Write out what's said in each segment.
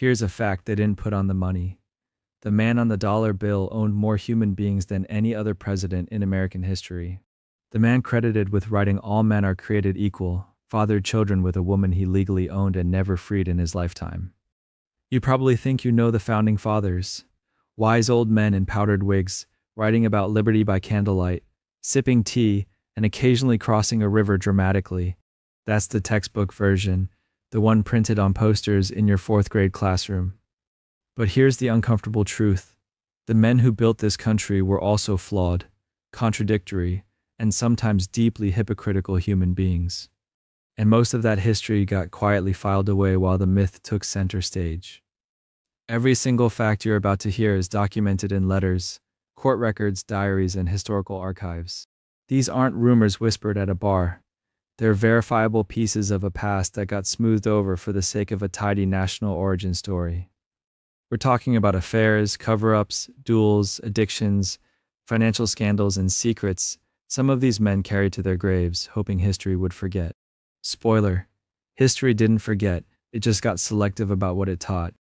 Here's a fact they didn't put on the money. The man on the dollar bill owned more human beings than any other president in American history. The man credited with writing "All men are created equal" fathered children with a woman he legally owned and never freed in his lifetime. You probably think you know the Founding Fathers. Wise old men in powdered wigs, writing about liberty by candlelight, sipping tea, and occasionally crossing a river dramatically. That's the textbook version, the one printed on posters in your fourth grade classroom. But here's the uncomfortable truth. The men who built this country were also flawed, contradictory, and sometimes deeply hypocritical human beings. And most of that history got quietly filed away while the myth took center stage. Every single fact you're about to hear is documented in letters, court records, diaries, and historical archives. These aren't rumors whispered at a bar. They're verifiable pieces of a past that got smoothed over for the sake of a tidy national origin story. We're talking about affairs, cover-ups, duels, addictions, financial scandals, and secrets some of these men carried to their graves, hoping history would forget. Spoiler: history didn't forget, it just got selective about what it taught.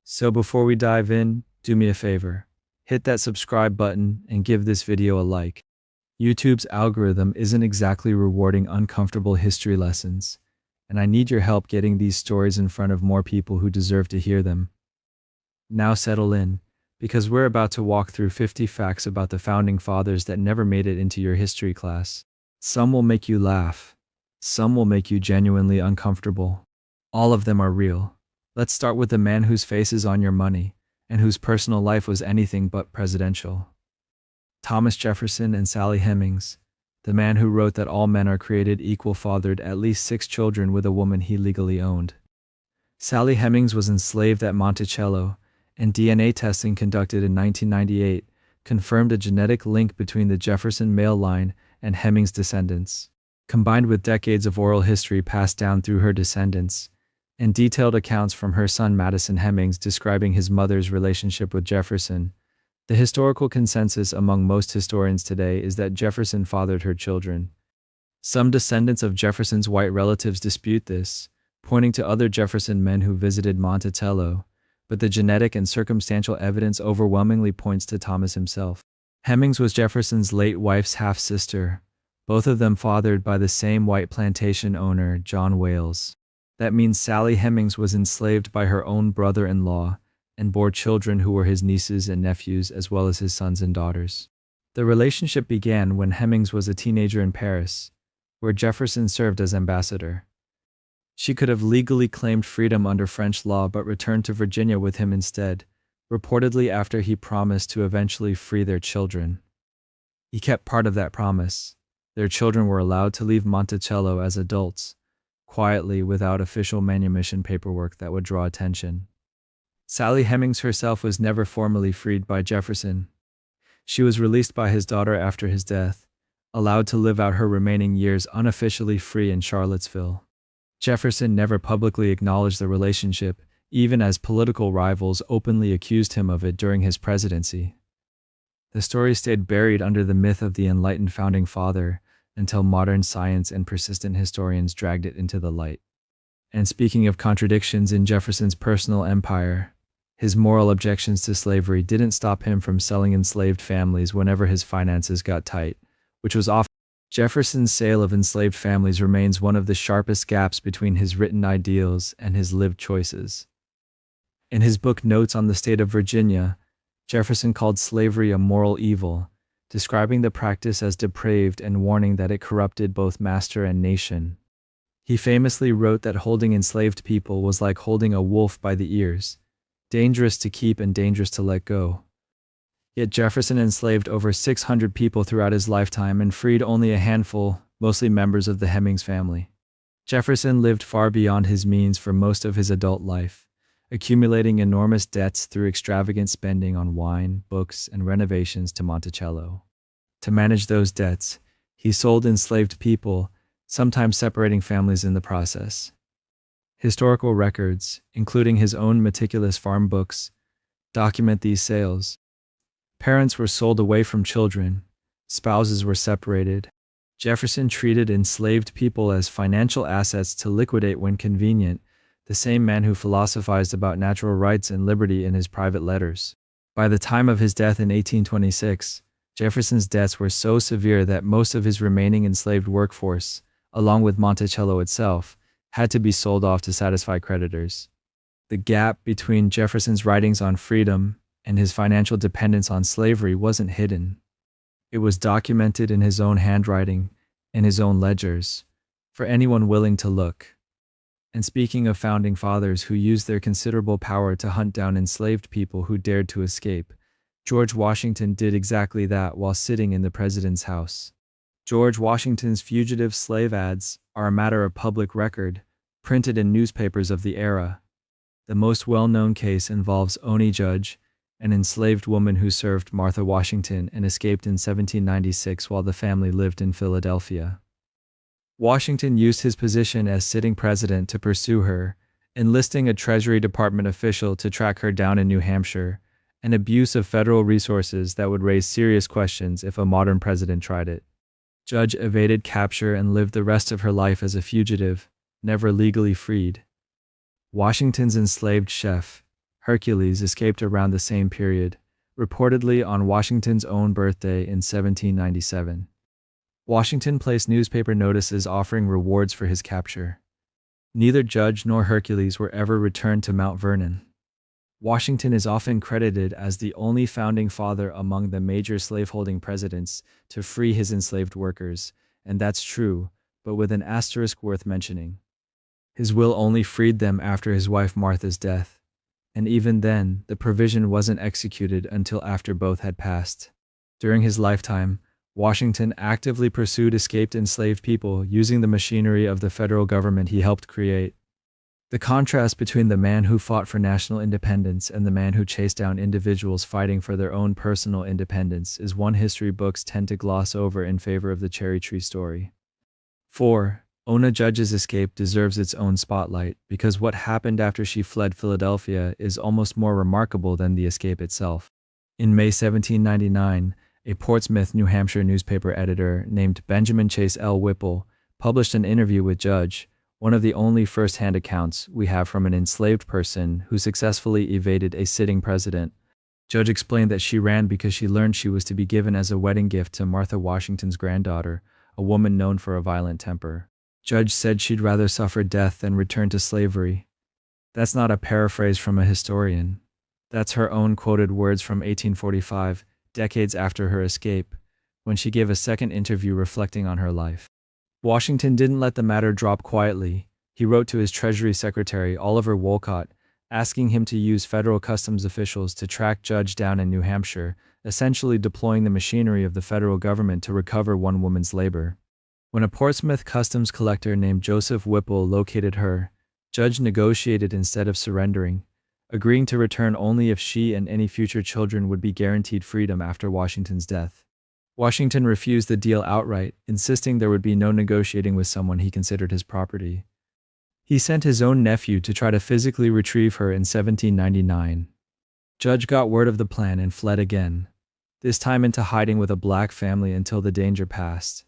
So before we dive in, do me a favor. Hit that subscribe button and give this video a like. YouTube's algorithm isn't exactly rewarding uncomfortable history lessons, and I need your help getting these stories in front of more people who deserve to hear them. Now settle in, because we're about to walk through 50 facts about the Founding Fathers that never made it into your history class. Some will make you laugh. Some will make you genuinely uncomfortable. All of them are real. Let's start with the man whose face is on your money, and whose personal life was anything but presidential. Thomas Jefferson and Sally Hemings, the man who wrote that all men are created equal, fathered at least 6 children with a woman he legally owned. Sally Hemings was enslaved at Monticello, and DNA testing conducted in 1998 confirmed a genetic link between the Jefferson male line and Hemings' descendants. Combined with decades of oral history passed down through her descendants, and detailed accounts from her son Madison Hemings describing his mother's relationship with Jefferson, the historical consensus among most historians today is that Jefferson fathered her children. Some descendants of Jefferson's white relatives dispute this, pointing to other Jefferson men who visited Monticello, but the genetic and circumstantial evidence overwhelmingly points to Thomas himself. Hemings was Jefferson's late wife's half-sister, both of them fathered by the same white plantation owner, John Wales. That means Sally Hemings was enslaved by her own brother-in-law and bore children who were his nieces and nephews as well as his sons and daughters. The relationship began when Hemings was a teenager in Paris, where Jefferson served as ambassador. She could have legally claimed freedom under French law but returned to Virginia with him instead, reportedly after he promised to eventually free their children. He kept part of that promise. Their children were allowed to leave Monticello as adults, quietly without official manumission paperwork that would draw attention. Sally Hemings herself was never formally freed by Jefferson. She was released by his daughter after his death, allowed to live out her remaining years unofficially free in Charlottesville. Jefferson never publicly acknowledged the relationship, even as political rivals openly accused him of it during his presidency. The story stayed buried under the myth of the enlightened founding father until modern science and persistent historians dragged it into the light. And speaking of contradictions in Jefferson's personal empire, his moral objections to slavery didn't stop him from selling enslaved families whenever his finances got tight, which was often. Jefferson's sale of enslaved families remains one of the sharpest gaps between his written ideals and his lived choices. In his book Notes on the State of Virginia, Jefferson called slavery a moral evil, describing the practice as depraved and warning that it corrupted both master and nation. He famously wrote that holding enslaved people was like holding a wolf by the ears, dangerous to keep and dangerous to let go. Yet Jefferson enslaved over 600 people throughout his lifetime and freed only a handful, mostly members of the Hemings family. Jefferson lived far beyond his means for most of his adult life, accumulating enormous debts through extravagant spending on wine, books, and renovations to Monticello. To manage those debts, he sold enslaved people, sometimes separating families in the process. Historical records, including his own meticulous farm books, document these sales. Parents were sold away from children, spouses were separated. Jefferson treated enslaved people as financial assets to liquidate when convenient, the same man who philosophized about natural rights and liberty in his private letters. By the time of his death in 1826, Jefferson's debts were so severe that most of his remaining enslaved workforce, along with Monticello itself, had to be sold off to satisfy creditors. The gap between Jefferson's writings on freedom and his financial dependence on slavery wasn't hidden. It was documented in his own handwriting and his own ledgers, for anyone willing to look. And speaking of founding fathers who used their considerable power to hunt down enslaved people who dared to escape, George Washington did exactly that while sitting in the president's house. George Washington's fugitive slave ads are a matter of public record, printed in newspapers of the era. The most well-known case involves Oni Judge, an enslaved woman who served Martha Washington and escaped in 1796 while the family lived in Philadelphia. Washington used his position as sitting president to pursue her, enlisting a Treasury Department official to track her down in New Hampshire, an abuse of federal resources that would raise serious questions if a modern president tried it. Judge evaded capture and lived the rest of her life as a fugitive, never legally freed. Washington's enslaved chef, Hercules, escaped around the same period, reportedly on Washington's own birthday in 1797. Washington placed newspaper notices offering rewards for his capture. Neither Judge nor Hercules were ever returned to Mount Vernon. Washington is often credited as the only founding father among the major slaveholding presidents to free his enslaved workers, and that's true, but with an asterisk worth mentioning. His will only freed them after his wife Martha's death, and even then, the provision wasn't executed until after both had passed. During his lifetime, Washington actively pursued escaped enslaved people using the machinery of the federal government he helped create. The contrast between the man who fought for national independence and the man who chased down individuals fighting for their own personal independence is one history books tend to gloss over in favor of the cherry tree story. 4. Ona Judge's escape deserves its own spotlight because what happened after she fled Philadelphia is almost more remarkable than the escape itself. In May 1799, a Portsmouth, New Hampshire newspaper editor named Benjamin Chase L. Whipple published an interview with Judge, one of the only first-hand accounts we have from an enslaved person who successfully evaded a sitting president. Judge explained that she ran because she learned she was to be given as a wedding gift to Martha Washington's granddaughter, a woman known for a violent temper. Judge said she'd rather suffer death than return to slavery. That's not a paraphrase from a historian. That's her own quoted words from 1845, decades after her escape, when she gave a second interview reflecting on her life. Washington didn't let the matter drop quietly. He wrote to his Treasury Secretary, Oliver Wolcott, asking him to use federal customs officials to track Judge down in New Hampshire, essentially deploying the machinery of the federal government to recover one woman's labor. When a Portsmouth customs collector named Joseph Whipple located her, Judge negotiated instead of surrendering, agreeing to return only if she and any future children would be guaranteed freedom after Washington's death. Washington refused the deal outright, insisting there would be no negotiating with someone he considered his property. He sent his own nephew to try to physically retrieve her in 1799. Judge got word of the plan and fled again, this time into hiding with a black family until the danger passed.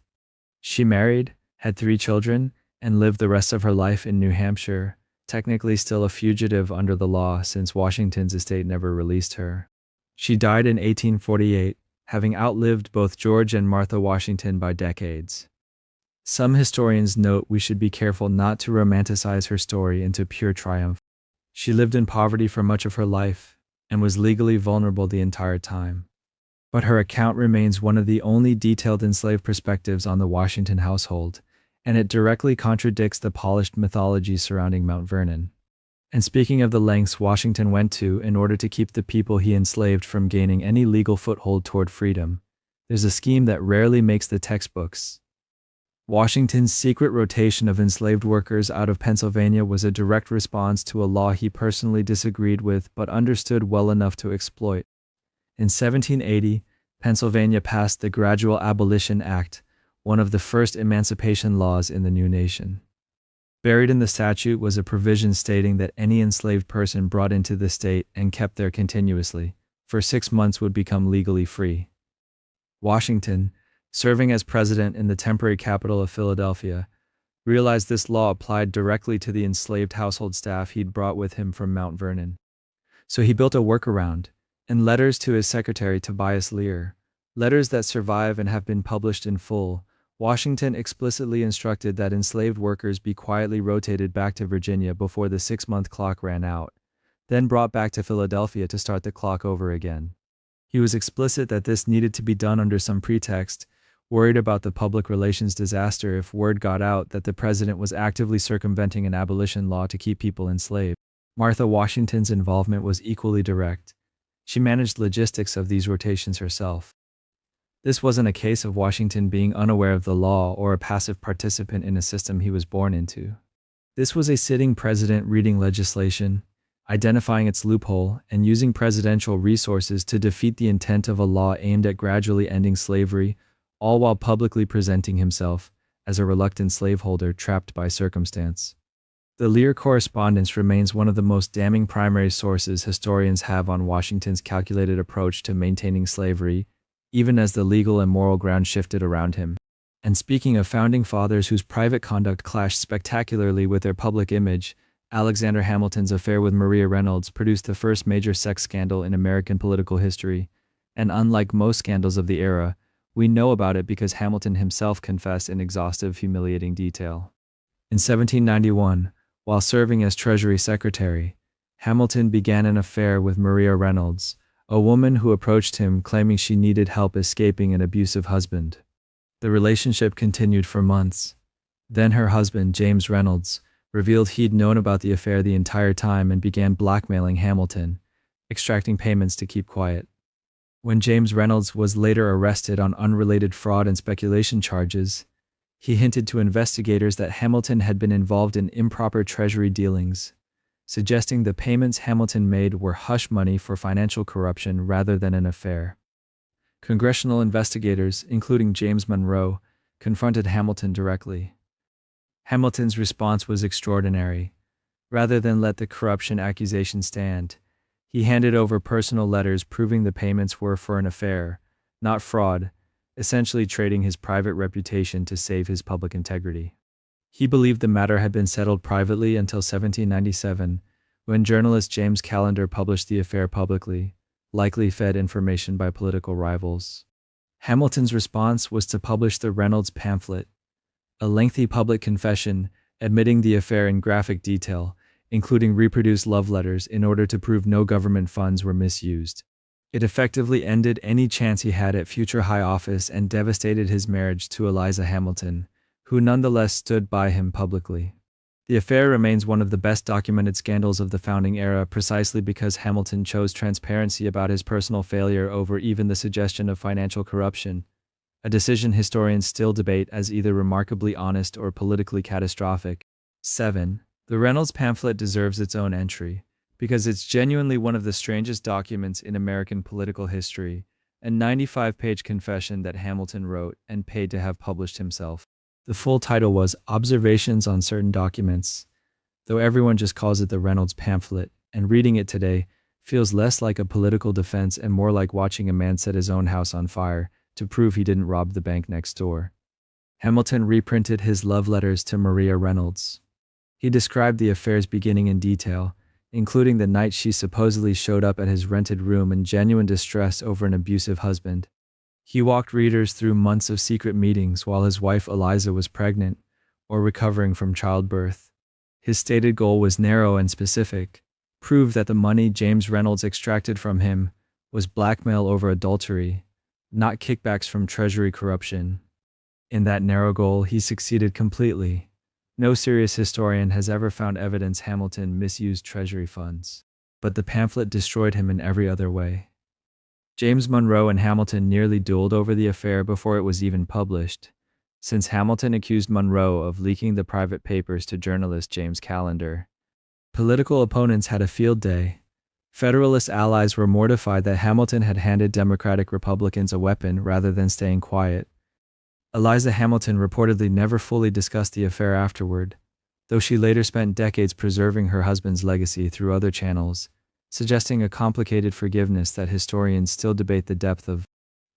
She married, had 3 children, and lived the rest of her life in New Hampshire, technically still a fugitive under the law since Washington's estate never released her. She died in 1848, having outlived both George and Martha Washington by decades. Some historians note we should be careful not to romanticize her story into pure triumph. She lived in poverty for much of her life and was legally vulnerable the entire time. But her account remains one of the only detailed enslaved perspectives on the Washington household, and it directly contradicts the polished mythology surrounding Mount Vernon. And speaking of the lengths Washington went to in order to keep the people he enslaved from gaining any legal foothold toward freedom, there's a scheme that rarely makes the textbooks. Washington's secret rotation of enslaved workers out of Pennsylvania was a direct response to a law he personally disagreed with but understood well enough to exploit. In 1780, Pennsylvania passed the Gradual Abolition Act, one of the first emancipation laws in the new nation. Buried in the statute was a provision stating that any enslaved person brought into the state and kept there continuously for 6 months would become legally free. Washington, serving as president in the temporary capital of Philadelphia, realized this law applied directly to the enslaved household staff he'd brought with him from Mount Vernon. So he built a workaround, in letters to his secretary Tobias Lear, letters that survive and have been published in full. Washington explicitly instructed that enslaved workers be quietly rotated back to Virginia before the 6-month clock ran out, then brought back to Philadelphia to start the clock over again. He was explicit that this needed to be done under some pretext, worried about the public relations disaster if word got out that the president was actively circumventing an abolition law to keep people enslaved. Martha Washington's involvement was equally direct. She managed logistics of these rotations herself. This wasn't a case of Washington being unaware of the law or a passive participant in a system he was born into. This was a sitting president reading legislation, identifying its loophole, and using presidential resources to defeat the intent of a law aimed at gradually ending slavery, all while publicly presenting himself as a reluctant slaveholder trapped by circumstance. The Lear correspondence remains one of the most damning primary sources historians have on Washington's calculated approach to maintaining slavery, even as the legal and moral ground shifted around him. And speaking of founding fathers whose private conduct clashed spectacularly with their public image, Alexander Hamilton's affair with Maria Reynolds produced the first major sex scandal in American political history, and unlike most scandals of the era, we know about it because Hamilton himself confessed in exhaustive, humiliating detail. In 1791, while serving as Treasury Secretary, Hamilton began an affair with Maria Reynolds, a woman who approached him claiming she needed help escaping an abusive husband. The relationship continued for months. Then her husband, James Reynolds, revealed he'd known about the affair the entire time and began blackmailing Hamilton, extracting payments to keep quiet. When James Reynolds was later arrested on unrelated fraud and speculation charges, he hinted to investigators that Hamilton had been involved in improper Treasury dealings, suggesting the payments Hamilton made were hush money for financial corruption rather than an affair. Congressional investigators, including James Monroe, confronted Hamilton directly. Hamilton's response was extraordinary. Rather than let the corruption accusation stand, he handed over personal letters proving the payments were for an affair, not fraud, essentially trading his private reputation to save his public integrity. He believed the matter had been settled privately until 1797, when journalist James Callender published the affair publicly, likely fed information by political rivals. Hamilton's response was to publish the Reynolds pamphlet, a lengthy public confession admitting the affair in graphic detail, including reproduced love letters in order to prove no government funds were misused. It effectively ended any chance he had at future high office and devastated his marriage to Eliza Hamilton, who nonetheless stood by him publicly. The affair remains one of the best documented scandals of the founding era precisely because Hamilton chose transparency about his personal failure over even the suggestion of financial corruption, a decision historians still debate as either remarkably honest or politically catastrophic. 7. The Reynolds pamphlet deserves its own entry, because it's genuinely one of the strangest documents in American political history, a 95-page confession that Hamilton wrote and paid to have published himself. The full title was Observations on Certain Documents, though everyone just calls it the Reynolds pamphlet, and reading it today feels less like a political defense and more like watching a man set his own house on fire to prove he didn't rob the bank next door. Hamilton reprinted his love letters to Maria Reynolds. He described the affair's beginning in detail, including the night she supposedly showed up at his rented room in genuine distress over an abusive husband. He walked readers through months of secret meetings while his wife Eliza was pregnant or recovering from childbirth. His stated goal was narrow and specific: prove that the money James Reynolds extracted from him was blackmail over adultery, not kickbacks from Treasury corruption. In that narrow goal, he succeeded completely. No serious historian has ever found evidence Hamilton misused Treasury funds, but the pamphlet destroyed him in every other way. James Monroe and Hamilton nearly dueled over the affair before it was even published, since Hamilton accused Monroe of leaking the private papers to journalist James Callender. Political opponents had a field day. Federalist allies were mortified that Hamilton had handed Democratic Republicans a weapon rather than staying quiet. Eliza Hamilton reportedly never fully discussed the affair afterward, though she later spent decades preserving her husband's legacy through other channels, suggesting a complicated forgiveness that historians still debate the depth of.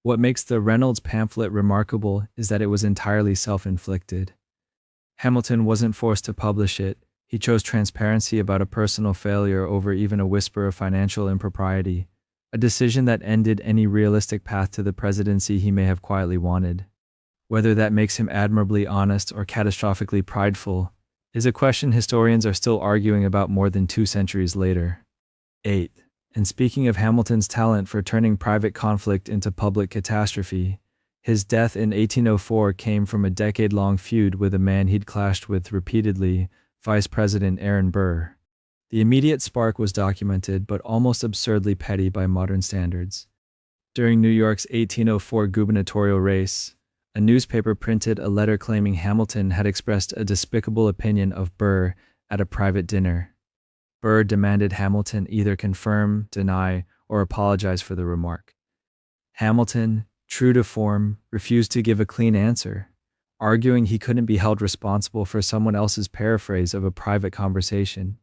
What makes the Reynolds pamphlet remarkable is that it was entirely self-inflicted. Hamilton wasn't forced to publish it. He chose transparency about a personal failure over even a whisper of financial impropriety, a decision that ended any realistic path to the presidency he may have quietly wanted. Whether that makes him admirably honest or catastrophically prideful is a question historians are still arguing about more than 2 centuries later. 8. And speaking of Hamilton's talent for turning private conflict into public catastrophe, his death in 1804 came from a decade-long feud with a man he'd clashed with repeatedly, Vice President Aaron Burr. The immediate spark was documented but almost absurdly petty by modern standards. During New York's 1804 gubernatorial race, a newspaper printed a letter claiming Hamilton had expressed a despicable opinion of Burr at a private dinner. Burr demanded Hamilton either confirm, deny, or apologize for the remark. Hamilton, true to form, refused to give a clean answer, arguing he couldn't be held responsible for someone else's paraphrase of a private conversation.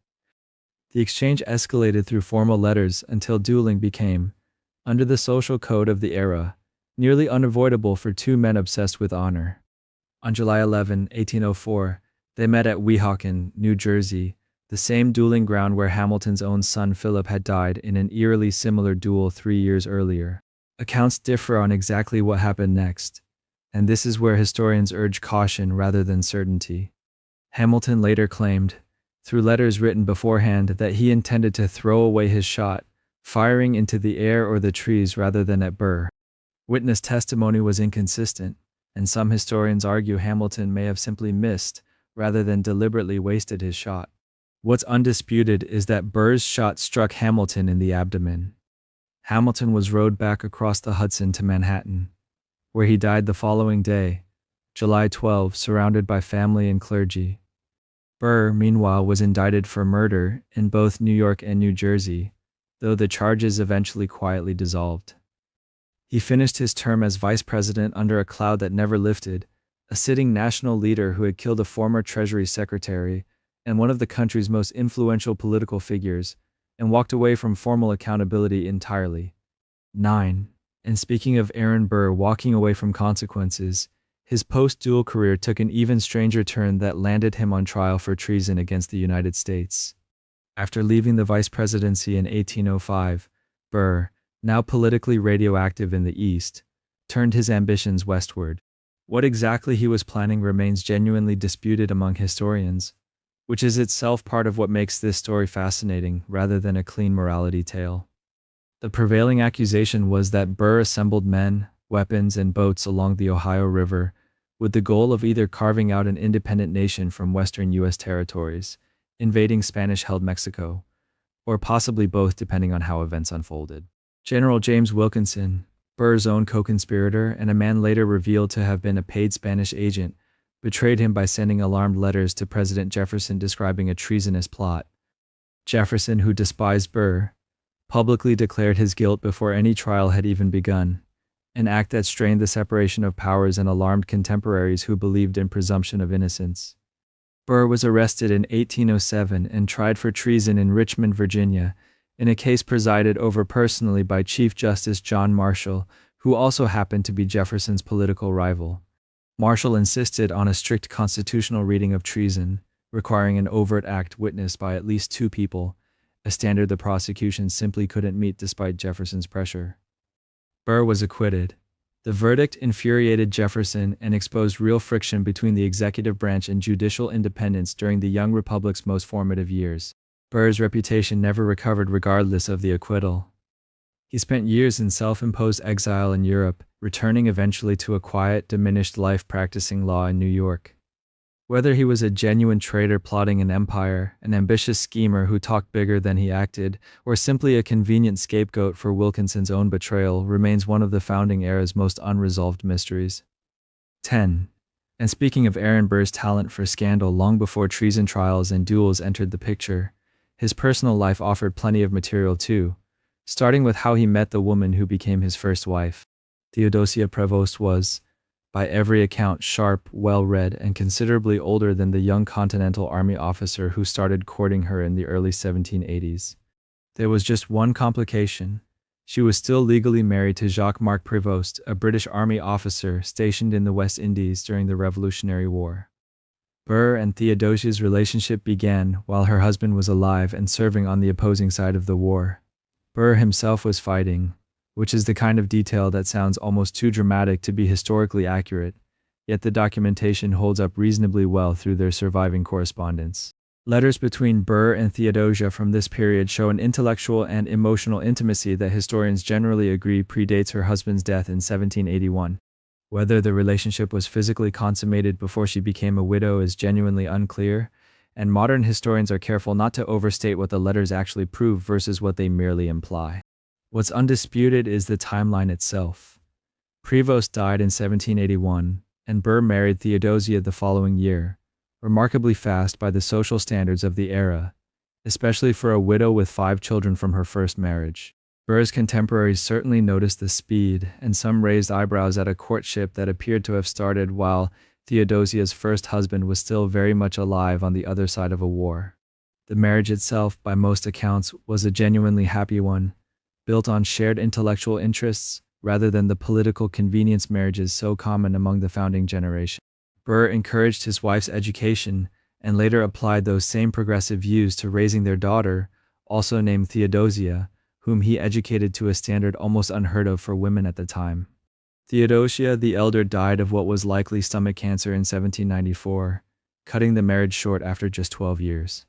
The exchange escalated through formal letters until dueling became, under the social code of the era, nearly unavoidable for two men obsessed with honor. On July 11, 1804, they met at Weehawken, New Jersey, the same dueling ground where Hamilton's own son Philip had died in an eerily similar duel 3 years earlier. Accounts differ on exactly what happened next, and this is where historians urge caution rather than certainty. Hamilton later claimed, through letters written beforehand, that he intended to throw away his shot, firing into the air or the trees rather than at Burr. Witness testimony was inconsistent, and some historians argue Hamilton may have simply missed rather than deliberately wasted his shot. What's undisputed is that Burr's shot struck Hamilton in the abdomen. Hamilton was rowed back across the Hudson to Manhattan, where he died the following day, July 12, surrounded by family and clergy. Burr, meanwhile, was indicted for murder in both New York and New Jersey, though the charges eventually quietly dissolved. He finished his term as vice president under a cloud that never lifted, a sitting national leader who had killed a former Treasury secretary and one of the country's most influential political figures, and walked away from formal accountability entirely. 9. And speaking of Aaron Burr walking away from consequences, his post-duel career took an even stranger turn that landed him on trial for treason against the United States. After leaving the vice presidency in 1805, Burr, now politically radioactive in the East, turned his ambitions westward. What exactly he was planning remains genuinely disputed among historians, which is itself part of what makes this story fascinating rather than a clean morality tale. The prevailing accusation was that Burr assembled men, weapons, and boats along the Ohio River with the goal of either carving out an independent nation from western U.S. territories, invading Spanish-held Mexico, or possibly both depending on how events unfolded. General James Wilkinson, Burr's own co-conspirator and a man later revealed to have been a paid Spanish agent, betrayed him by sending alarmed letters to President Jefferson describing a treasonous plot. Jefferson, who despised Burr, publicly declared his guilt before any trial had even begun, an act that strained the separation of powers and alarmed contemporaries who believed in presumption of innocence. Burr was arrested in 1807 and tried for treason in Richmond, Virginia, in a case presided over personally by Chief Justice John Marshall, who also happened to be Jefferson's political rival. Marshall insisted on a strict constitutional reading of treason, requiring an overt act witnessed by at least 2 people, a standard the prosecution simply couldn't meet despite Jefferson's pressure. Burr was acquitted. The verdict infuriated Jefferson and exposed real friction between the executive branch and judicial independence during the young republic's most formative years. Burr's reputation never recovered regardless of the acquittal. He spent years in self-imposed exile in Europe, returning eventually to a quiet, diminished life practicing law in New York. Whether he was a genuine traitor plotting an empire, an ambitious schemer who talked bigger than he acted, or simply a convenient scapegoat for Wilkinson's own betrayal remains one of the founding era's most unresolved mysteries. 10. And speaking of Aaron Burr's talent for scandal long before treason trials and duels entered the picture, his personal life offered plenty of material too, starting with how he met the woman who became his first wife. Theodosia Prevost was, by every account, sharp, well-read, and considerably older than the young Continental Army officer who started courting her in the early 1780s. There was just one complication. She was still legally married to Jacques-Marc Prévost, a British Army officer stationed in the West Indies during the Revolutionary War. Burr and Theodosia's relationship began while her husband was alive and serving on the opposing side of the war. Burr himself was fighting, which is the kind of detail that sounds almost too dramatic to be historically accurate, yet the documentation holds up reasonably well through their surviving correspondence. Letters between Burr and Theodosia from this period show an intellectual and emotional intimacy that historians generally agree predates her husband's death in 1781. Whether the relationship was physically consummated before she became a widow is genuinely unclear, and modern historians are careful not to overstate what the letters actually prove versus what they merely imply. What's undisputed is the timeline itself. Prevost died in 1781, and Burr married Theodosia the following year, remarkably fast by the social standards of the era, especially for a widow with 5 children from her first marriage. Burr's contemporaries certainly noticed the speed, and some raised eyebrows at a courtship that appeared to have started while Theodosia's first husband was still very much alive on the other side of a war. The marriage itself, by most accounts, was a genuinely happy one, built on shared intellectual interests rather than the political convenience marriages so common among the founding generation. Burr encouraged his wife's education and later applied those same progressive views to raising their daughter, also named Theodosia, whom he educated to a standard almost unheard of for women at the time. Theodosia the elder died of what was likely stomach cancer in 1794, cutting the marriage short after just 12 years.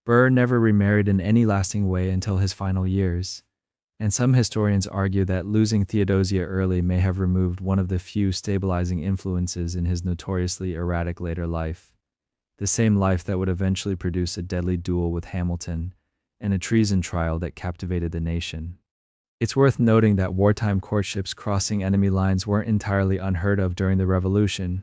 Burr never remarried in any lasting way until his final years, and some historians argue that losing Theodosia early may have removed one of the few stabilizing influences in his notoriously erratic later life, the same life that would eventually produce a deadly duel with Hamilton and a treason trial that captivated the nation. It's worth noting that wartime courtships crossing enemy lines weren't entirely unheard of during the Revolution,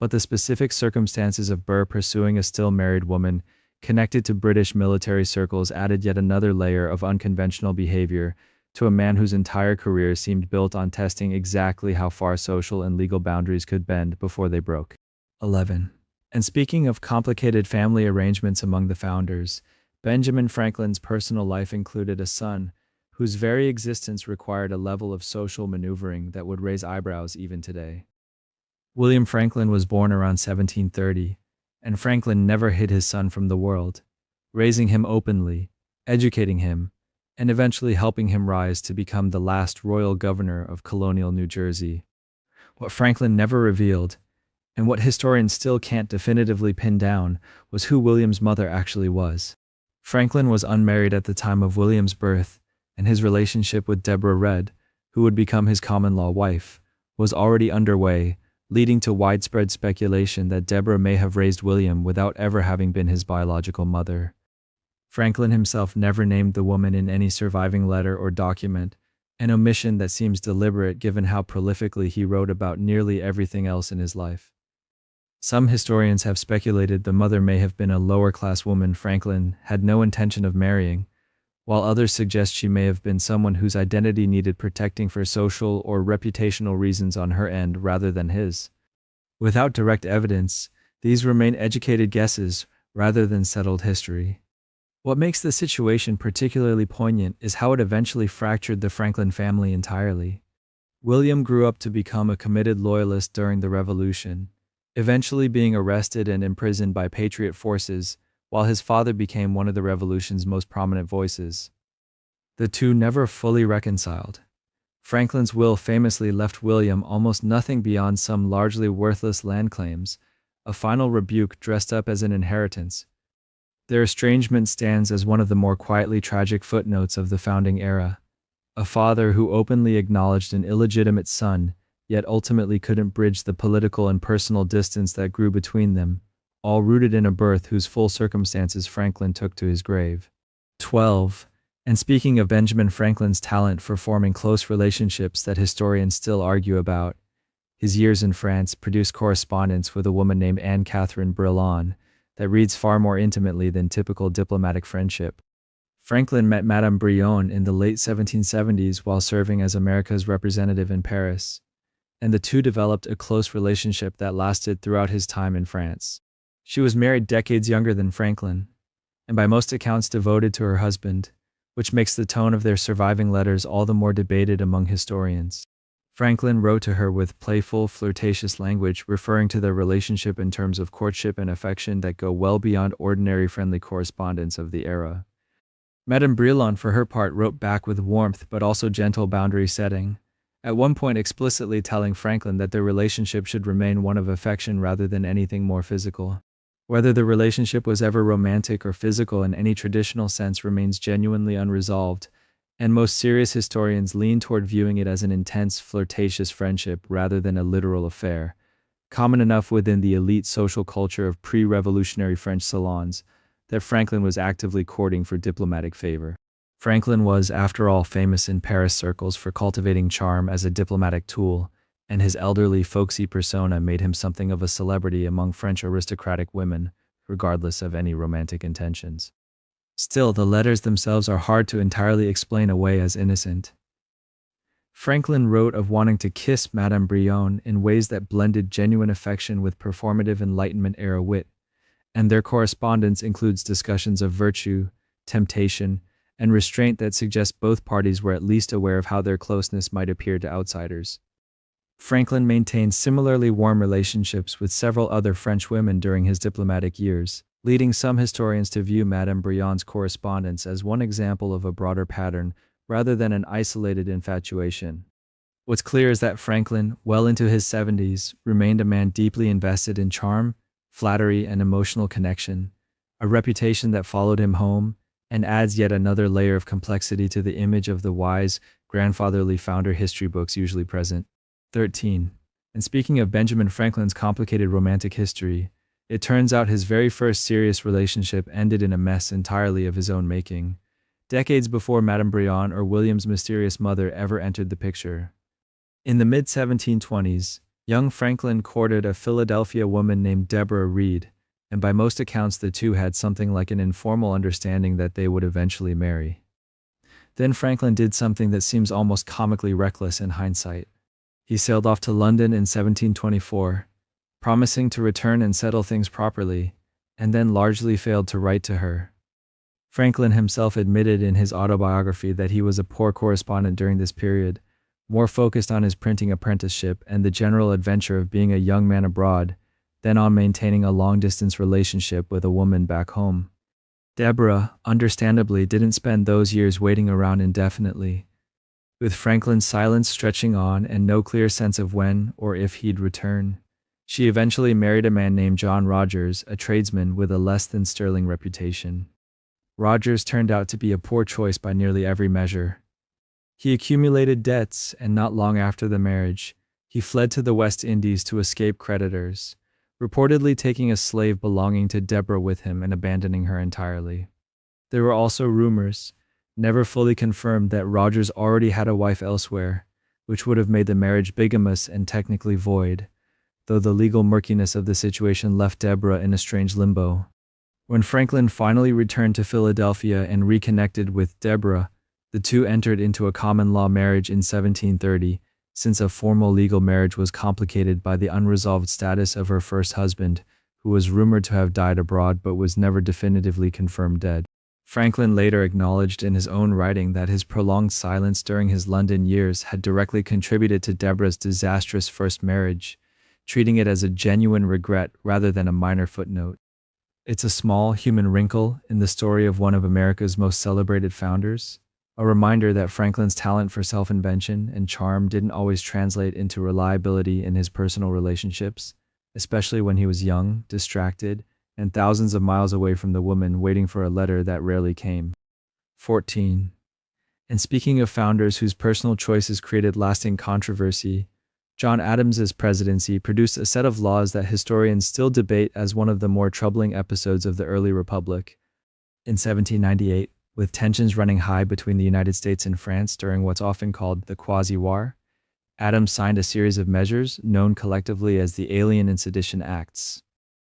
but the specific circumstances of Burr pursuing a still married woman connected to British military circles added yet another layer of unconventional behavior to a man whose entire career seemed built on testing exactly how far social and legal boundaries could bend before they broke. 11. And speaking of complicated family arrangements among the founders, Benjamin Franklin's personal life included a son whose very existence required a level of social maneuvering that would raise eyebrows even today. William Franklin was born around 1730, and Franklin never hid his son from the world, raising him openly, educating him, and eventually helping him rise to become the last royal governor of colonial New Jersey. What Franklin never revealed, and what historians still can't definitively pin down, was who William's mother actually was. Franklin was unmarried at the time of William's birth, and his relationship with Deborah Read, who would become his common-law wife, was already underway, leading to widespread speculation that Deborah may have raised William without ever having been his biological mother. Franklin himself never named the woman in any surviving letter or document, an omission that seems deliberate given how prolifically he wrote about nearly everything else in his life. Some historians have speculated the mother may have been a lower-class woman Franklin had no intention of marrying, while others suggest she may have been someone whose identity needed protecting for social or reputational reasons on her end rather than his. Without direct evidence, these remain educated guesses rather than settled history. What makes the situation particularly poignant is how it eventually fractured the Franklin family entirely. William grew up to become a committed loyalist during the Revolution, eventually being arrested and imprisoned by Patriot forces, while his father became one of the Revolution's most prominent voices. The two never fully reconciled. Franklin's will famously left William almost nothing beyond some largely worthless land claims, a final rebuke dressed up as an inheritance. Their estrangement stands as one of the more quietly tragic footnotes of the founding era. A father who openly acknowledged an illegitimate son, yet ultimately couldn't bridge the political and personal distance that grew between them, all rooted in a birth whose full circumstances Franklin took to his grave. 12. And speaking of Benjamin Franklin's talent for forming close relationships that historians still argue about, his years in France produced correspondence with a woman named Anne Catherine Brillon that reads far more intimately than typical diplomatic friendship. Franklin met Madame Brillon in the late 1770s while serving as America's representative in Paris, and the two developed a close relationship that lasted throughout his time in France. She was married decades younger than Franklin, and by most accounts devoted to her husband, which makes the tone of their surviving letters all the more debated among historians. Franklin wrote to her with playful, flirtatious language, referring to their relationship in terms of courtship and affection that go well beyond ordinary friendly correspondence of the era. Madame Brillon, for her part, wrote back with warmth but also gentle boundary setting, at one point explicitly telling Franklin that their relationship should remain one of affection rather than anything more physical. Whether the relationship was ever romantic or physical in any traditional sense remains genuinely unresolved, and most serious historians lean toward viewing it as an intense, flirtatious friendship rather than a literal affair, common enough within the elite social culture of pre-revolutionary French salons that Franklin was actively courting for diplomatic favor. Franklin was, after all, famous in Paris circles for cultivating charm as a diplomatic tool, and his elderly, folksy persona made him something of a celebrity among French aristocratic women, regardless of any romantic intentions. Still, the letters themselves are hard to entirely explain away as innocent. Franklin wrote of wanting to kiss Madame Brillon in ways that blended genuine affection with performative Enlightenment-era wit, and their correspondence includes discussions of virtue, temptation, and restraint that suggest both parties were at least aware of how their closeness might appear to outsiders. Franklin maintained similarly warm relationships with several other French women during his diplomatic years, leading some historians to view Madame Brillon's correspondence as one example of a broader pattern rather than an isolated infatuation. What's clear is that Franklin, well into his 70s, remained a man deeply invested in charm, flattery, and emotional connection, a reputation that followed him home and adds yet another layer of complexity to the image of the wise, grandfatherly founder history books usually present. 13. And speaking of Benjamin Franklin's complicated romantic history, it turns out his very first serious relationship ended in a mess entirely of his own making, decades before Madame Brillon or William's mysterious mother ever entered the picture. In the mid-1720s, young Franklin courted a Philadelphia woman named Deborah Reed, and by most accounts the two had something like an informal understanding that they would eventually marry. Then Franklin did something that seems almost comically reckless in hindsight. He sailed off to London in 1724, promising to return and settle things properly, and then largely failed to write to her. Franklin himself admitted in his autobiography that he was a poor correspondent during this period, more focused on his printing apprenticeship and the general adventure of being a young man abroad than on maintaining a long-distance relationship with a woman back home. Deborah, understandably, didn't spend those years waiting around indefinitely, with Franklin's silence stretching on and no clear sense of when or if he'd return. She eventually married a man named John Rogers, a tradesman with a less than sterling reputation. Rogers turned out to be a poor choice by nearly every measure. He accumulated debts, and not long after the marriage, he fled to the West Indies to escape creditors, reportedly taking a slave belonging to Deborah with him and abandoning her entirely. There were also rumors, never fully confirmed, that Rogers already had a wife elsewhere, which would have made the marriage bigamous and technically void, though the legal murkiness of the situation left Deborah in a strange limbo. When Franklin finally returned to Philadelphia and reconnected with Deborah, the two entered into a common-law marriage in 1730, since a formal legal marriage was complicated by the unresolved status of her first husband, who was rumored to have died abroad but was never definitively confirmed dead. Franklin later acknowledged in his own writing that his prolonged silence during his London years had directly contributed to Deborah's disastrous first marriage, treating it as a genuine regret rather than a minor footnote. It's a small human wrinkle in the story of one of America's most celebrated founders, a reminder that Franklin's talent for self-invention and charm didn't always translate into reliability in his personal relationships, especially when he was young, distracted, and thousands of miles away from the woman waiting for a letter that rarely came. 14. And speaking of founders whose personal choices created lasting controversy, John Adams's presidency produced a set of laws that historians still debate as one of the more troubling episodes of the early republic. In 1798, with tensions running high between the United States and France during what's often called the Quasi-War, Adams signed a series of measures known collectively as the Alien and Sedition Acts.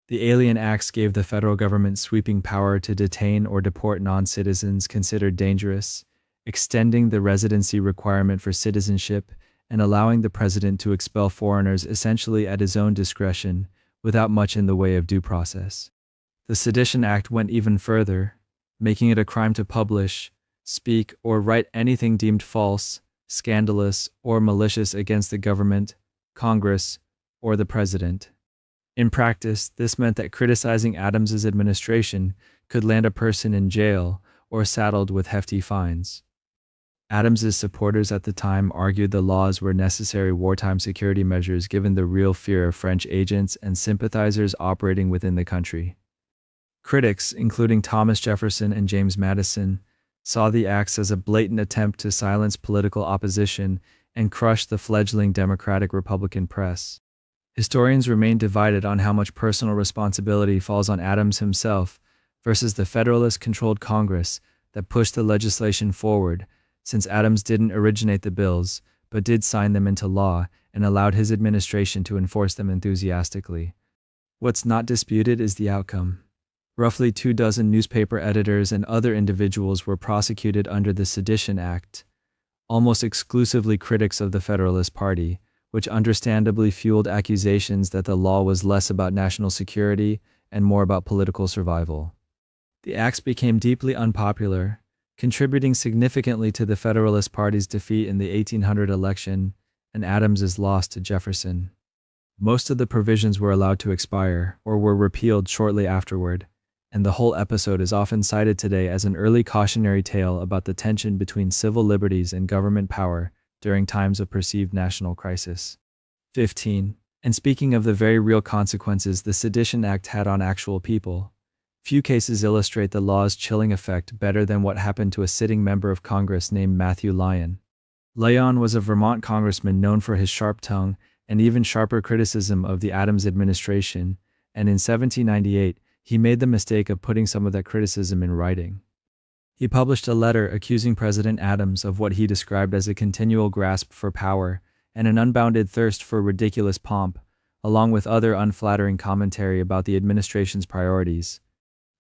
The Alien Acts gave the federal government sweeping power to detain or deport non-citizens considered dangerous, extending the residency requirement for citizenship and allowing the president to expel foreigners essentially at his own discretion without much in the way of due process. The Sedition Act went even further, making it a crime to publish, speak, or write anything deemed false, scandalous, or malicious against the government, Congress, or the president. In practice, this meant that criticizing Adams's administration could land a person in jail or saddled with hefty fines. Adams's supporters at the time argued the laws were necessary wartime security measures given the real fear of French agents and sympathizers operating within the country. Critics, including Thomas Jefferson and James Madison, saw the acts as a blatant attempt to silence political opposition and crush the fledgling Democratic Republican press. Historians remain divided on how much personal responsibility falls on Adams himself versus the Federalist-controlled Congress that pushed the legislation forward, since Adams didn't originate the bills, but did sign them into law and allowed his administration to enforce them enthusiastically. What's not disputed is the outcome. Roughly 24 newspaper editors and other individuals were prosecuted under the Sedition Act, almost exclusively critics of the Federalist Party, which understandably fueled accusations that the law was less about national security and more about political survival. The acts became deeply unpopular, contributing significantly to the Federalist Party's defeat in the 1800 election and Adams's loss to Jefferson. Most of the provisions were allowed to expire or were repealed shortly afterward, and the whole episode is often cited today as an early cautionary tale about the tension between civil liberties and government power during times of perceived national crisis. 15. And speaking of the very real consequences the Sedition Act had on actual people, few cases illustrate the law's chilling effect better than what happened to a sitting member of Congress named Matthew Lyon. Lyon was a Vermont congressman known for his sharp tongue and even sharper criticism of the Adams administration, and in 1798, he made the mistake of putting some of that criticism in writing. He published a letter accusing President Adams of what he described as a continual grasp for power and an unbounded thirst for ridiculous pomp, along with other unflattering commentary about the administration's priorities.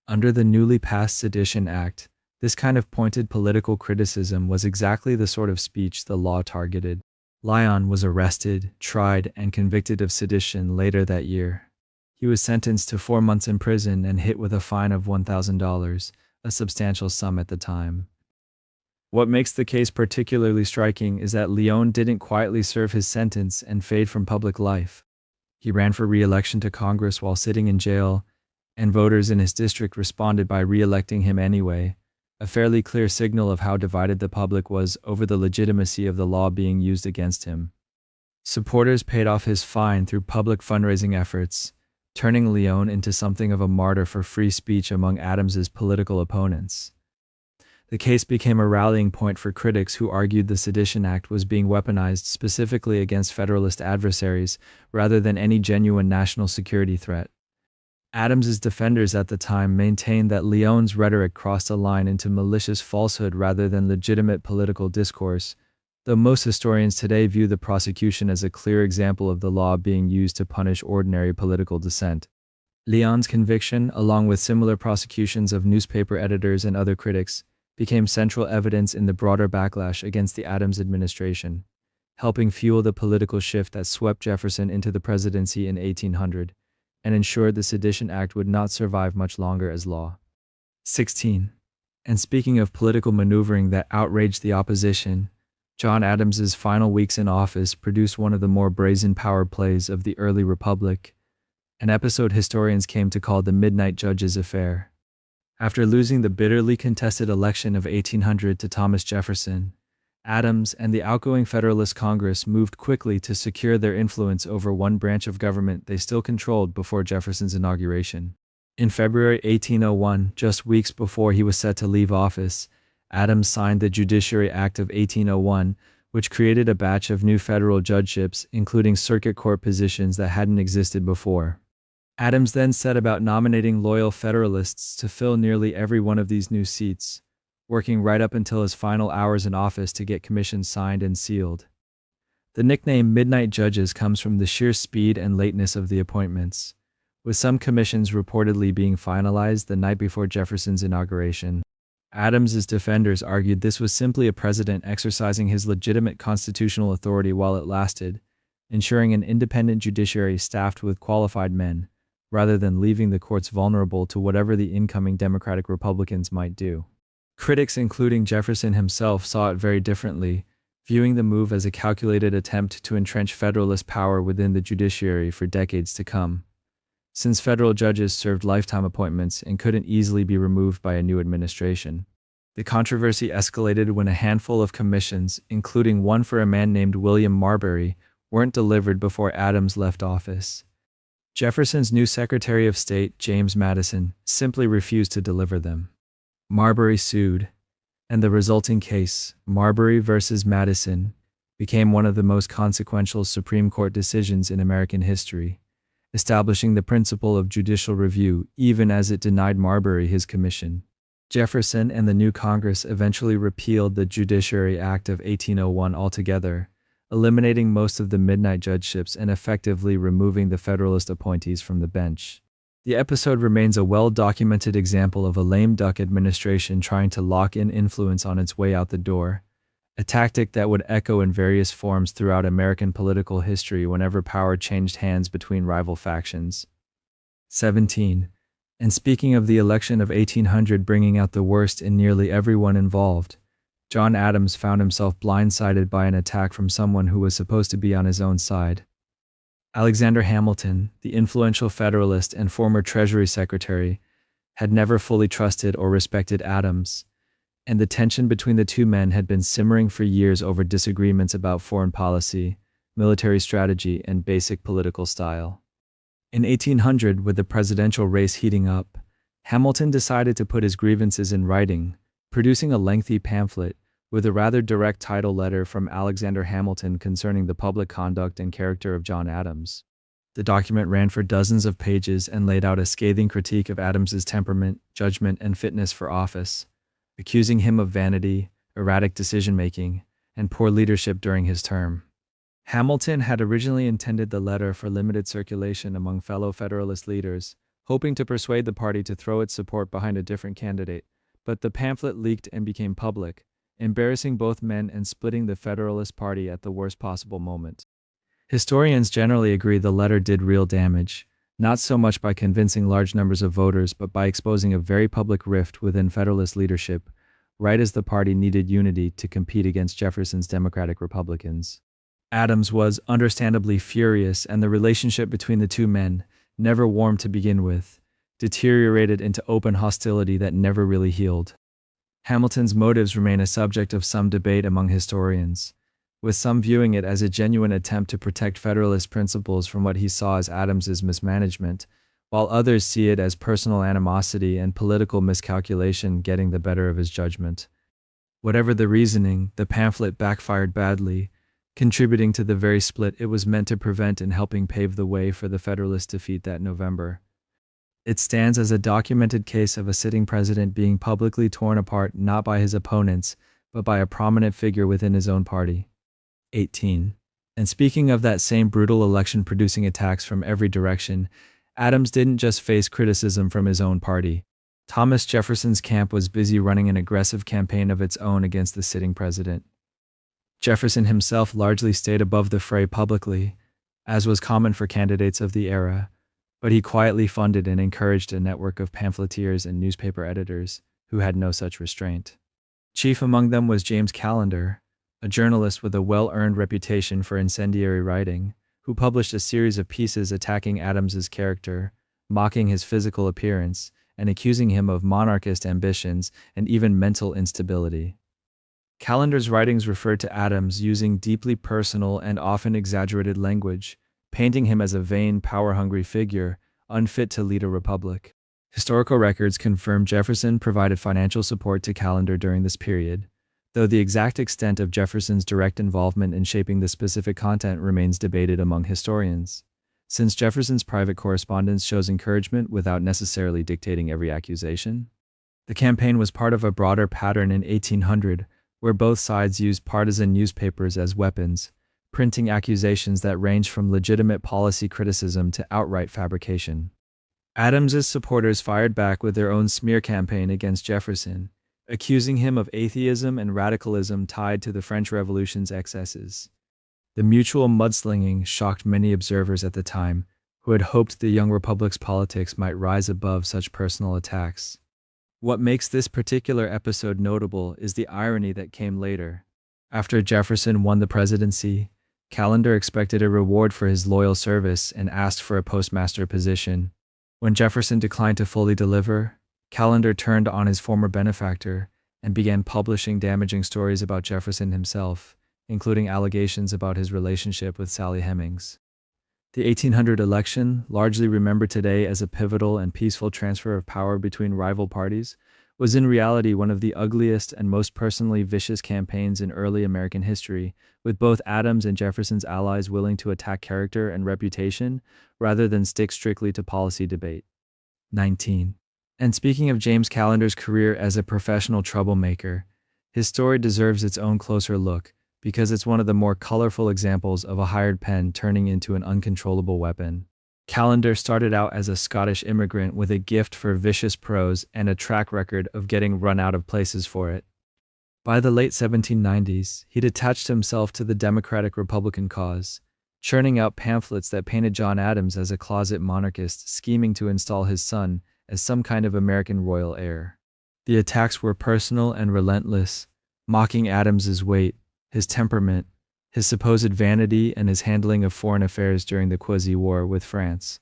Under the newly passed Sedition Act, this kind of pointed political criticism was exactly the sort of speech the law targeted. Lyon was arrested, tried, and convicted of sedition later that year. He was sentenced to 4 months in prison and hit with a fine of $1,000, a substantial sum at the time. What makes the case particularly striking is that Lyon didn't quietly serve his sentence and fade from public life. He ran for re-election to Congress while sitting in jail, and voters in his district responded by re-electing him anyway, a fairly clear signal of how divided the public was over the legitimacy of the law being used against him. Supporters paid off his fine through public fundraising efforts, turning Lyon into something of a martyr for free speech among Adams's political opponents. The case became a rallying point for critics who argued the Sedition Act was being weaponized specifically against Federalist adversaries rather than any genuine national security threat. Adams's defenders at the time maintained that Lyon's rhetoric crossed a line into malicious falsehood rather than legitimate political discourse, though most historians today view the prosecution as a clear example of the law being used to punish ordinary political dissent. Lyon's conviction, along with similar prosecutions of newspaper editors and other critics, became central evidence in the broader backlash against the Adams administration, helping fuel the political shift that swept Jefferson into the presidency in 1800 and ensured the Sedition Act would not survive much longer as law. 16. And speaking of political maneuvering that outraged the opposition, John Adams's final weeks in office produced one of the more brazen power plays of the early republic, an episode historians came to call the Midnight Judges Affair. After losing the bitterly contested election of 1800 to Thomas Jefferson, Adams and the outgoing Federalist Congress moved quickly to secure their influence over one branch of government they still controlled before Jefferson's inauguration. In February 1801, just weeks before he was set to leave office, Adams signed the Judiciary Act of 1801, which created a batch of new federal judgeships, including circuit court positions that hadn't existed before. Adams then set about nominating loyal Federalists to fill nearly every one of these new seats, working right up until his final hours in office to get commissions signed and sealed. The nickname Midnight Judges comes from the sheer speed and lateness of the appointments, with some commissions reportedly being finalized the night before Jefferson's inauguration. Adams's defenders argued this was simply a president exercising his legitimate constitutional authority while it lasted, ensuring an independent judiciary staffed with qualified men, rather than leaving the courts vulnerable to whatever the incoming Democratic Republicans might do. Critics, including Jefferson himself, saw it very differently, viewing the move as a calculated attempt to entrench Federalist power within the judiciary for decades to come, since federal judges served lifetime appointments and couldn't easily be removed by a new administration. The controversy escalated when a handful of commissions, including one for a man named William Marbury, weren't delivered before Adams left office. Jefferson's new Secretary of State, James Madison, simply refused to deliver them. Marbury sued, and the resulting case, Marbury versus Madison, became one of the most consequential Supreme Court decisions in American history, establishing the principle of judicial review even as it denied Marbury his commission. Jefferson and the new Congress eventually repealed the Judiciary Act of 1801 altogether, eliminating most of the midnight judgeships and effectively removing the Federalist appointees from the bench. The episode remains a well-documented example of a lame duck administration trying to lock in influence on its way out the door, a tactic that would echo in various forms throughout American political history whenever power changed hands between rival factions. 17. And speaking of the election of 1800 bringing out the worst in nearly everyone involved, John Adams found himself blindsided by an attack from someone who was supposed to be on his own side. Alexander Hamilton, the influential Federalist and former Treasury Secretary, had never fully trusted or respected Adams, and the tension between the two men had been simmering for years over disagreements about foreign policy, military strategy, and basic political style. In 1800, with the presidential race heating up, Hamilton decided to put his grievances in writing, producing a lengthy pamphlet with a rather direct title letter from Alexander Hamilton concerning the public conduct and character of John Adams. The document ran for dozens of pages and laid out a scathing critique of Adams's temperament, judgment, and fitness for office, accusing him of vanity, erratic decision-making, and poor leadership during his term. Hamilton had originally intended the letter for limited circulation among fellow Federalist leaders, hoping to persuade the party to throw its support behind a different candidate, but the pamphlet leaked and became public, embarrassing both men and splitting the Federalist Party at the worst possible moment. Historians generally agree the letter did real damage, not so much by convincing large numbers of voters but by exposing a very public rift within Federalist leadership, right as the party needed unity to compete against Jefferson's Democratic Republicans. Adams was understandably furious, and the relationship between the two men, never warm to begin with, deteriorated into open hostility that never really healed. Hamilton's motives remain a subject of some debate among historians, with some viewing it as a genuine attempt to protect Federalist principles from what he saw as Adams's mismanagement, while others see it as personal animosity and political miscalculation getting the better of his judgment. Whatever the reasoning, the pamphlet backfired badly, contributing to the very split it was meant to prevent and helping pave the way for the Federalist defeat that November. It stands as a documented case of a sitting president being publicly torn apart not by his opponents, but by a prominent figure within his own party. 18. And speaking of that same brutal election producing attacks from every direction, Adams didn't just face criticism from his own party. Thomas Jefferson's camp was busy running an aggressive campaign of its own against the sitting president. Jefferson himself largely stayed above the fray publicly, as was common for candidates of the era, but he quietly funded and encouraged a network of pamphleteers and newspaper editors who had no such restraint. Chief among them was James Callender, a journalist with a well-earned reputation for incendiary writing, who published a series of pieces attacking Adams's character, mocking his physical appearance, and accusing him of monarchist ambitions and even mental instability. Callender's writings referred to Adams using deeply personal and often exaggerated language, painting him as a vain, power-hungry figure, unfit to lead a republic. Historical records confirm Jefferson provided financial support to Callender during this period, though the exact extent of Jefferson's direct involvement in shaping the specific content remains debated among historians, since Jefferson's private correspondence shows encouragement without necessarily dictating every accusation. The campaign was part of a broader pattern in 1800, where both sides used partisan newspapers as weapons, printing accusations that ranged from legitimate policy criticism to outright fabrication. Adams's supporters fired back with their own smear campaign against Jefferson, accusing him of atheism and radicalism tied to the French Revolution's excesses. The mutual mudslinging shocked many observers at the time, who had hoped the young republic's politics might rise above such personal attacks. What makes this particular episode notable is the irony that came later. After Jefferson won the presidency, Callender expected a reward for his loyal service and asked for a postmaster position. When Jefferson declined to fully deliver, Callender turned on his former benefactor and began publishing damaging stories about Jefferson himself, including allegations about his relationship with Sally Hemings. The 1800 election, largely remembered today as a pivotal and peaceful transfer of power between rival parties, was in reality one of the ugliest and most personally vicious campaigns in early American history, with both Adams and Jefferson's allies willing to attack character and reputation rather than stick strictly to policy debate. 19. And speaking of James Callender's career as a professional troublemaker, his story deserves its own closer look, because it's one of the more colorful examples of a hired pen turning into an uncontrollable weapon. Callender started out as a Scottish immigrant with a gift for vicious prose and a track record of getting run out of places for it. By the late 1790s, he'd attached himself to the Democratic-Republican cause, churning out pamphlets that painted John Adams as a closet monarchist scheming to install his son as some kind of American royal heir. The attacks were personal and relentless, mocking Adams's weight, his temperament, his supposed vanity, and his handling of foreign affairs during the Quasi-War with France.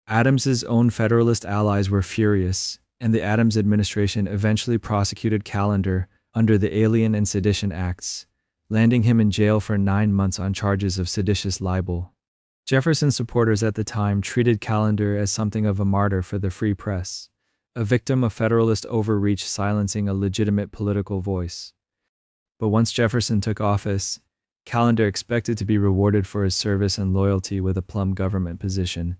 Adams's own Federalist allies were furious, and the Adams administration eventually prosecuted Callender under the Alien and Sedition Acts, landing him in jail for 9 months on charges of seditious libel. Jefferson supporters at the time treated Callender as something of a martyr for the free press, a victim of Federalist overreach silencing a legitimate political voice. But once Jefferson took office, Callender expected to be rewarded for his service and loyalty with a plum government position,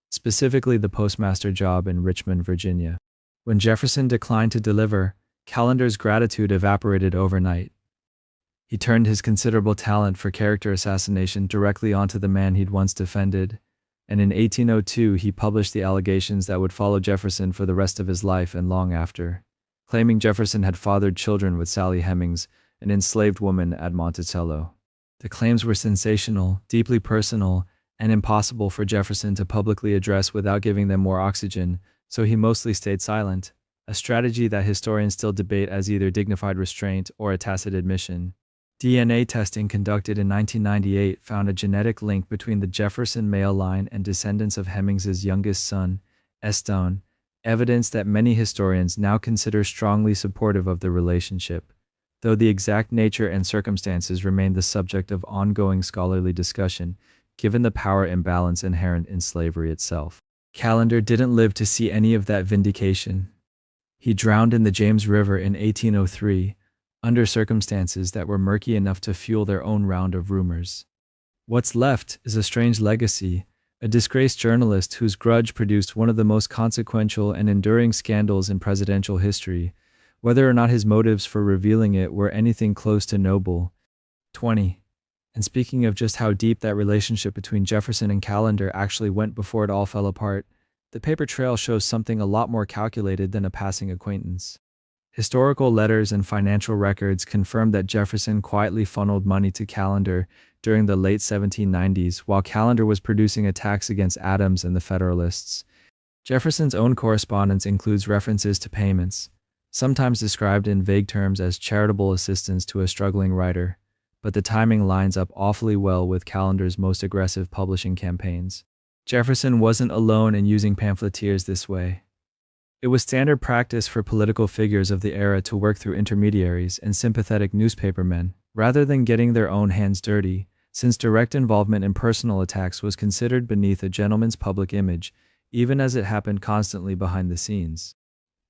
specifically the postmaster job in Richmond, Virginia. When Jefferson declined to deliver, Callender's gratitude evaporated overnight. He turned his considerable talent for character assassination directly onto the man he'd once defended, and in 1802 he published the allegations that would follow Jefferson for the rest of his life and long after, claiming Jefferson had fathered children with Sally Hemings, an enslaved woman at Monticello. The claims were sensational, deeply personal, and impossible for Jefferson to publicly address without giving them more oxygen, so he mostly stayed silent, a strategy that historians still debate as either dignified restraint or a tacit admission. DNA testing conducted in 1998 found a genetic link between the Jefferson male line and descendants of Hemings's youngest son, Estone, evidence that many historians now consider strongly supportive of the relationship, though the exact nature and circumstances remain the subject of ongoing scholarly discussion, given the power imbalance inherent in slavery itself. Callender didn't live to see any of that vindication. He drowned in the James River in 1803, under circumstances that were murky enough to fuel their own round of rumors. What's left is a strange legacy, a disgraced journalist whose grudge produced one of the most consequential and enduring scandals in presidential history, whether or not his motives for revealing it were anything close to noble. 20. And speaking of just how deep that relationship between Jefferson and Callender actually went before it all fell apart, the paper trail shows something a lot more calculated than a passing acquaintance. Historical letters and financial records confirm that Jefferson quietly funneled money to Callender during the late 1790s while Callender was producing attacks against Adams and the Federalists. Jefferson's own correspondence includes references to payments, sometimes described in vague terms as charitable assistance to a struggling writer, but the timing lines up awfully well with Callender's most aggressive publishing campaigns. Jefferson wasn't alone in using pamphleteers this way. It was standard practice for political figures of the era to work through intermediaries and sympathetic newspapermen, rather than getting their own hands dirty, since direct involvement in personal attacks was considered beneath a gentleman's public image, even as it happened constantly behind the scenes.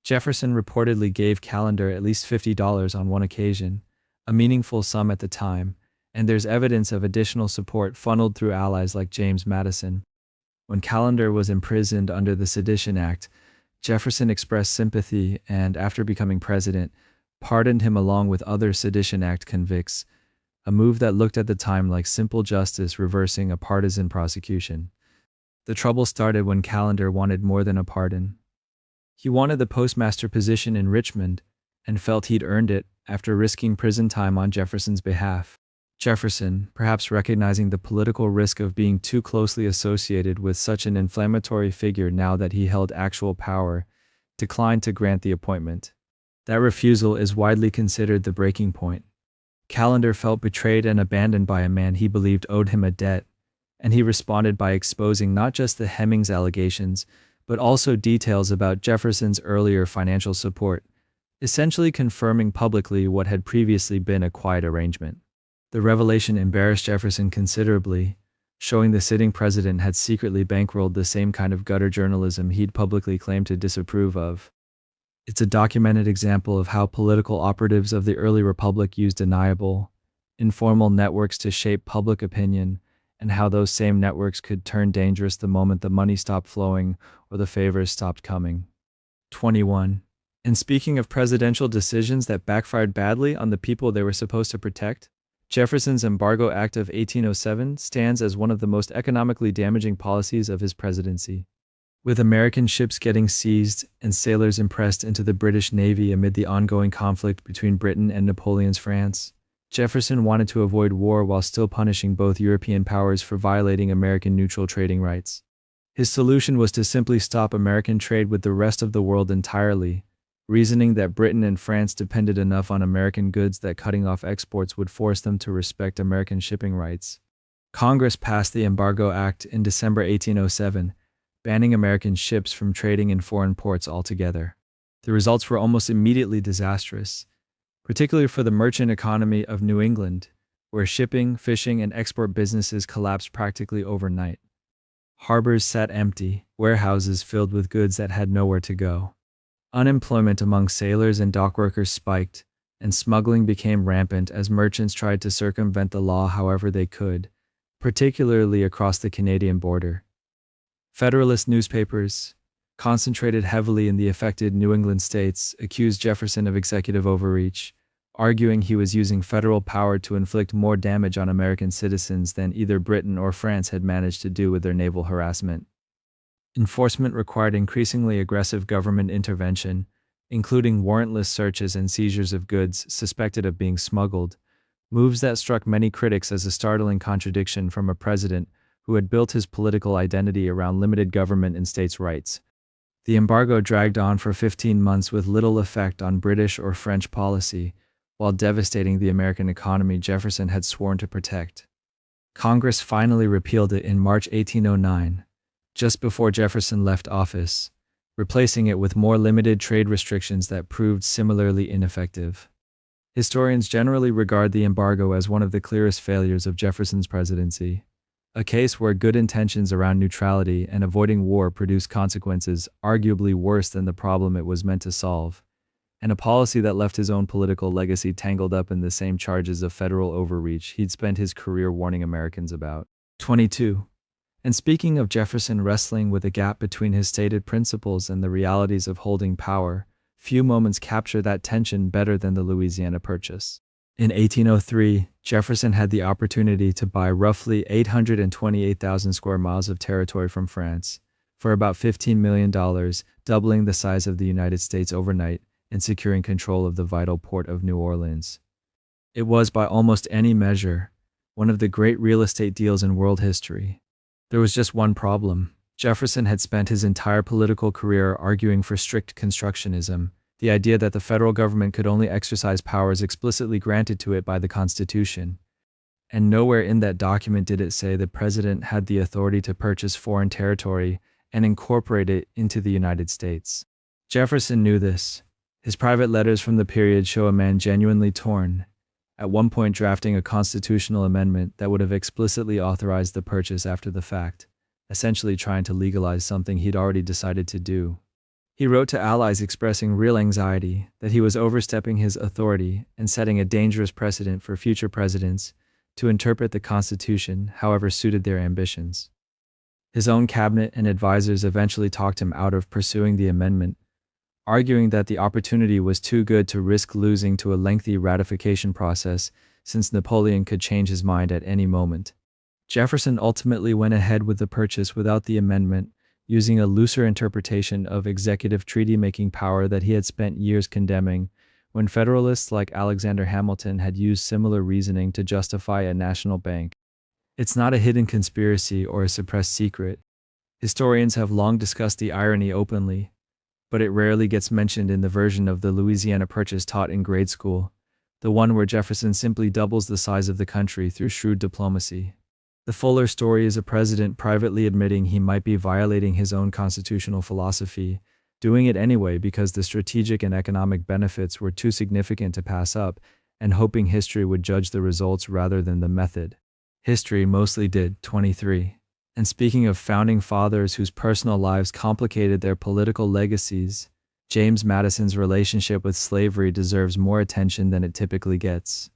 Jefferson reportedly gave Callender at least $50 on one occasion, a meaningful sum at the time, and there's evidence of additional support funneled through allies like James Madison. When Callender was imprisoned under the Sedition Act, Jefferson expressed sympathy and, after becoming president, pardoned him along with other Sedition Act convicts, a move that looked at the time like simple justice reversing a partisan prosecution. The trouble started when Callender wanted more than a pardon. He wanted the postmaster position in Richmond and felt he'd earned it after risking prison time on Jefferson's behalf. Jefferson, perhaps recognizing the political risk of being too closely associated with such an inflammatory figure now that he held actual power, declined to grant the appointment. That refusal is widely considered the breaking point. Callender felt betrayed and abandoned by a man he believed owed him a debt, and he responded by exposing not just the Hemings allegations, but also details about Jefferson's earlier financial support, essentially confirming publicly what had previously been a quiet arrangement. The revelation embarrassed Jefferson considerably, showing the sitting president had secretly bankrolled the same kind of gutter journalism he'd publicly claimed to disapprove of. It's a documented example of how political operatives of the early republic used deniable, informal networks to shape public opinion, and how those same networks could turn dangerous the moment the money stopped flowing or the favors stopped coming. 21. And speaking of presidential decisions that backfired badly on the people they were supposed to protect, Jefferson's Embargo Act of 1807 stands as one of the most economically damaging policies of his presidency. With American ships getting seized and sailors impressed into the British Navy amid the ongoing conflict between Britain and Napoleon's France, Jefferson wanted to avoid war while still punishing both European powers for violating American neutral trading rights. His solution was to simply stop American trade with the rest of the world entirely, reasoning that Britain and France depended enough on American goods that cutting off exports would force them to respect American shipping rights. Congress passed the Embargo Act in December 1807, banning American ships from trading in foreign ports altogether. The results were almost immediately disastrous, particularly for the merchant economy of New England, where shipping, fishing, and export businesses collapsed practically overnight. Harbors sat empty, warehouses filled with goods that had nowhere to go. Unemployment among sailors and dockworkers spiked, and smuggling became rampant as merchants tried to circumvent the law however they could, particularly across the Canadian border. Federalist newspapers, concentrated heavily in the affected New England states, accused Jefferson of executive overreach, arguing he was using federal power to inflict more damage on American citizens than either Britain or France had managed to do with their naval harassment. Enforcement required increasingly aggressive government intervention, including warrantless searches and seizures of goods suspected of being smuggled, moves that struck many critics as a startling contradiction from a president who had built his political identity around limited government and states' rights. The embargo dragged on for 15 months with little effect on British or French policy, while devastating the American economy Jefferson had sworn to protect. Congress finally repealed it in March 1809, just before Jefferson left office, replacing it with more limited trade restrictions that proved similarly ineffective. Historians generally regard the embargo as one of the clearest failures of Jefferson's presidency, a case where good intentions around neutrality and avoiding war produced consequences arguably worse than the problem it was meant to solve, and a policy that left his own political legacy tangled up in the same charges of federal overreach he'd spent his career warning Americans about. 22. And speaking of Jefferson wrestling with a gap between his stated principles and the realities of holding power, few moments capture that tension better than the Louisiana Purchase. In 1803, Jefferson had the opportunity to buy roughly 828,000 square miles of territory from France for about $15 million, doubling the size of the United States overnight and securing control of the vital port of New Orleans. It was, by almost any measure, one of the great real estate deals in world history. There was just one problem. Jefferson had spent his entire political career arguing for strict constructionism, the idea that the federal government could only exercise powers explicitly granted to it by the Constitution. And nowhere in that document did it say the president had the authority to purchase foreign territory and incorporate it into the United States. Jefferson knew this. His private letters from the period show a man genuinely torn, at one point drafting a constitutional amendment that would have explicitly authorized the purchase after the fact, essentially trying to legalize something he'd already decided to do. He wrote to allies expressing real anxiety that he was overstepping his authority and setting a dangerous precedent for future presidents to interpret the Constitution however suited their ambitions. His own cabinet and advisors eventually talked him out of pursuing the amendment, arguing that the opportunity was too good to risk losing to a lengthy ratification process since Napoleon could change his mind at any moment. Jefferson ultimately went ahead with the purchase without the amendment, using a looser interpretation of executive treaty-making power that he had spent years condemning, when Federalists like Alexander Hamilton had used similar reasoning to justify a national bank. It's not a hidden conspiracy or a suppressed secret. Historians have long discussed the irony openly, but it rarely gets mentioned in the version of the Louisiana Purchase taught in grade school, the one where Jefferson simply doubles the size of the country through shrewd diplomacy. The fuller story is a president privately admitting he might be violating his own constitutional philosophy, doing it anyway because the strategic and economic benefits were too significant to pass up, and hoping history would judge the results rather than the method. History mostly did. 23. And speaking of founding fathers whose personal lives complicated their political legacies, James Madison's relationship with slavery deserves more attention than it typically gets.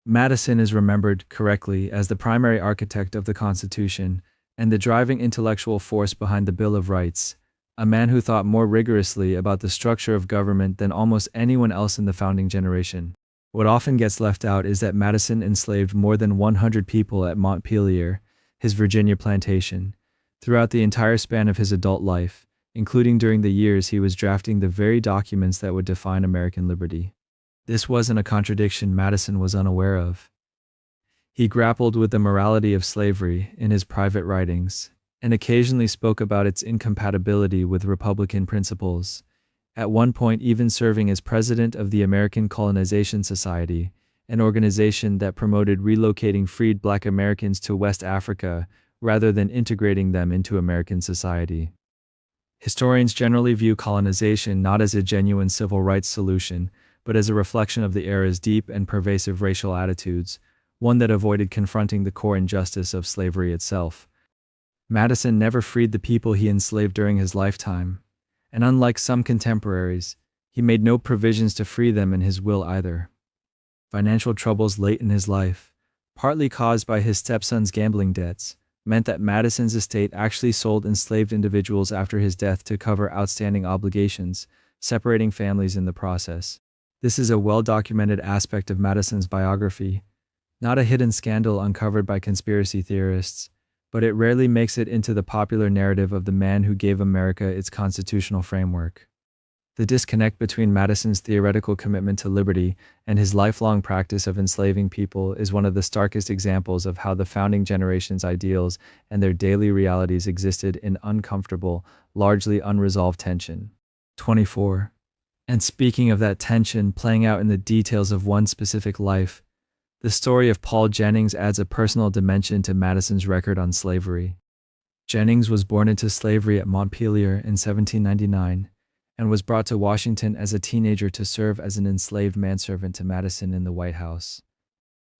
Madison is remembered, correctly, as the primary architect of the Constitution and the driving intellectual force behind the Bill of Rights, a man who thought more rigorously about the structure of government than almost anyone else in the founding generation. What often gets left out is that Madison enslaved more than 100 people at Montpelier, his Virginia plantation, throughout the entire span of his adult life, including during the years he was drafting the very documents that would define American liberty. This wasn't a contradiction Madison was unaware of. He grappled with the morality of slavery in his private writings, and occasionally spoke about its incompatibility with Republican principles, at one point even serving as president of the American Colonization Society, an organization that promoted relocating freed Black Americans to West Africa rather than integrating them into American society. Historians generally view colonization not as a genuine civil rights solution, but as a reflection of the era's deep and pervasive racial attitudes, one that avoided confronting the core injustice of slavery itself. Madison never freed the people he enslaved during his lifetime, and unlike some contemporaries, he made no provisions to free them in his will either. Financial troubles late in his life, partly caused by his stepson's gambling debts, meant that Madison's estate actually sold enslaved individuals after his death to cover outstanding obligations, separating families in the process. This is a well-documented aspect of Madison's biography, not a hidden scandal uncovered by conspiracy theorists, but it rarely makes it into the popular narrative of the man who gave America its constitutional framework. The disconnect between Madison's theoretical commitment to liberty and his lifelong practice of enslaving people is one of the starkest examples of how the founding generation's ideals and their daily realities existed in uncomfortable, largely unresolved tension. 24. And speaking of that tension playing out in the details of one specific life, the story of Paul Jennings adds a personal dimension to Madison's record on slavery. Jennings was born into slavery at Montpelier in 1799 and was brought to Washington as a teenager to serve as an enslaved manservant to Madison in the White House.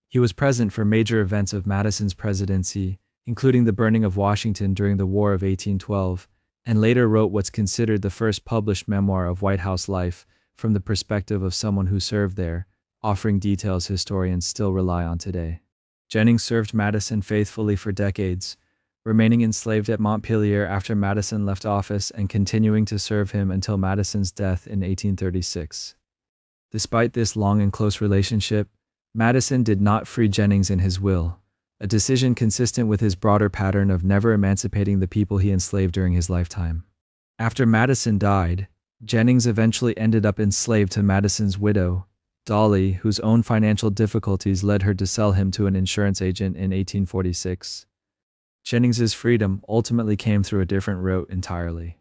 He was present for major events of Madison's presidency, including the burning of Washington during the War of 1812, and later wrote what's considered the first published memoir of White House life from the perspective of someone who served there, offering details historians still rely on today. Jennings served Madison faithfully for decades, remaining enslaved at Montpelier after Madison left office and continuing to serve him until Madison's death in 1836. Despite this long and close relationship, Madison did not free Jennings in his will, a decision consistent with his broader pattern of never emancipating the people he enslaved during his lifetime. After Madison died, Jennings eventually ended up enslaved to Madison's widow, Dolly, whose own financial difficulties led her to sell him to an insurance agent in 1846. Jennings's freedom ultimately came through a different route entirely.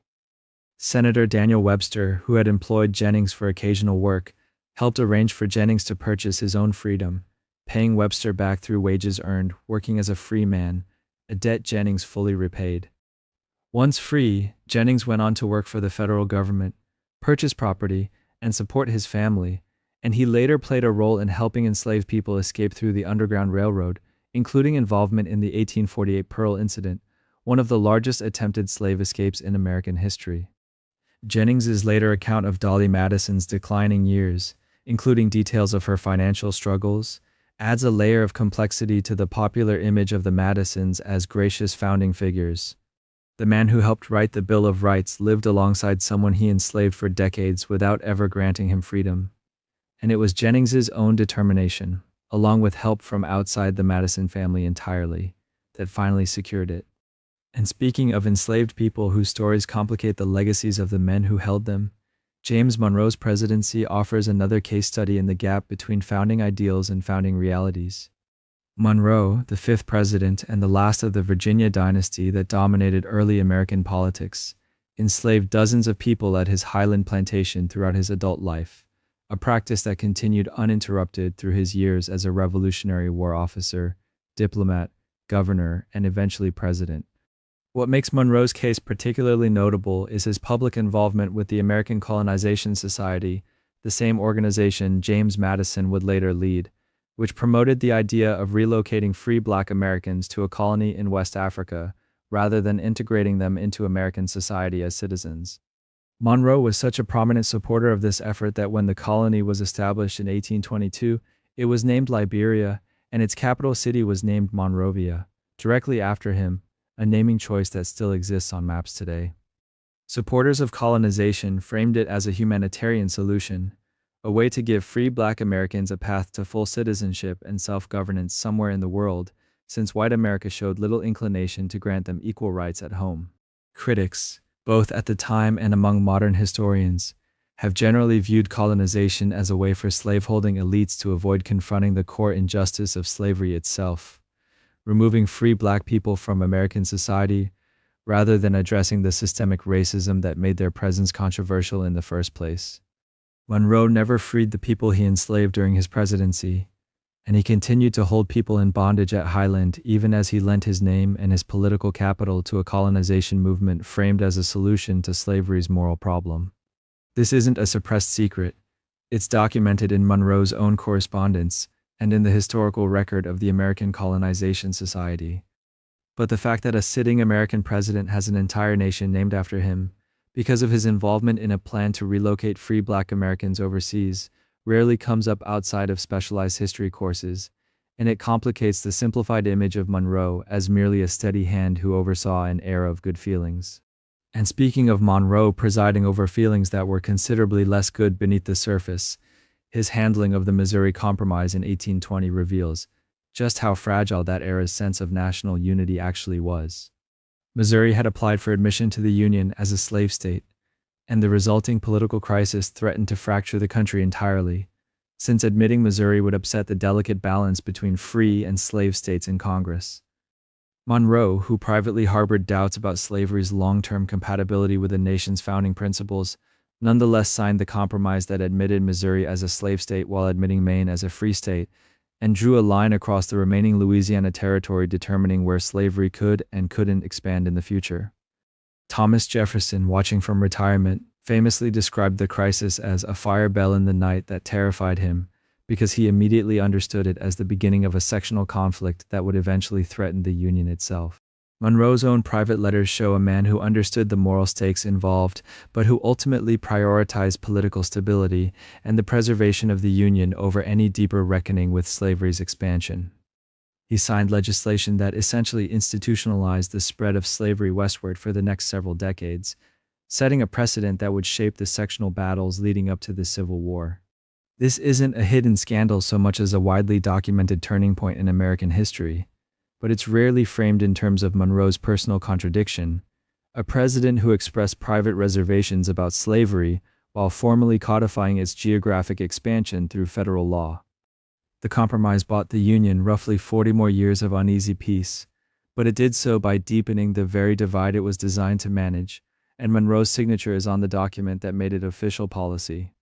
Senator Daniel Webster, who had employed Jennings for occasional work, helped arrange for Jennings to purchase his own freedom, paying Webster back through wages earned working as a free man, a debt Jennings fully repaid. Once free, Jennings went on to work for the federal government, purchase property, and support his family, and he later played a role in helping enslaved people escape through the Underground Railroad, including involvement in the 1848 Pearl Incident, one of the largest attempted slave escapes in American history. Jennings's later account of Dolly Madison's declining years, including details of her financial struggles, adds a layer of complexity to the popular image of the Madisons as gracious founding figures. The man who helped write the Bill of Rights lived alongside someone he enslaved for decades without ever granting him freedom. And it was Jennings's own determination, along with help from outside the Madison family entirely, that finally secured it. And speaking of enslaved people whose stories complicate the legacies of the men who held them, James Monroe's presidency offers another case study in the gap between founding ideals and founding realities. Monroe, the fifth president and the last of the Virginia dynasty that dominated early American politics, enslaved dozens of people at his Highland plantation throughout his adult life, a practice that continued uninterrupted through his years as a Revolutionary War officer, diplomat, governor, and eventually president. What makes Monroe's case particularly notable is his public involvement with the American Colonization Society, the same organization James Madison would later lead, which promoted the idea of relocating free Black Americans to a colony in West Africa rather than integrating them into American society as citizens. Monroe was such a prominent supporter of this effort that when the colony was established in 1822, it was named Liberia, and its capital city was named Monrovia, directly after him, a naming choice that still exists on maps today. Supporters of colonization framed it as a humanitarian solution, a way to give free Black Americans a path to full citizenship and self-governance somewhere in the world, since white America showed little inclination to grant them equal rights at home. Critics, both at the time and among modern historians, have generally viewed colonization as a way for slaveholding elites to avoid confronting the core injustice of slavery itself, removing free Black people from American society, rather than addressing the systemic racism that made their presence controversial in the first place. Monroe never freed the people he enslaved during his presidency, and he continued to hold people in bondage at Highland even as he lent his name and his political capital to a colonization movement framed as a solution to slavery's moral problem. This isn't a suppressed secret. It's documented in Monroe's own correspondence and in the historical record of the American Colonization Society. But the fact that a sitting American president has an entire nation named after him, because of his involvement in a plan to relocate free Black Americans overseas, rarely comes up outside of specialized history courses, and it complicates the simplified image of Monroe as merely a steady hand who oversaw an era of good feelings. And speaking of Monroe presiding over feelings that were considerably less good beneath the surface, his handling of the Missouri Compromise in 1820 reveals just how fragile that era's sense of national unity actually was. Missouri had applied for admission to the Union as a slave state, and the resulting political crisis threatened to fracture the country entirely, since admitting Missouri would upset the delicate balance between free and slave states in Congress. Monroe, who privately harbored doubts about slavery's long-term compatibility with the nation's founding principles, nonetheless signed the compromise that admitted Missouri as a slave state while admitting Maine as a free state, and drew a line across the remaining Louisiana territory determining where slavery could and couldn't expand in the future. Thomas Jefferson, watching from retirement, famously described the crisis as a fire bell in the night that terrified him because he immediately understood it as the beginning of a sectional conflict that would eventually threaten the Union itself. Monroe's own private letters show a man who understood the moral stakes involved, but who ultimately prioritized political stability and the preservation of the Union over any deeper reckoning with slavery's expansion. He signed legislation that essentially institutionalized the spread of slavery westward for the next several decades, setting a precedent that would shape the sectional battles leading up to the Civil War. This isn't a hidden scandal so much as a widely documented turning point in American history, but it's rarely framed in terms of Monroe's personal contradiction, a president who expressed private reservations about slavery while formally codifying its geographic expansion through federal law. The compromise bought the Union roughly 40 more years of uneasy peace, but it did so by deepening the very divide it was designed to manage, and Monroe's signature is on the document that made it official policy.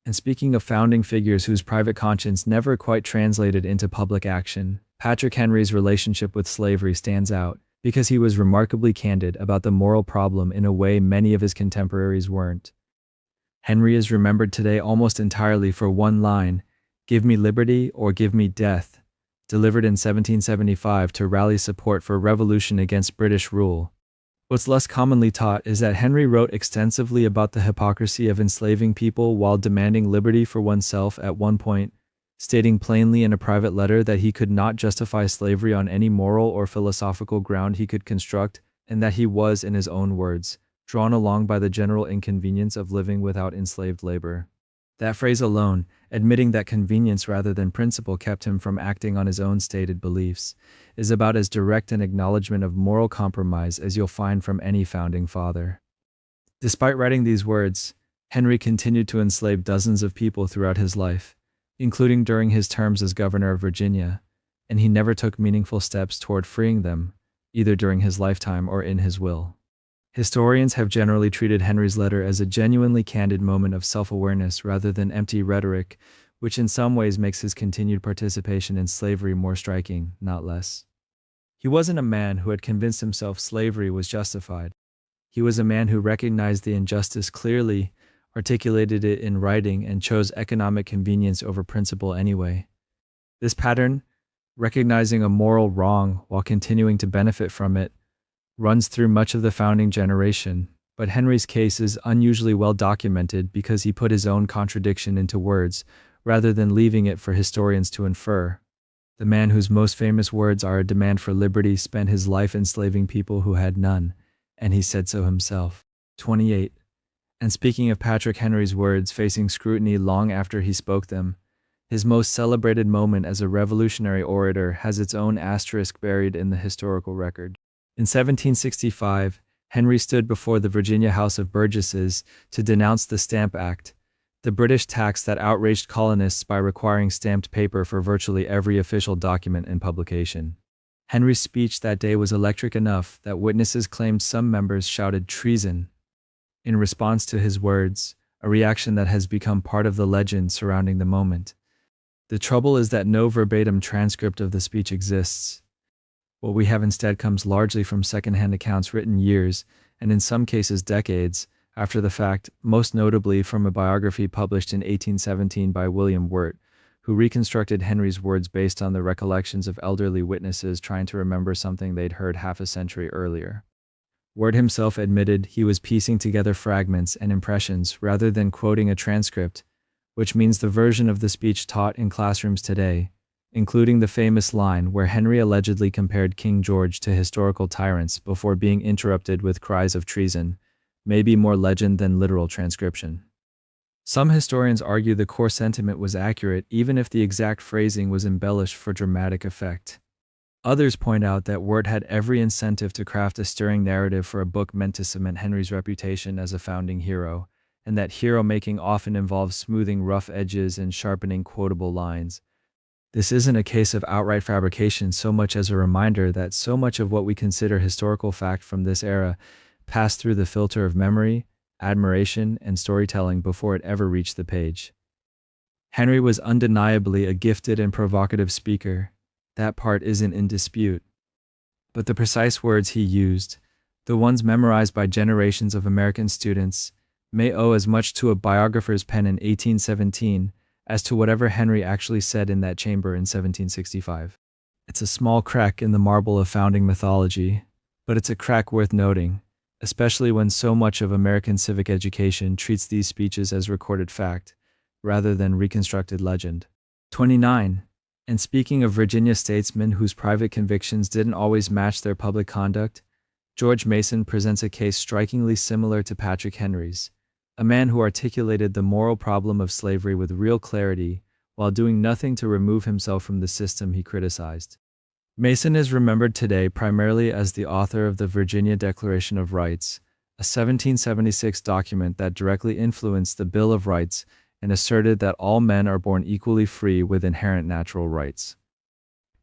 And speaking of founding figures whose private conscience never quite translated into public action, Patrick Henry's relationship with slavery stands out because he was remarkably candid about the moral problem in a way many of his contemporaries weren't. Henry is remembered today almost entirely for one line, "Give me liberty or give me death," delivered in 1775 to rally support for revolution against British rule. What's less commonly taught is that Henry wrote extensively about the hypocrisy of enslaving people while demanding liberty for oneself at one point, stating plainly in a private letter that he could not justify slavery on any moral or philosophical ground he could construct, and that he was, in his own words, drawn along by the general inconvenience of living without enslaved labor. That phrase alone, admitting that convenience rather than principle kept him from acting on his own stated beliefs, is about as direct an acknowledgement of moral compromise as you'll find from any founding father. Despite writing these words, Henry continued to enslave dozens of people throughout his life, including during his terms as governor of Virginia, and he never took meaningful steps toward freeing them, either during his lifetime or in his will. Historians have generally treated Henry's letter as a genuinely candid moment of self-awareness rather than empty rhetoric, which in some ways makes his continued participation in slavery more striking, not less. He wasn't a man who had convinced himself slavery was justified. He was a man who recognized the injustice clearly, articulated it in writing, and chose economic convenience over principle anyway. This pattern, recognizing a moral wrong while continuing to benefit from it, runs through much of the founding generation, but Henry's case is unusually well documented because he put his own contradiction into words, rather than leaving it for historians to infer. The man whose most famous words are a demand for liberty spent his life enslaving people who had none, and he said so himself. 28. And speaking of Patrick Henry's words facing scrutiny long after he spoke them, his most celebrated moment as a revolutionary orator has its own asterisk buried in the historical record. In 1765, Henry stood before the Virginia House of Burgesses to denounce the Stamp Act, the British tax that outraged colonists by requiring stamped paper for virtually every official document and publication. Henry's speech that day was electric enough that witnesses claimed some members shouted treason in response to his words, a reaction that has become part of the legend surrounding the moment. The trouble is that no verbatim transcript of the speech exists. What we have instead comes largely from secondhand accounts written years, and in some cases decades, after the fact, most notably from a biography published in 1817 by William Wirt, who reconstructed Henry's words based on the recollections of elderly witnesses trying to remember something they'd heard half a century earlier. Wirt himself admitted he was piecing together fragments and impressions rather than quoting a transcript, which means the version of the speech taught in classrooms today, including the famous line where Henry allegedly compared King George to historical tyrants before being interrupted with cries of treason, may be more legend than literal transcription. Some historians argue the core sentiment was accurate even if the exact phrasing was embellished for dramatic effect. Others point out that Wirt had every incentive to craft a stirring narrative for a book meant to cement Henry's reputation as a founding hero, and that hero-making often involves smoothing rough edges and sharpening quotable lines. This isn't a case of outright fabrication so much as a reminder that so much of what we consider historical fact from this era passed through the filter of memory, admiration, and storytelling before it ever reached the page. Henry was undeniably a gifted and provocative speaker. That part isn't in dispute. But the precise words he used, the ones memorized by generations of American students, may owe as much to a biographer's pen in 1817 as to whatever Henry actually said in that chamber in 1765. It's a small crack in the marble of founding mythology, but it's a crack worth noting, especially when so much of American civic education treats these speeches as recorded fact, rather than reconstructed legend. 29. And speaking of Virginia statesmen whose private convictions didn't always match their public conduct, George Mason presents a case strikingly similar to Patrick Henry's, a man who articulated the moral problem of slavery with real clarity while doing nothing to remove himself from the system he criticized. Mason is remembered today primarily as the author of the Virginia Declaration of Rights, a 1776 document that directly influenced the Bill of Rights and asserted that all men are born equally free with inherent natural rights.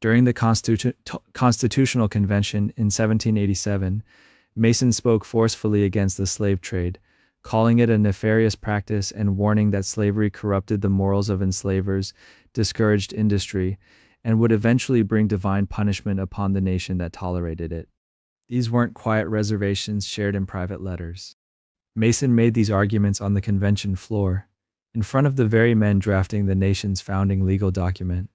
During the Constitutional Convention in 1787, Mason spoke forcefully against the slave trade, calling it a nefarious practice and warning that slavery corrupted the morals of enslavers, discouraged industry, and would eventually bring divine punishment upon the nation that tolerated it. These weren't quiet reservations shared in private letters. Mason made these arguments on the convention floor, in front of the very men drafting the nation's founding legal document.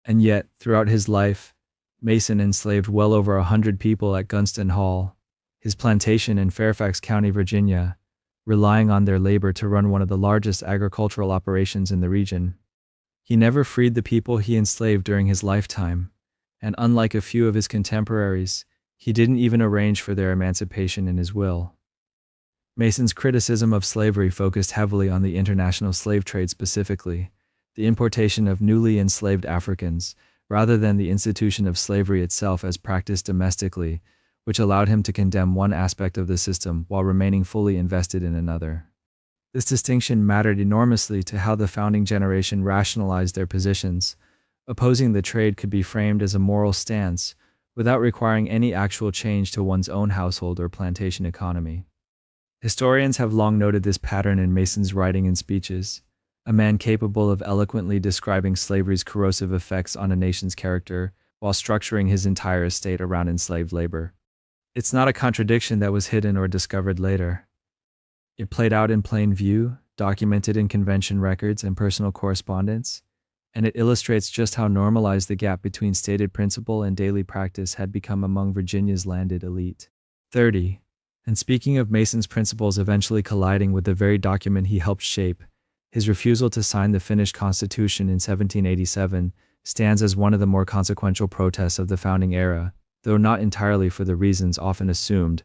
And yet, throughout his life, Mason enslaved well over 100 people at Gunston Hall, his plantation in Fairfax County, Virginia, relying on their labor to run one of the largest agricultural operations in the region. He never freed the people he enslaved during his lifetime, and unlike a few of his contemporaries, he didn't even arrange for their emancipation in his will. Mason's criticism of slavery focused heavily on the international slave trade specifically, the importation of newly enslaved Africans, rather than the institution of slavery itself as practiced domestically, which allowed him to condemn one aspect of the system while remaining fully invested in another. This distinction mattered enormously to how the founding generation rationalized their positions. Opposing the trade could be framed as a moral stance, without requiring any actual change to one's own household or plantation economy. Historians have long noted this pattern in Mason's writing and speeches, a man capable of eloquently describing slavery's corrosive effects on a nation's character while structuring his entire estate around enslaved labor. It's not a contradiction that was hidden or discovered later. It played out in plain view, documented in convention records and personal correspondence, and it illustrates just how normalized the gap between stated principle and daily practice had become among Virginia's landed elite. 30. And speaking of Mason's principles eventually colliding with the very document he helped shape, his refusal to sign the finished Constitution in 1787 stands as one of the more consequential protests of the founding era, though not entirely for the reasons often assumed.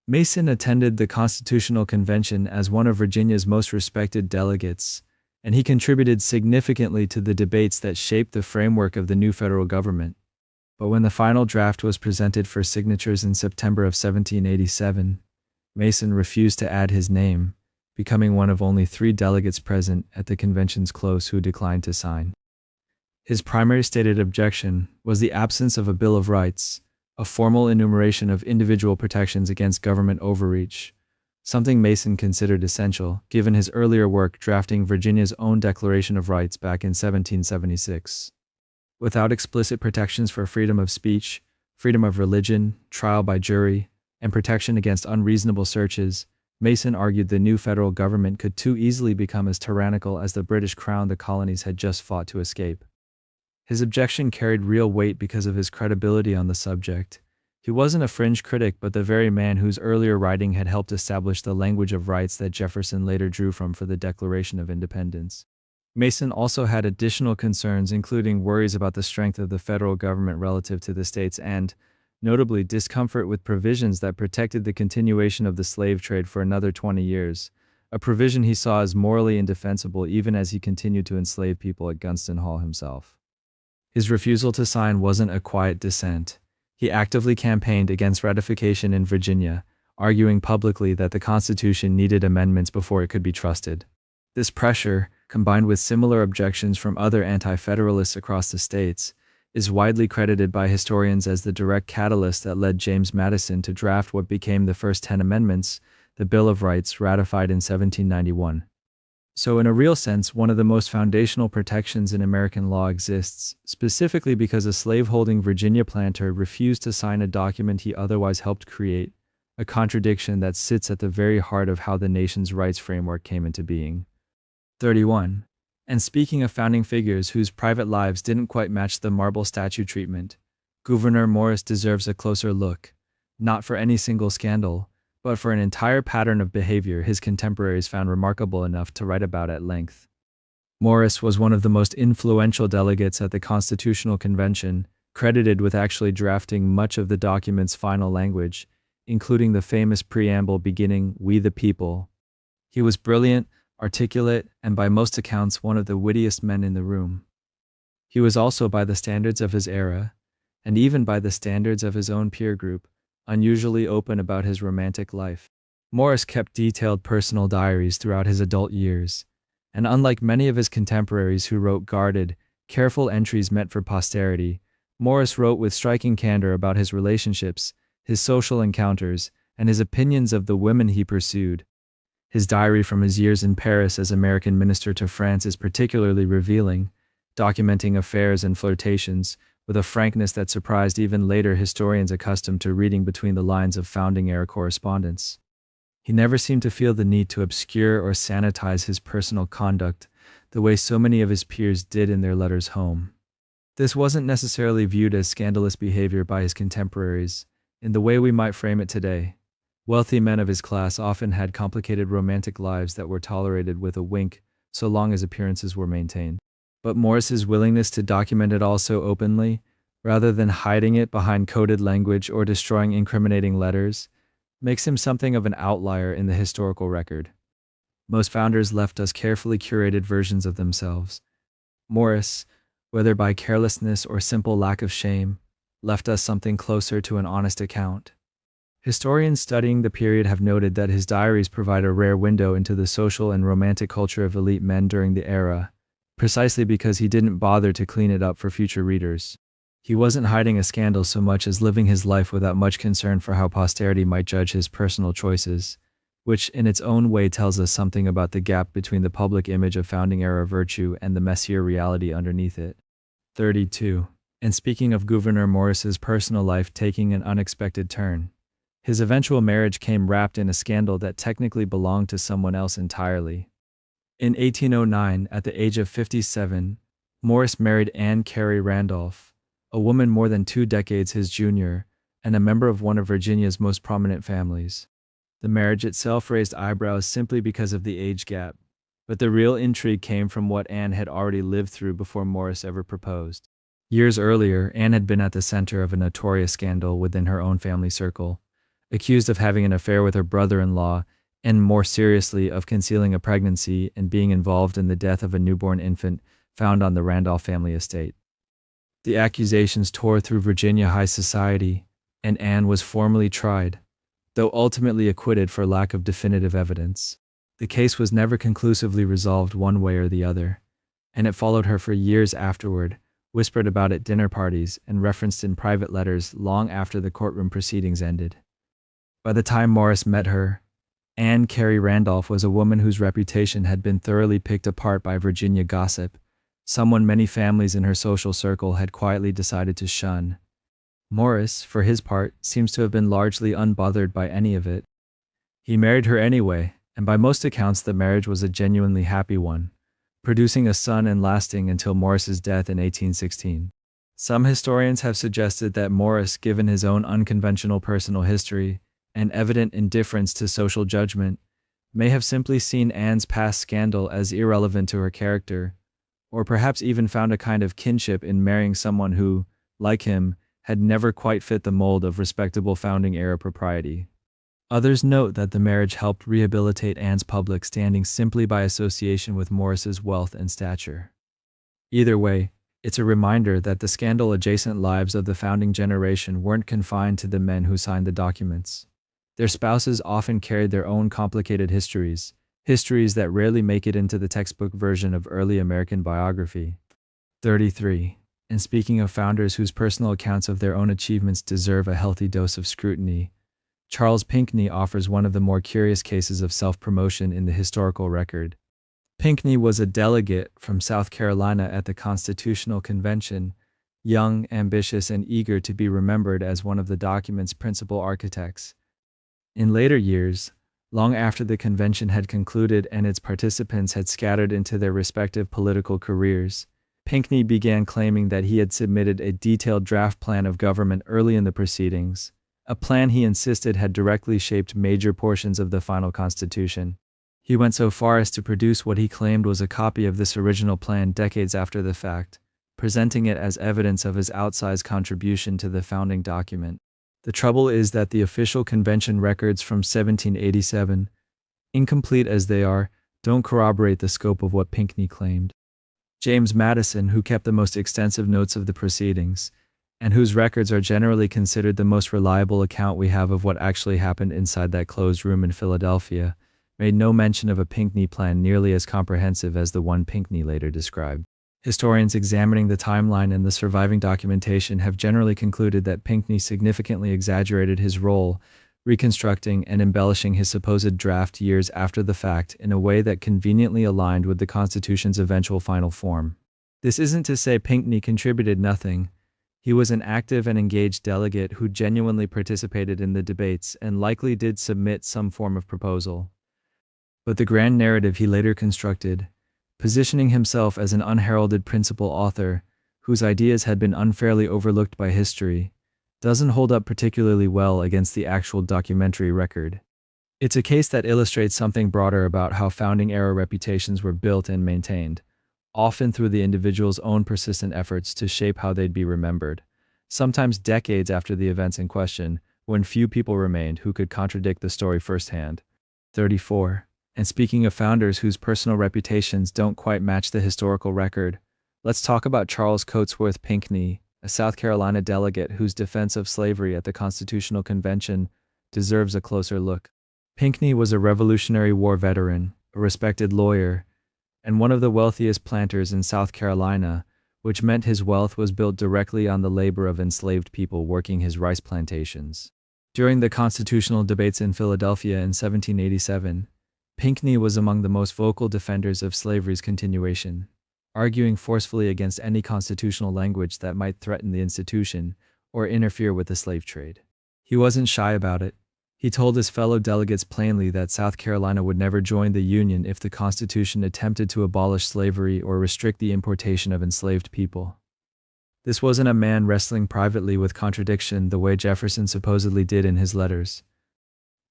Mason attended the Constitutional Convention as one of Virginia's most respected delegates, and he contributed significantly to the debates that shaped the framework of the new federal government. But when the final draft was presented for signatures in September of 1787, Mason refused to add his name, becoming one of only 3 delegates present at the convention's close who declined to sign. His primary stated objection was the absence of a Bill of Rights, a formal enumeration of individual protections against government overreach, something Mason considered essential given his earlier work drafting Virginia's own Declaration of Rights back in 1776. Without explicit protections for freedom of speech, freedom of religion, trial by jury, and protection against unreasonable searches, Mason argued the new federal government could too easily become as tyrannical as the British crown the colonies had just fought to escape. His objection carried real weight because of his credibility on the subject. He wasn't a fringe critic, but the very man whose earlier writing had helped establish the language of rights that Jefferson later drew from for the Declaration of Independence. Mason also had additional concerns, including worries about the strength of the federal government relative to the states and, notably, discomfort with provisions that protected the continuation of the slave trade for another 20 years, a provision he saw as morally indefensible even as he continued to enslave people at Gunston Hall himself. His refusal to sign wasn't a quiet dissent. He actively campaigned against ratification in Virginia, arguing publicly that the Constitution needed amendments before it could be trusted. This pressure, combined with similar objections from other anti-federalists across the states, is widely credited by historians as the direct catalyst that led James Madison to draft what became the first 10 amendments, the Bill of Rights, ratified in 1791. So in a real sense, one of the most foundational protections in American law exists, specifically because a slaveholding Virginia planter refused to sign a document he otherwise helped create, a contradiction that sits at the very heart of how the nation's rights framework came into being. 31. And speaking of founding figures whose private lives didn't quite match the marble statue treatment, Gouverneur Morris deserves a closer look, not for any single scandal, but for an entire pattern of behavior his contemporaries found remarkable enough to write about at length. Morris was one of the most influential delegates at the Constitutional Convention, credited with actually drafting much of the document's final language, including the famous preamble beginning, "We the People." He was brilliant, articulate, and by most accounts one of the wittiest men in the room. He was also, by the standards of his era, and even by the standards of his own peer group, unusually open about his romantic life. Morris kept detailed personal diaries throughout his adult years, and unlike many of his contemporaries who wrote guarded, careful entries meant for posterity, Morris wrote with striking candor about his relationships, his social encounters, and his opinions of the women he pursued. His diary from his years in Paris as American minister to France is particularly revealing, documenting affairs and flirtations with a frankness that surprised even later historians accustomed to reading between the lines of founding-era correspondence. He never seemed to feel the need to obscure or sanitize his personal conduct the way so many of his peers did in their letters home. This wasn't necessarily viewed as scandalous behavior by his contemporaries, in the way we might frame it today. Wealthy men of his class often had complicated romantic lives that were tolerated with a wink so long as appearances were maintained. But Morris's willingness to document it all so openly, rather than hiding it behind coded language or destroying incriminating letters, makes him something of an outlier in the historical record. Most founders left us carefully curated versions of themselves. Morris, whether by carelessness or simple lack of shame, left us something closer to an honest account. Historians studying the period have noted that his diaries provide a rare window into the social and romantic culture of elite men during the era, precisely because he didn't bother to clean it up for future readers. He wasn't hiding a scandal so much as living his life without much concern for how posterity might judge his personal choices, which in its own way tells us something about the gap between the public image of founding era virtue and the messier reality underneath it. 32. And speaking of Gouverneur Morris's personal life taking an unexpected turn, his eventual marriage came wrapped in a scandal that technically belonged to someone else entirely. In 1809, at the age of 57, Morris married Anne Carey Randolph, a woman more than 2 decades his junior, and a member of one of Virginia's most prominent families. The marriage itself raised eyebrows simply because of the age gap, but the real intrigue came from what Anne had already lived through before Morris ever proposed. Years earlier, Anne had been at the center of a notorious scandal within her own family circle, accused of having an affair with her brother-in-law, and more seriously, of concealing a pregnancy and being involved in the death of a newborn infant found on the Randolph family estate. The accusations tore through Virginia high society, and Anne was formally tried, though ultimately acquitted for lack of definitive evidence. The case was never conclusively resolved one way or the other, and it followed her for years afterward, whispered about at dinner parties and referenced in private letters long after the courtroom proceedings ended. By the time Morris met her, Anne Carey Randolph was a woman whose reputation had been thoroughly picked apart by Virginia gossip, someone many families in her social circle had quietly decided to shun. Morris, for his part, seems to have been largely unbothered by any of it. He married her anyway, and by most accounts the marriage was a genuinely happy one, producing a son and lasting until Morris's death in 1816. Some historians have suggested that Morris, given his own unconventional personal history and evident indifference to social judgment, may have simply seen Anne's past scandal as irrelevant to her character, or perhaps even found a kind of kinship in marrying someone who, like him, had never quite fit the mold of respectable founding-era propriety. Others note that the marriage helped rehabilitate Anne's public standing simply by association with Morris's wealth and stature. Either way, it's a reminder that the scandal-adjacent lives of the founding generation weren't confined to the men who signed the documents. Their spouses often carried their own complicated histories that rarely make it into the textbook version of early American biography. 33. And speaking of founders whose personal accounts of their own achievements deserve a healthy dose of scrutiny, Charles Pinckney offers one of the more curious cases of self-promotion in the historical record. Pinckney was a delegate from South Carolina at the Constitutional Convention, young, ambitious, and eager to be remembered as one of the document's principal architects. In later years, long after the convention had concluded and its participants had scattered into their respective political careers, Pinckney began claiming that he had submitted a detailed draft plan of government early in the proceedings, a plan he insisted had directly shaped major portions of the final Constitution. He went so far as to produce what he claimed was a copy of this original plan decades after the fact, presenting it as evidence of his outsized contribution to the founding document. The trouble is that the official convention records from 1787, incomplete as they are, don't corroborate the scope of what Pinckney claimed. James Madison, who kept the most extensive notes of the proceedings, and whose records are generally considered the most reliable account we have of what actually happened inside that closed room in Philadelphia, made no mention of a Pinckney plan nearly as comprehensive as the one Pinckney later described. Historians examining the timeline and the surviving documentation have generally concluded that Pinckney significantly exaggerated his role, reconstructing and embellishing his supposed draft years after the fact in a way that conveniently aligned with the Constitution's eventual final form. This isn't to say Pinckney contributed nothing. He was an active and engaged delegate who genuinely participated in the debates and likely did submit some form of proposal. But the grand narrative he later constructed, positioning himself as an unheralded principal author whose ideas had been unfairly overlooked by history, doesn't hold up particularly well against the actual documentary record. It's a case that illustrates something broader about how founding-era reputations were built and maintained, often through the individual's own persistent efforts to shape how they'd be remembered, sometimes decades after the events in question, when few people remained who could contradict the story firsthand. 34. And speaking of founders whose personal reputations don't quite match the historical record, let's talk about Charles Cotesworth Pinckney, a South Carolina delegate whose defense of slavery at the Constitutional Convention deserves a closer look. Pinckney was a Revolutionary War veteran, a respected lawyer, and one of the wealthiest planters in South Carolina, which meant his wealth was built directly on the labor of enslaved people working his rice plantations. During the constitutional debates in Philadelphia in 1787, Pinckney was among the most vocal defenders of slavery's continuation, arguing forcefully against any constitutional language that might threaten the institution or interfere with the slave trade. He wasn't shy about it. He told his fellow delegates plainly that South Carolina would never join the Union if the Constitution attempted to abolish slavery or restrict the importation of enslaved people. This wasn't a man wrestling privately with contradiction the way Jefferson supposedly did in his letters.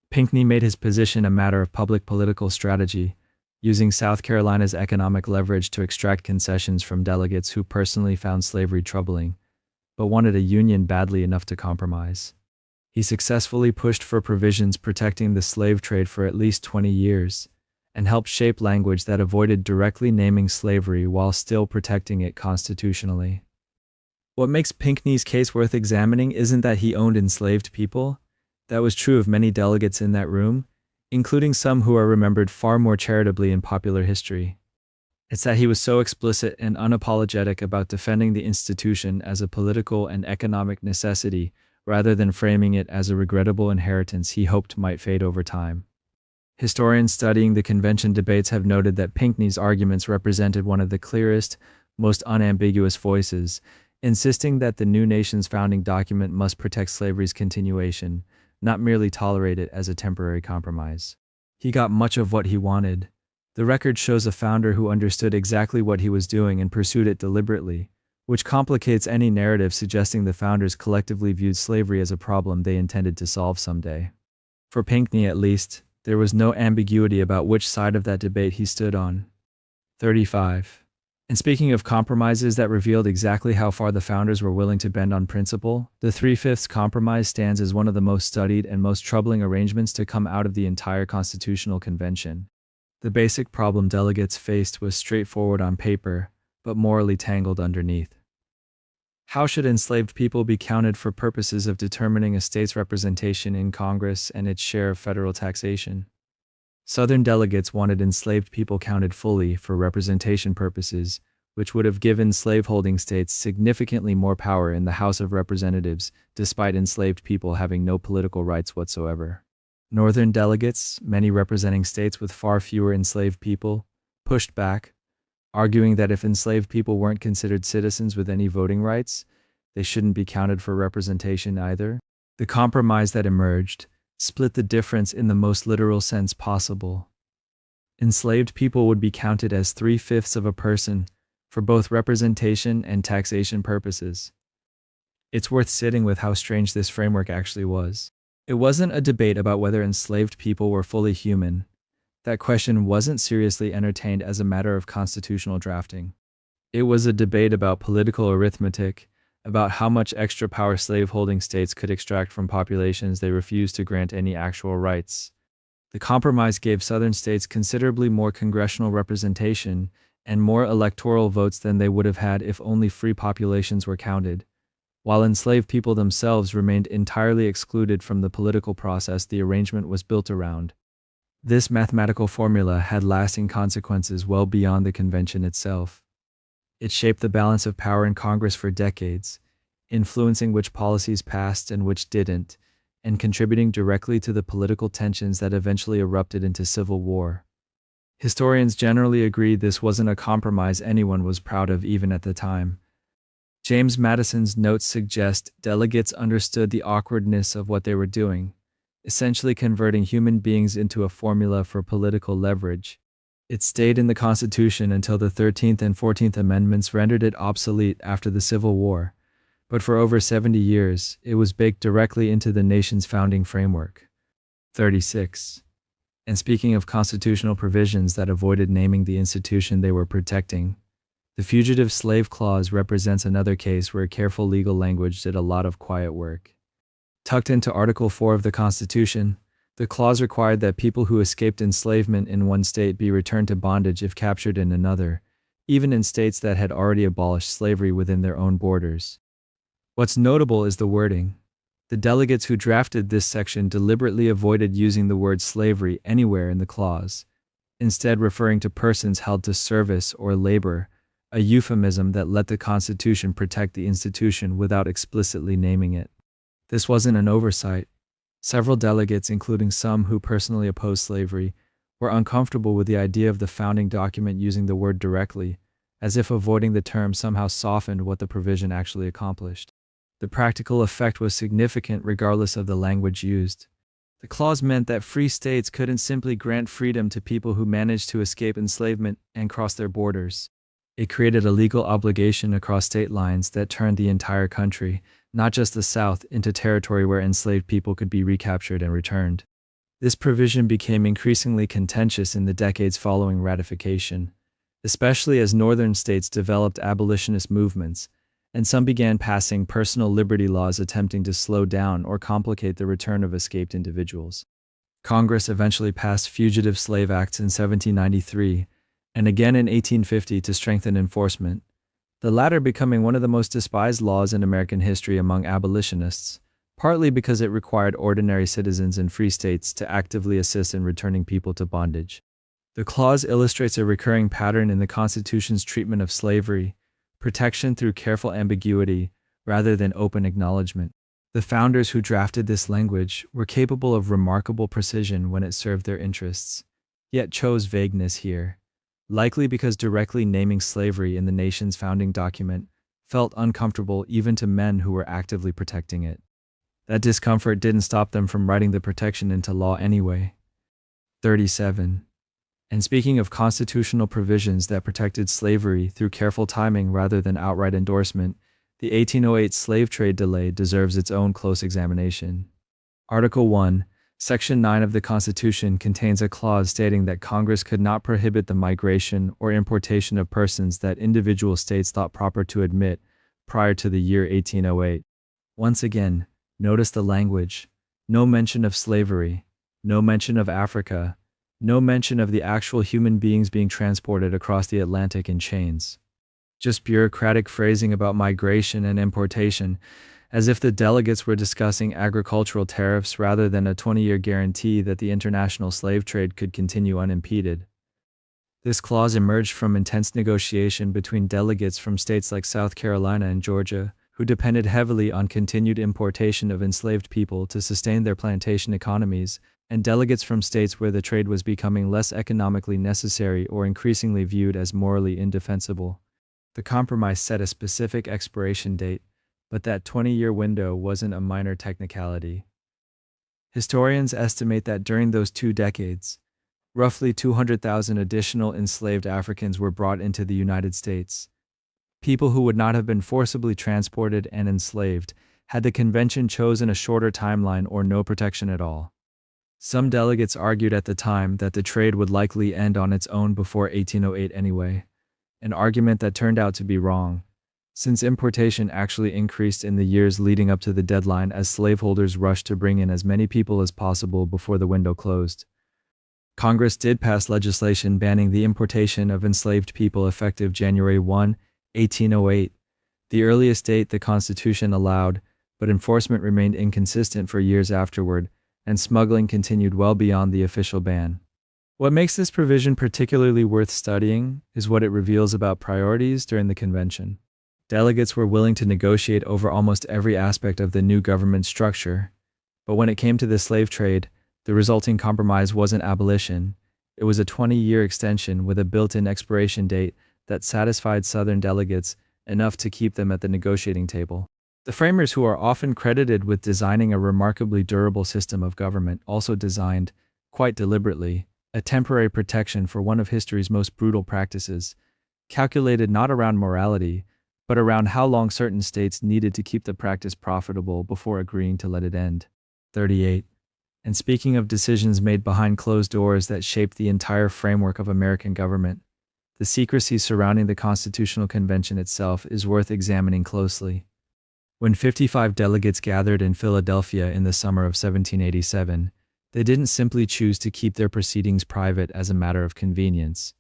Pinckney made his position a matter of public political strategy, using South Carolina's economic leverage to extract concessions from delegates who personally found slavery troubling, but wanted a union badly enough to compromise. He successfully pushed for provisions protecting the slave trade for at least 20 years, and helped shape language that avoided directly naming slavery while still protecting it constitutionally. What makes Pinckney's case worth examining isn't that he owned enslaved people. That was true of many delegates in that room, including some who are remembered far more charitably in popular history. It's that he was so explicit and unapologetic about defending the institution as a political and economic necessity rather than framing it as a regrettable inheritance he hoped might fade over time. Historians studying the convention debates have noted that Pinckney's arguments represented one of the clearest, most unambiguous voices, insisting that the new nation's founding document must protect slavery's continuation, not merely tolerate it as a temporary compromise. He got much of what he wanted. The record shows a founder who understood exactly what he was doing and pursued it deliberately, which complicates any narrative suggesting the founders collectively viewed slavery as a problem they intended to solve someday. For Pinckney, at least, there was no ambiguity about which side of that debate he stood on. 35. And speaking of compromises that revealed exactly how far the founders were willing to bend on principle, the 3/5 compromise stands as one of the most studied and most troubling arrangements to come out of the entire Constitutional Convention. The basic problem delegates faced was straightforward on paper, but morally tangled underneath. How should enslaved people be counted for purposes of determining a state's representation in Congress and its share of federal taxation? Southern delegates wanted enslaved people counted fully for representation purposes, which would have given slaveholding states significantly more power in the House of Representatives, despite enslaved people having no political rights whatsoever. Northern delegates, many representing states with far fewer enslaved people, pushed back, arguing that if enslaved people weren't considered citizens with any voting rights, they shouldn't be counted for representation either. The compromise that emerged split the difference in the most literal sense possible. Enslaved people would be counted as 3/5 of a person for both representation and taxation purposes. It's worth sitting with how strange this framework actually was. It wasn't a debate about whether enslaved people were fully human. That question wasn't seriously entertained as a matter of constitutional drafting. It was a debate about political arithmetic, about how much extra power slaveholding states could extract from populations they refused to grant any actual rights. The compromise gave Southern states considerably more congressional representation and more electoral votes than they would have had if only free populations were counted, while enslaved people themselves remained entirely excluded from the political process the arrangement was built around. This mathematical formula had lasting consequences well beyond the convention itself. It shaped the balance of power in Congress for decades, influencing which policies passed and which didn't, and contributing directly to the political tensions that eventually erupted into civil war. Historians generally agree this wasn't a compromise anyone was proud of even at the time. James Madison's notes suggest delegates understood the awkwardness of what they were doing, essentially converting human beings into a formula for political leverage. It stayed in the Constitution until the 13th and 14th Amendments rendered it obsolete after the Civil War, but for over 70 years, it was baked directly into the nation's founding framework. 36. And speaking of constitutional provisions that avoided naming the institution they were protecting, the Fugitive Slave Clause represents another case where careful legal language did a lot of quiet work. Tucked into Article 4 of the Constitution, the clause required that people who escaped enslavement in one state be returned to bondage if captured in another, even in states that had already abolished slavery within their own borders. What's notable is the wording. The delegates who drafted this section deliberately avoided using the word slavery anywhere in the clause, instead referring to persons held to service or labor, a euphemism that let the Constitution protect the institution without explicitly naming it. This wasn't an oversight. Several delegates, including some who personally opposed slavery, were uncomfortable with the idea of the founding document using the word directly, as if avoiding the term somehow softened what the provision actually accomplished. The practical effect was significant regardless of the language used. The clause meant that free states couldn't simply grant freedom to people who managed to escape enslavement and cross their borders. It created a legal obligation across state lines that turned the entire country, not just the South, into territory where enslaved people could be recaptured and returned. This provision became increasingly contentious in the decades following ratification, especially as northern states developed abolitionist movements, and some began passing personal liberty laws attempting to slow down or complicate the return of escaped individuals. Congress eventually passed Fugitive Slave Acts in 1793 and again in 1850 to strengthen enforcement, the latter becoming one of the most despised laws in American history among abolitionists, partly because it required ordinary citizens in free states to actively assist in returning people to bondage. The clause illustrates a recurring pattern in the Constitution's treatment of slavery: protection through careful ambiguity rather than open acknowledgement. The founders who drafted this language were capable of remarkable precision when it served their interests, yet chose vagueness here, likely because directly naming slavery in the nation's founding document felt uncomfortable even to men who were actively protecting it. That discomfort didn't stop them from writing the protection into law anyway. 37. And speaking of constitutional provisions that protected slavery through careful timing rather than outright endorsement, the 1808 slave trade delay deserves its own close examination. Article 1, Section 9 of the Constitution contains a clause stating that Congress could not prohibit the migration or importation of persons that individual states thought proper to admit prior to the year 1808. Once again, notice the language: no mention of slavery, no mention of Africa, no mention of the actual human beings being transported across the Atlantic in chains. Just bureaucratic phrasing about migration and importation, as if the delegates were discussing agricultural tariffs rather than a 20-year guarantee that the international slave trade could continue unimpeded. This clause emerged from intense negotiation between delegates from states like South Carolina and Georgia, who depended heavily on continued importation of enslaved people to sustain their plantation economies, and delegates from states where the trade was becoming less economically necessary or increasingly viewed as morally indefensible. The compromise set a specific expiration date, but that 20-year window wasn't a minor technicality. Historians estimate that during those 2 decades, roughly 200,000 additional enslaved Africans were brought into the United States. People who would not have been forcibly transported and enslaved had the convention chosen a shorter timeline or no protection at all. Some delegates argued at the time that the trade would likely end on its own before 1808 anyway, an argument that turned out to be wrong, since importation actually increased in the years leading up to the deadline as slaveholders rushed to bring in as many people as possible before the window closed. Congress did pass legislation banning the importation of enslaved people effective January 1, 1808, the earliest date the Constitution allowed, but enforcement remained inconsistent for years afterward, and smuggling continued well beyond the official ban. What makes this provision particularly worth studying is what it reveals about priorities during the convention. Delegates were willing to negotiate over almost every aspect of the new government structure, but when it came to the slave trade, the resulting compromise wasn't abolition. It was a 20-year extension with a built-in expiration date that satisfied Southern delegates enough to keep them at the negotiating table. The framers, who are often credited with designing a remarkably durable system of government, also designed, quite deliberately, a temporary protection for one of history's most brutal practices, calculated not around morality, but around how long certain states needed to keep the practice profitable before agreeing to let it end. 38. And speaking of decisions made behind closed doors that shaped the entire framework of American government, the secrecy surrounding the Constitutional Convention itself is worth examining closely. When 55 delegates gathered in Philadelphia in the summer of 1787, they didn't simply choose to keep their proceedings private as a matter of convenience.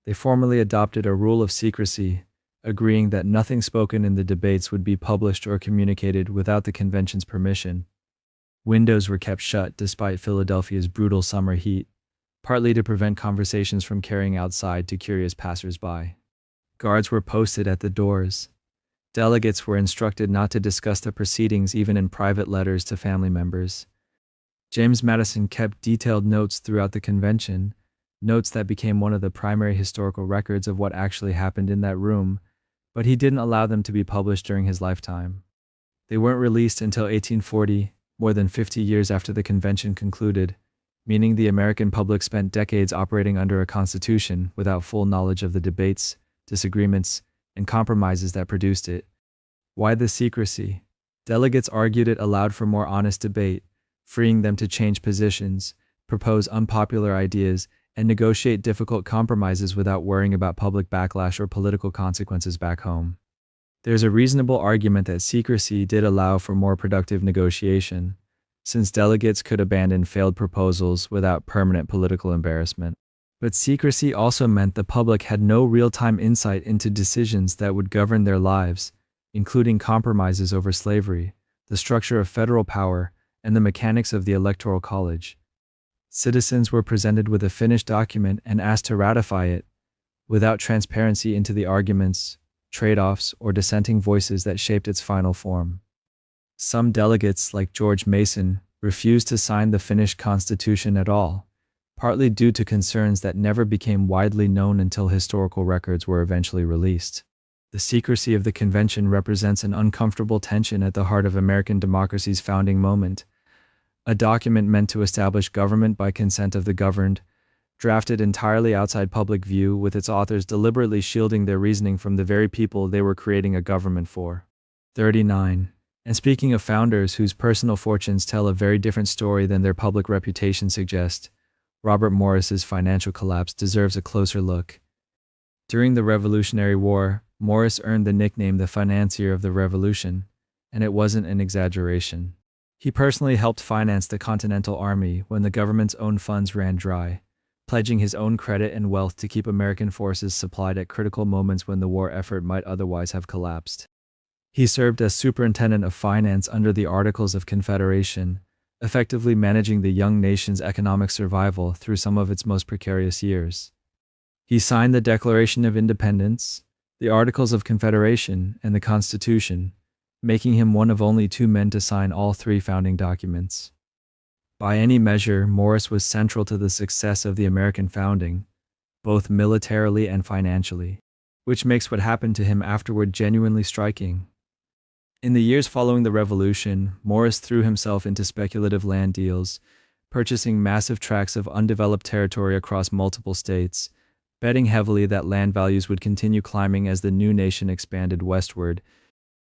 They formally adopted a rule of secrecy, agreeing that nothing spoken in the debates would be published or communicated without the convention's permission. Windows were kept shut despite Philadelphia's brutal summer heat, partly to prevent conversations from carrying outside to curious passers-by. Guards were posted at the doors. Delegates were instructed not to discuss the proceedings even in private letters to family members. James Madison kept detailed notes throughout the convention, notes that became one of the primary historical records of what actually happened in that room, but he didn't allow them to be published during his lifetime. They weren't released until 1840, more than 50 years after the convention concluded, meaning the American public spent decades operating under a constitution without full knowledge of the debates, disagreements, and compromises that produced it. Why the secrecy? Delegates argued it allowed for more honest debate, freeing them to change positions, propose unpopular ideas, and negotiate difficult compromises without worrying about public backlash or political consequences back home. There's a reasonable argument that secrecy did allow for more productive negotiation, since delegates could abandon failed proposals without permanent political embarrassment. But secrecy also meant the public had no real-time insight into decisions that would govern their lives, including compromises over slavery, the structure of federal power, and the mechanics of the Electoral College. Citizens were presented with a finished document and asked to ratify it, without transparency into the arguments, trade-offs, or dissenting voices that shaped its final form. Some delegates, like George Mason, refused to sign the finished Constitution at all, partly due to concerns that never became widely known until historical records were eventually released. The secrecy of the convention represents an uncomfortable tension at the heart of American democracy's founding moment. A document meant to establish government by consent of the governed, drafted entirely outside public view, with its authors deliberately shielding their reasoning from the very people they were creating a government for. 39. And speaking of founders whose personal fortunes tell a very different story than their public reputation suggest, Robert Morris's financial collapse deserves a closer look. During the Revolutionary War, Morris earned the nickname the financier of the Revolution, and it wasn't an exaggeration. He personally helped finance the Continental Army when the government's own funds ran dry, pledging his own credit and wealth to keep American forces supplied at critical moments when the war effort might otherwise have collapsed. He served as superintendent of finance under the Articles of Confederation, effectively managing the young nation's economic survival through some of its most precarious years. He signed the Declaration of Independence, the Articles of Confederation, and the Constitution, making him one of only two men to sign all three founding documents. By any measure, Morris was central to the success of the American founding, both militarily and financially, which makes what happened to him afterward genuinely striking. In the years following the Revolution, Morris threw himself into speculative land deals, purchasing massive tracts of undeveloped territory across multiple states, betting heavily that land values would continue climbing as the new nation expanded westward.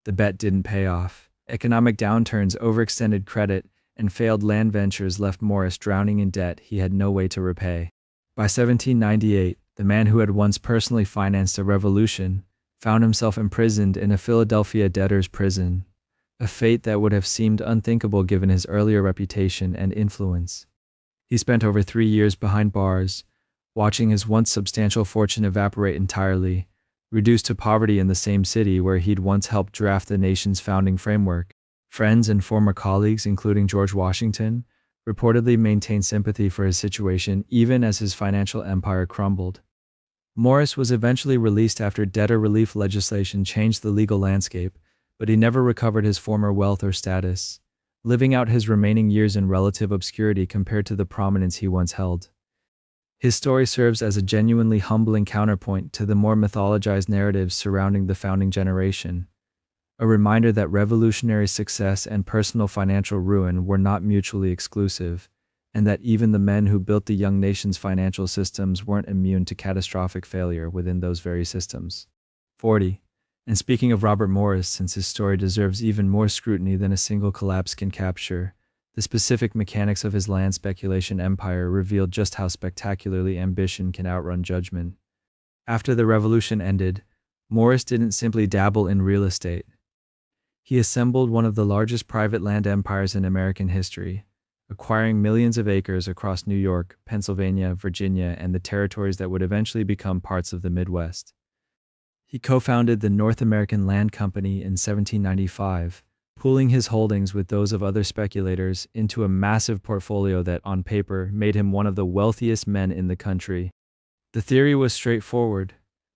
The bet didn't pay off. Economic downturns, overextended credit, and failed land ventures left Morris drowning in debt he had no way to repay. By 1798, the man who had once personally financed a revolution found himself imprisoned in a Philadelphia debtor's prison, a fate that would have seemed unthinkable given his earlier reputation and influence. He spent over 3 years behind bars, watching his once substantial fortune evaporate entirely, reduced to poverty in the same city where he'd once helped draft the nation's founding framework. Friends and former colleagues, including George Washington, reportedly maintained sympathy for his situation even as his financial empire crumbled. Morris was eventually released after debtor relief legislation changed the legal landscape, but he never recovered his former wealth or status, living out his remaining years in relative obscurity compared to the prominence he once held. His story serves as a genuinely humbling counterpoint to the more mythologized narratives surrounding the founding generation, a reminder that revolutionary success and personal financial ruin were not mutually exclusive, and that even the men who built the young nation's financial systems weren't immune to catastrophic failure within those very systems. 40. And speaking of Robert Morris, since his story deserves even more scrutiny than a single collapse can capture, the specific mechanics of his land speculation empire revealed just how spectacularly ambition can outrun judgment. After the revolution ended, Morris didn't simply dabble in real estate. He assembled one of the largest private land empires in American history, acquiring millions of acres across New York, Pennsylvania, Virginia, and the territories that would eventually become parts of the Midwest. He co-founded the North American Land Company in 1795, pooling his holdings with those of other speculators into a massive portfolio that, on paper, made him one of the wealthiest men in the country. The theory was straightforward.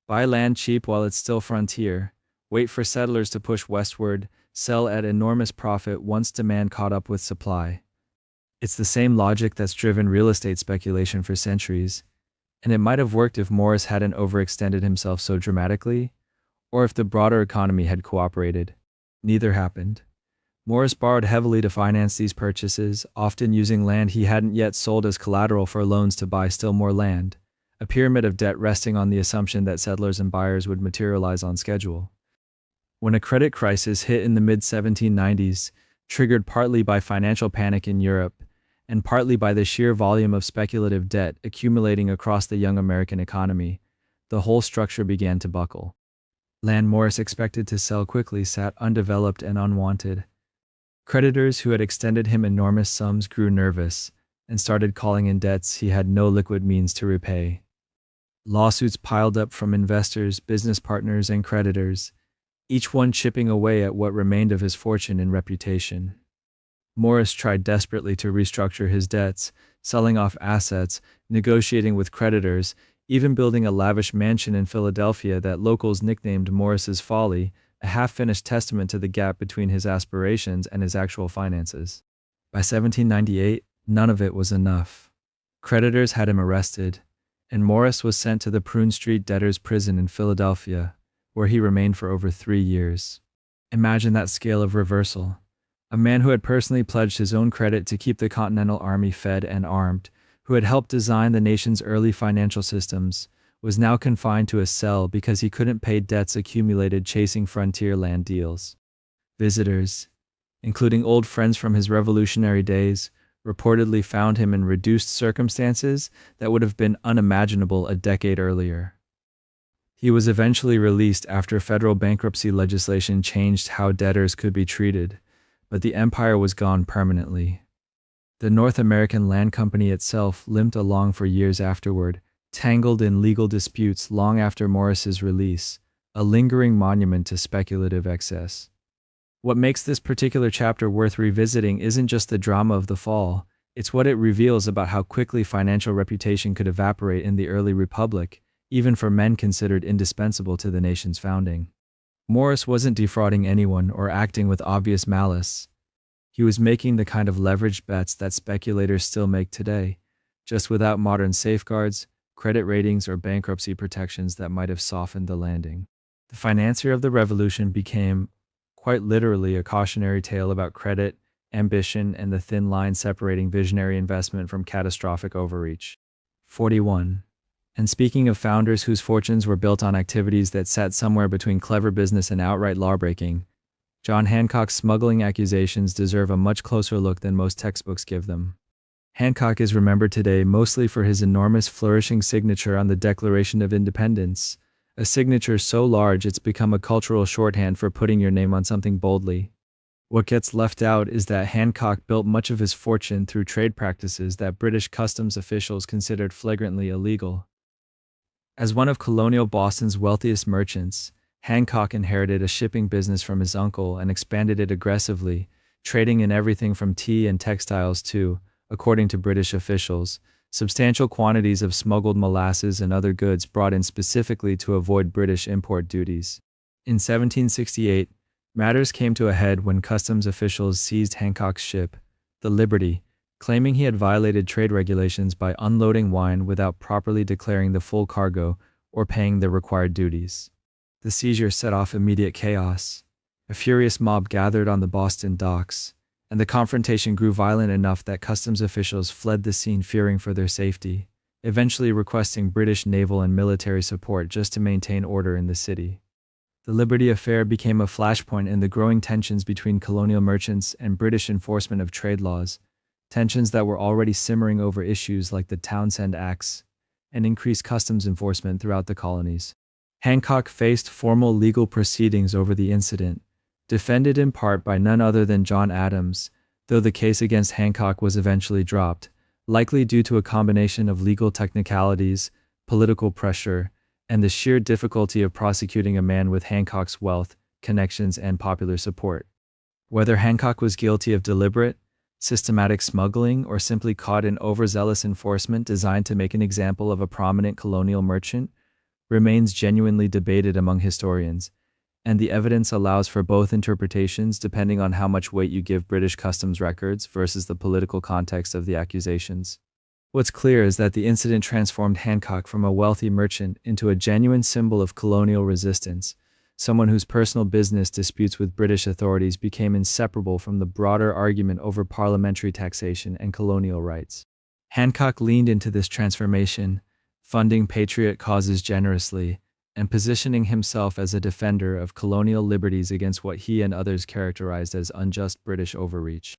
Buy land cheap while it's still frontier, wait for settlers to push westward, sell at enormous profit once demand caught up with supply. It's the same logic that's driven real estate speculation for centuries, and it might have worked if Morris hadn't overextended himself so dramatically, or if the broader economy had cooperated. Neither happened. Morris borrowed heavily to finance these purchases, often using land he hadn't yet sold as collateral for loans to buy still more land, a pyramid of debt resting on the assumption that settlers and buyers would materialize on schedule. When a credit crisis hit in the mid-1790s, triggered partly by financial panic in Europe, and partly by the sheer volume of speculative debt accumulating across the young American economy, the whole structure began to buckle. Land Morris expected to sell quickly sat undeveloped and unwanted. Creditors who had extended him enormous sums grew nervous and started calling in debts he had no liquid means to repay. Lawsuits piled up from investors, business partners, and creditors, each one chipping away at what remained of his fortune and reputation. Morris tried desperately to restructure his debts, selling off assets, negotiating with creditors, even building a lavish mansion in Philadelphia that locals nicknamed Morris's Folly, a half-finished testament to the gap between his aspirations and his actual finances. By 1798, none of it was enough. Creditors had him arrested, and Morris was sent to the Prune Street debtors' prison in Philadelphia, where he remained for over 3 years. Imagine that scale of reversal. A man who had personally pledged his own credit to keep the Continental Army fed and armed, who had helped design the nation's early financial systems, was now confined to a cell because he couldn't pay debts accumulated chasing frontier land deals. Visitors, including old friends from his revolutionary days, reportedly found him in reduced circumstances that would have been unimaginable a decade earlier. He was eventually released after federal bankruptcy legislation changed how debtors could be treated, but the empire was gone permanently. The North American Land Company itself limped along for years afterward, tangled in legal disputes long after Morris's release, a lingering monument to speculative excess. What makes this particular chapter worth revisiting isn't just the drama of the fall, it's what it reveals about how quickly financial reputation could evaporate in the early republic, even for men considered indispensable to the nation's founding. Morris wasn't defrauding anyone or acting with obvious malice. He was making the kind of leveraged bets that speculators still make today, just without modern safeguards, credit ratings, or bankruptcy protections that might have softened the landing. The financier of the revolution became, quite literally, a cautionary tale about credit, ambition, and the thin line separating visionary investment from catastrophic overreach. 41. And speaking of founders whose fortunes were built on activities that sat somewhere between clever business and outright lawbreaking, John Hancock's smuggling accusations deserve a much closer look than most textbooks give them. Hancock is remembered today mostly for his enormous flourishing signature on the Declaration of Independence, a signature so large it's become a cultural shorthand for putting your name on something boldly. What gets left out is that Hancock built much of his fortune through trade practices that British customs officials considered flagrantly illegal. As one of colonial Boston's wealthiest merchants, Hancock inherited a shipping business from his uncle and expanded it aggressively, trading in everything from tea and textiles to, according to British officials, substantial quantities of smuggled molasses and other goods brought in specifically to avoid British import duties. In 1768, matters came to a head when customs officials seized Hancock's ship, the Liberty, claiming he had violated trade regulations by unloading wine without properly declaring the full cargo or paying the required duties. The seizure set off immediate chaos. A furious mob gathered on the Boston docks, and the confrontation grew violent enough that customs officials fled the scene fearing for their safety, eventually requesting British naval and military support just to maintain order in the city. The Liberty affair became a flashpoint in the growing tensions between colonial merchants and British enforcement of trade laws, tensions that were already simmering over issues like the Townshend Acts and increased customs enforcement throughout the colonies. Hancock faced formal legal proceedings over the incident, defended in part by none other than John Adams, though the case against Hancock was eventually dropped, likely due to a combination of legal technicalities, political pressure, and the sheer difficulty of prosecuting a man with Hancock's wealth, connections, and popular support. Whether Hancock was guilty of deliberate, systematic smuggling or simply caught in overzealous enforcement designed to make an example of a prominent colonial merchant remains genuinely debated among historians, and the evidence allows for both interpretations depending on how much weight you give British customs records versus the political context of the accusations. What's clear is that the incident transformed Hancock from a wealthy merchant into a genuine symbol of colonial resistance, someone whose personal business disputes with British authorities became inseparable from the broader argument over parliamentary taxation and colonial rights. Hancock leaned into this transformation, funding patriot causes generously, and positioning himself as a defender of colonial liberties against what he and others characterized as unjust British overreach.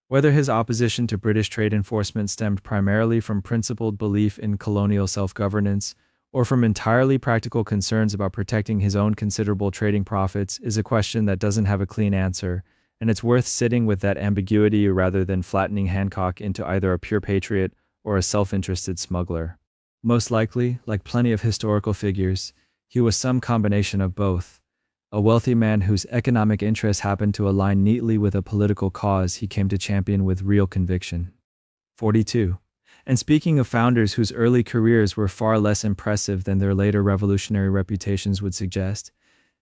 Whether his opposition to British trade enforcement stemmed primarily from principled belief in colonial self-governance or from entirely practical concerns about protecting his own considerable trading profits is a question that doesn't have a clean answer, and it's worth sitting with that ambiguity rather than flattening Hancock into either a pure patriot or a self-interested smuggler. Most likely, like plenty of historical figures, he was some combination of both. A wealthy man whose economic interests happened to align neatly with a political cause he came to champion with real conviction. 42. And speaking of founders whose early careers were far less impressive than their later revolutionary reputations would suggest,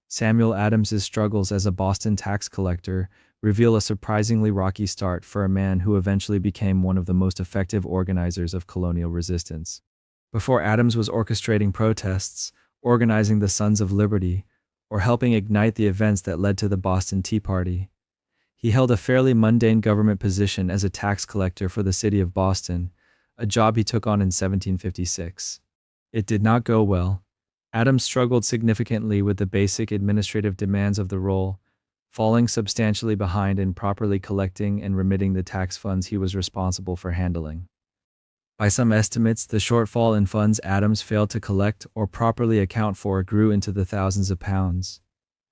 Samuel Adams's struggles as a Boston tax collector reveal a surprisingly rocky start for a man who eventually became one of the most effective organizers of colonial resistance. Before Adams was orchestrating protests, organizing the Sons of Liberty, or helping ignite the events that led to the Boston Tea Party, he held a fairly mundane government position as a tax collector for the city of Boston, a job he took on in 1756. It did not go well. Adams struggled significantly with the basic administrative demands of the role, falling substantially behind in properly collecting and remitting the tax funds he was responsible for handling. By some estimates, the shortfall in funds Adams failed to collect or properly account for grew into the thousands of pounds,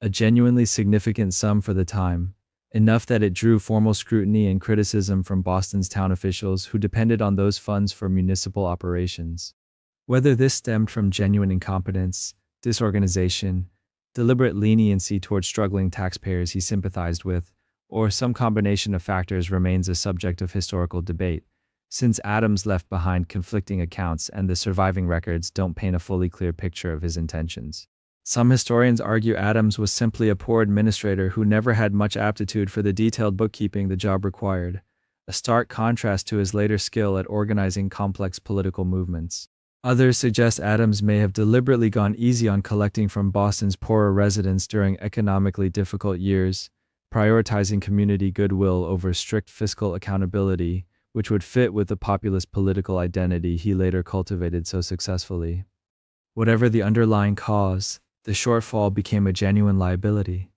a genuinely significant sum for the time, enough that it drew formal scrutiny and criticism from Boston's town officials who depended on those funds for municipal operations. Whether this stemmed from genuine incompetence, disorganization, deliberate leniency toward struggling taxpayers he sympathized with, or some combination of factors remains a subject of historical debate, since Adams left behind conflicting accounts and the surviving records don't paint a fully clear picture of his intentions. Some historians argue Adams was simply a poor administrator who never had much aptitude for the detailed bookkeeping the job required, a stark contrast to his later skill at organizing complex political movements. Others suggest Adams may have deliberately gone easy on collecting from Boston's poorer residents during economically difficult years, prioritizing community goodwill over strict fiscal accountability, which would fit with the populist political identity he later cultivated so successfully. Whatever the underlying cause, the shortfall became a genuine liability.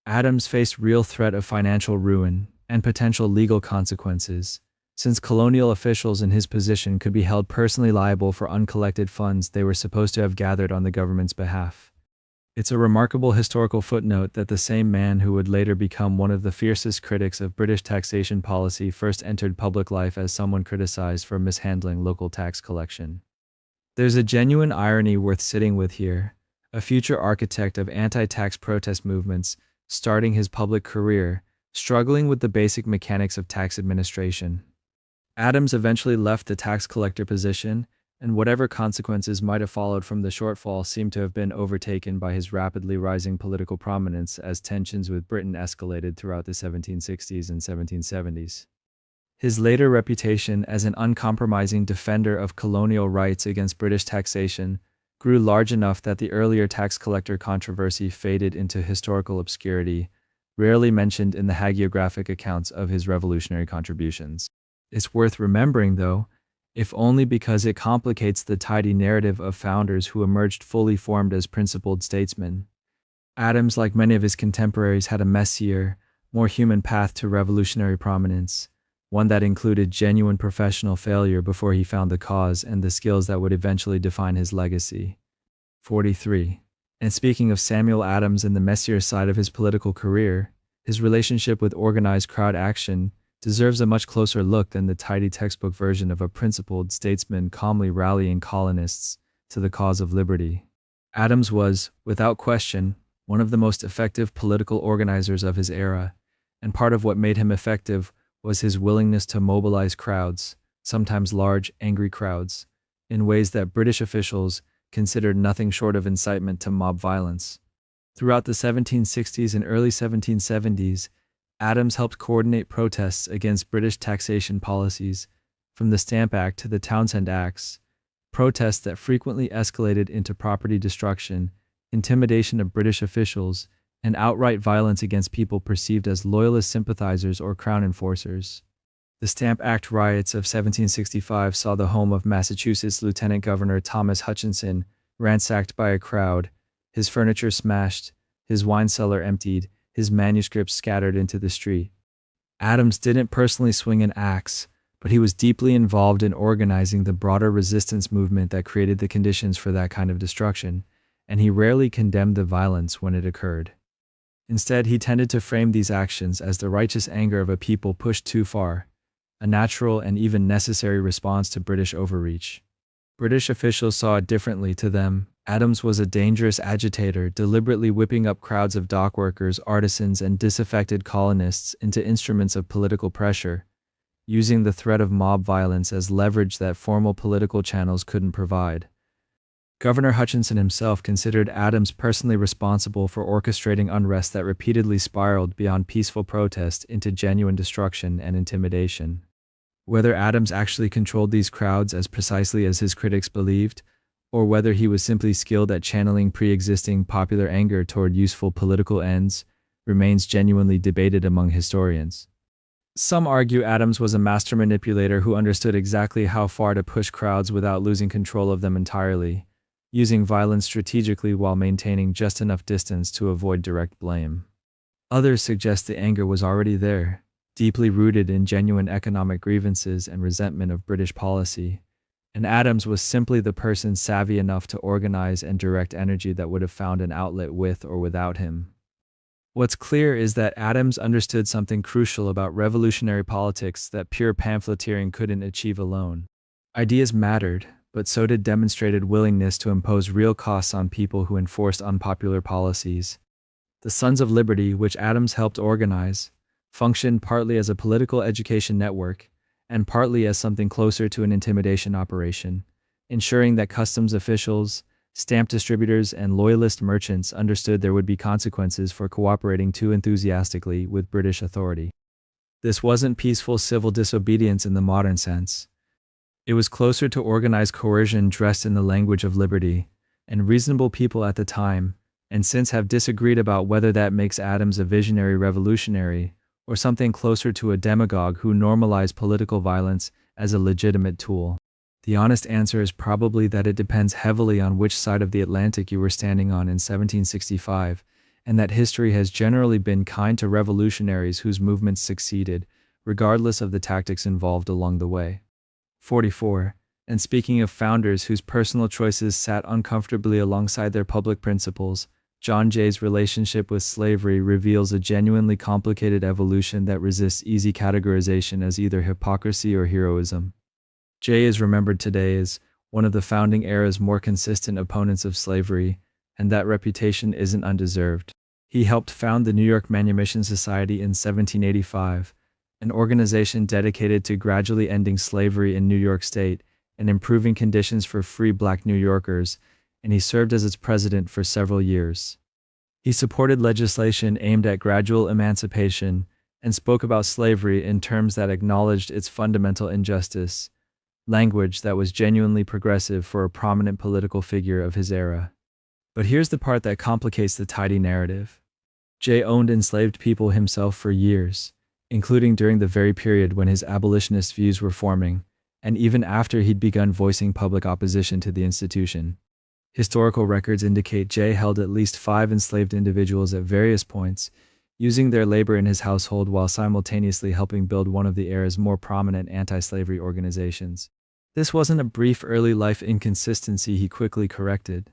Adams faced real threat of financial ruin and potential legal consequences, since colonial officials in his position could be held personally liable for uncollected funds they were supposed to have gathered on the government's behalf. It's a remarkable historical footnote that the same man who would later become one of the fiercest critics of British taxation policy first entered public life as someone criticized for mishandling local tax collection. There's a genuine irony worth sitting with here. A future architect of anti-tax protest movements, starting his public career, struggling with the basic mechanics of tax administration. Adams eventually left the tax collector position, and whatever consequences might have followed from the shortfall seemed to have been overtaken by his rapidly rising political prominence as tensions with Britain escalated throughout the 1760s and 1770s. His later reputation as an uncompromising defender of colonial rights against British taxation grew large enough that the earlier tax collector controversy faded into historical obscurity, rarely mentioned in the hagiographic accounts of his revolutionary contributions. It's worth remembering, though, if only because it complicates the tidy narrative of founders who emerged fully formed as principled statesmen. Adams, like many of his contemporaries, had a messier, more human path to revolutionary prominence, one that included genuine professional failure before he found the cause and the skills that would eventually define his legacy. 43. And speaking of Samuel Adams and the messier side of his political career, his relationship with organized crowd action deserves a much closer look than the tidy textbook version of a principled statesman calmly rallying colonists to the cause of liberty. Adams was, without question, one of the most effective political organizers of his era, and part of what made him effective was his willingness to mobilize crowds, sometimes large, angry crowds, in ways that British officials, considered nothing short of incitement to mob violence. Throughout the 1760s and early 1770s, Adams helped coordinate protests against British taxation policies, from the Stamp Act to the Townshend Acts, protests that frequently escalated into property destruction, intimidation of British officials, and outright violence against people perceived as Loyalist sympathizers or Crown enforcers. The Stamp Act riots of 1765 saw the home of Massachusetts Lieutenant Governor Thomas Hutchinson ransacked by a crowd, his furniture smashed, his wine cellar emptied, his manuscripts scattered into the street. Adams didn't personally swing an axe, but he was deeply involved in organizing the broader resistance movement that created the conditions for that kind of destruction, and he rarely condemned the violence when it occurred. Instead, he tended to frame these actions as the righteous anger of a people pushed too far, a natural and even necessary response to British overreach. British officials saw it differently. To them, Adams was a dangerous agitator, deliberately whipping up crowds of dockworkers, artisans, and disaffected colonists into instruments of political pressure, using the threat of mob violence as leverage that formal political channels couldn't provide. Governor Hutchinson himself considered Adams personally responsible for orchestrating unrest that repeatedly spiraled beyond peaceful protest into genuine destruction and intimidation. Whether Adams actually controlled these crowds as precisely as his critics believed, or whether he was simply skilled at channeling pre-existing popular anger toward useful political ends, remains genuinely debated among historians. Some argue Adams was a master manipulator who understood exactly how far to push crowds without losing control of them entirely, using violence strategically while maintaining just enough distance to avoid direct blame. Others suggest the anger was already there, deeply rooted in genuine economic grievances and resentment of British policy, and Adams was simply the person savvy enough to organize and direct energy that would have found an outlet with or without him. What's clear is that Adams understood something crucial about revolutionary politics that pure pamphleteering couldn't achieve alone. Ideas mattered, but so did demonstrated willingness to impose real costs on people who enforced unpopular policies. The Sons of Liberty, which Adams helped organize, functioned partly as a political education network and partly as something closer to an intimidation operation, ensuring that customs officials, stamp distributors, and loyalist merchants understood there would be consequences for cooperating too enthusiastically with British authority. This wasn't peaceful civil disobedience in the modern sense. It was closer to organized coercion dressed in the language of liberty, and reasonable people at the time, and since have disagreed about whether that makes Adams a visionary revolutionary, or something closer to a demagogue who normalized political violence as a legitimate tool. The honest answer is probably that it depends heavily on which side of the Atlantic you were standing on in 1765, and that history has generally been kind to revolutionaries whose movements succeeded, regardless of the tactics involved along the way. 44. And speaking of founders whose personal choices sat uncomfortably alongside their public principles, John Jay's relationship with slavery reveals a genuinely complicated evolution that resists easy categorization as either hypocrisy or heroism. Jay is remembered today as one of the founding era's more consistent opponents of slavery, and that reputation isn't undeserved. He helped found the New York Manumission Society in 1785, an organization dedicated to gradually ending slavery in New York State and improving conditions for free Black New Yorkers, and he served as its president for several years. He supported legislation aimed at gradual emancipation and spoke about slavery in terms that acknowledged its fundamental injustice, language that was genuinely progressive for a prominent political figure of his era. But here's the part that complicates the tidy narrative. Jay owned enslaved people himself for years, including during the very period when his abolitionist views were forming, and even after he'd begun voicing public opposition to the institution. Historical records indicate Jay held at least 5 enslaved individuals at various points, using their labor in his household while simultaneously helping build one of the era's more prominent anti-slavery organizations. This wasn't a brief early life inconsistency he quickly corrected.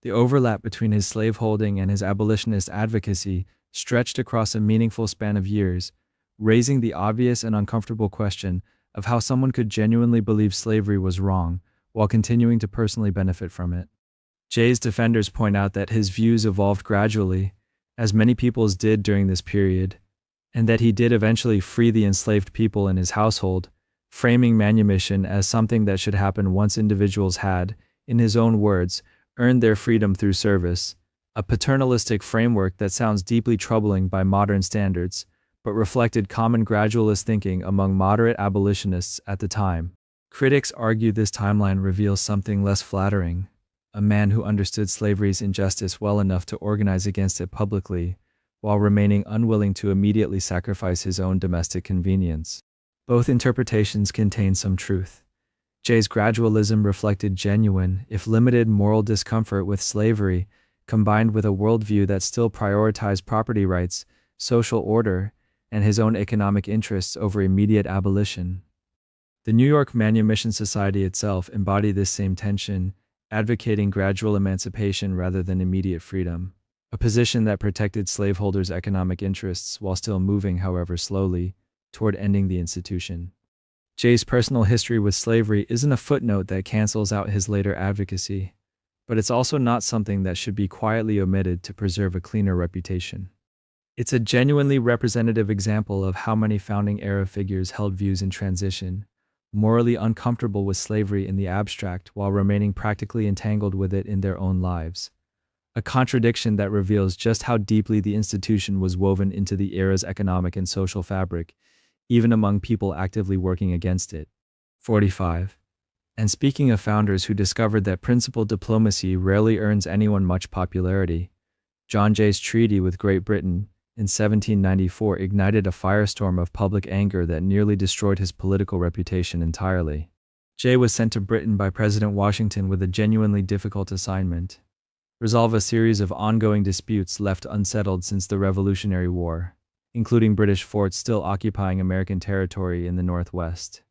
The overlap between his slaveholding and his abolitionist advocacy stretched across a meaningful span of years, raising the obvious and uncomfortable question of how someone could genuinely believe slavery was wrong while continuing to personally benefit from it. Jay's defenders point out that his views evolved gradually, as many people's did during this period, and that he did eventually free the enslaved people in his household, framing manumission as something that should happen once individuals had, in his own words, earned their freedom through service, a paternalistic framework that sounds deeply troubling by modern standards, but reflected common gradualist thinking among moderate abolitionists at the time. Critics argue this timeline reveals something less flattering: a man who understood slavery's injustice well enough to organize against it publicly, while remaining unwilling to immediately sacrifice his own domestic convenience. Both interpretations contain some truth. Jay's gradualism reflected genuine, if limited, moral discomfort with slavery, combined with a worldview that still prioritized property rights, social order, and his own economic interests over immediate abolition. The New York Manumission Society itself embodied this same tension, advocating gradual emancipation rather than immediate freedom, a position that protected slaveholders' economic interests while still moving, however slowly, toward ending the institution. Jay's personal history with slavery isn't a footnote that cancels out his later advocacy, but it's also not something that should be quietly omitted to preserve a cleaner reputation. It's a genuinely representative example of how many founding-era figures held views in transition, morally uncomfortable with slavery in the abstract while remaining practically entangled with it in their own lives. A contradiction that reveals just how deeply the institution was woven into the era's economic and social fabric, even among people actively working against it. 45. And speaking of founders who discovered that principled diplomacy rarely earns anyone much popularity, John Jay's treaty with Great Britain in 1794 ignited a firestorm of public anger that nearly destroyed his political reputation entirely. Jay was sent to Britain by President Washington with a genuinely difficult assignment: resolve a series of ongoing disputes left unsettled since the Revolutionary War, including British forts still occupying American territory in the Northwest,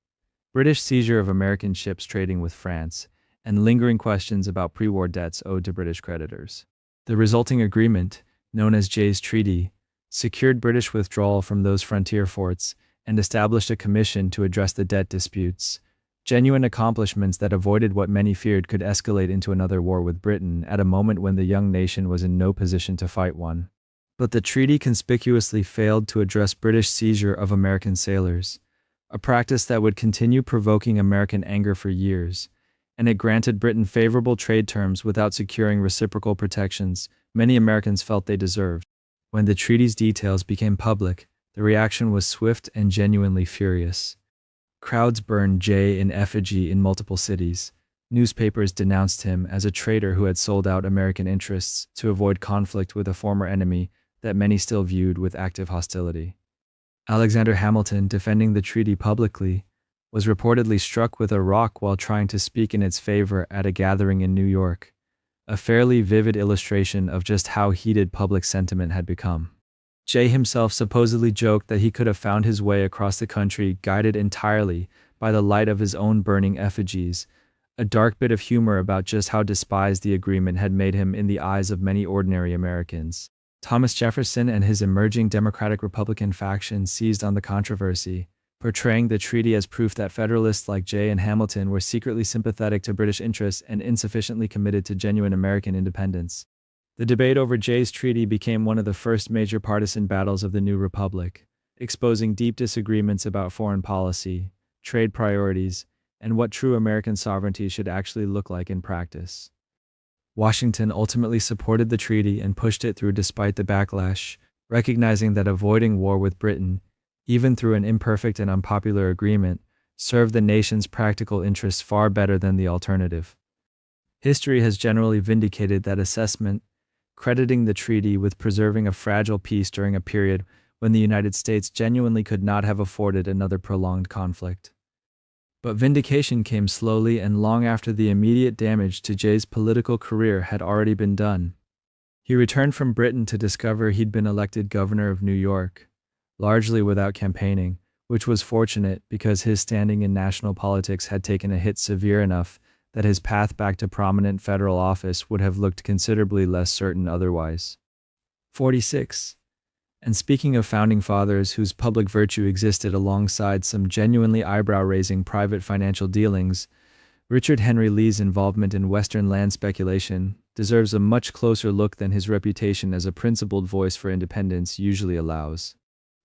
British seizure of American ships trading with France, and lingering questions about pre-war debts owed to British creditors. The resulting agreement, known as Jay's Treaty, secured British withdrawal from those frontier forts and established a commission to address the debt disputes, genuine accomplishments that avoided what many feared could escalate into another war with Britain at a moment when the young nation was in no position to fight one. But the treaty conspicuously failed to address British seizure of American sailors, a practice that would continue provoking American anger for years, and it granted Britain favorable trade terms without securing reciprocal protections many Americans felt they deserved. When the treaty's details became public, the reaction was swift and genuinely furious. Crowds burned Jay in effigy in multiple cities. Newspapers denounced him as a traitor who had sold out American interests to avoid conflict with a former enemy that many still viewed with active hostility. Alexander Hamilton, defending the treaty publicly, was reportedly struck with a rock while trying to speak in its favor at a gathering in New York, a fairly vivid illustration of just how heated public sentiment had become. Jay himself supposedly joked that he could have found his way across the country guided entirely by the light of his own burning effigies, a dark bit of humor about just how despised the agreement had made him in the eyes of many ordinary Americans. Thomas Jefferson and his emerging Democratic-Republican faction seized on the controversy, portraying the treaty as proof that Federalists like Jay and Hamilton were secretly sympathetic to British interests and insufficiently committed to genuine American independence. The debate over Jay's treaty became one of the first major partisan battles of the new republic, exposing deep disagreements about foreign policy, trade priorities, and what true American sovereignty should actually look like in practice. Washington ultimately supported the treaty and pushed it through despite the backlash, recognizing that avoiding war with Britain, even through an imperfect and unpopular agreement, served the nation's practical interests far better than the alternative. History has generally vindicated that assessment, crediting the treaty with preserving a fragile peace during a period when the United States genuinely could not have afforded another prolonged conflict. But vindication came slowly and long after the immediate damage to Jay's political career had already been done. He returned from Britain to discover he'd been elected governor of New York, largely without campaigning, which was fortunate because his standing in national politics had taken a hit severe enough that his path back to prominent federal office would have looked considerably less certain otherwise. 46. And speaking of founding fathers whose public virtue existed alongside some genuinely eyebrow-raising private financial dealings, Richard Henry Lee's involvement in Western land speculation deserves a much closer look than his reputation as a principled voice for independence usually allows.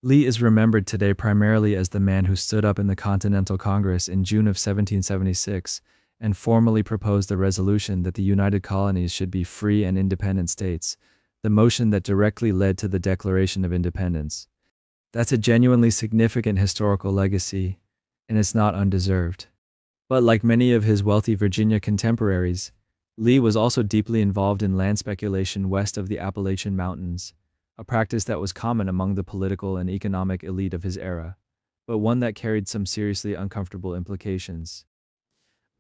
Lee is remembered today primarily as the man who stood up in the Continental Congress in June of 1776 and formally proposed the resolution that the United Colonies should be free and independent states, the motion that directly led to the Declaration of Independence. That's a genuinely significant historical legacy, and it's not undeserved. But like many of his wealthy Virginia contemporaries, Lee was also deeply involved in land speculation west of the Appalachian Mountains, a practice that was common among the political and economic elite of his era, but one that carried some seriously uncomfortable implications.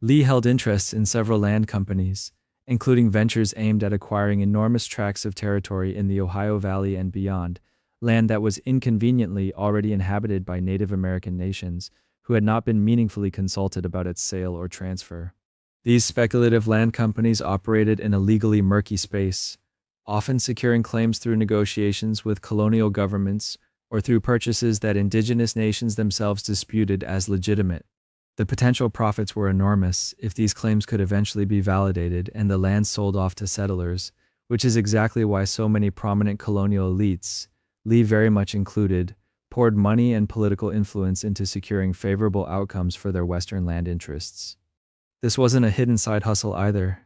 Lee held interests in several land companies, including ventures aimed at acquiring enormous tracts of territory in the Ohio Valley and beyond, land that was inconveniently already inhabited by Native American nations who had not been meaningfully consulted about its sale or transfer. These speculative land companies operated in a legally murky space, often securing claims through negotiations with colonial governments or through purchases that indigenous nations themselves disputed as legitimate. The potential profits were enormous if these claims could eventually be validated and the land sold off to settlers, which is exactly why so many prominent colonial elites, Lee very much included, poured money and political influence into securing favorable outcomes for their Western land interests. This wasn't a hidden side hustle either.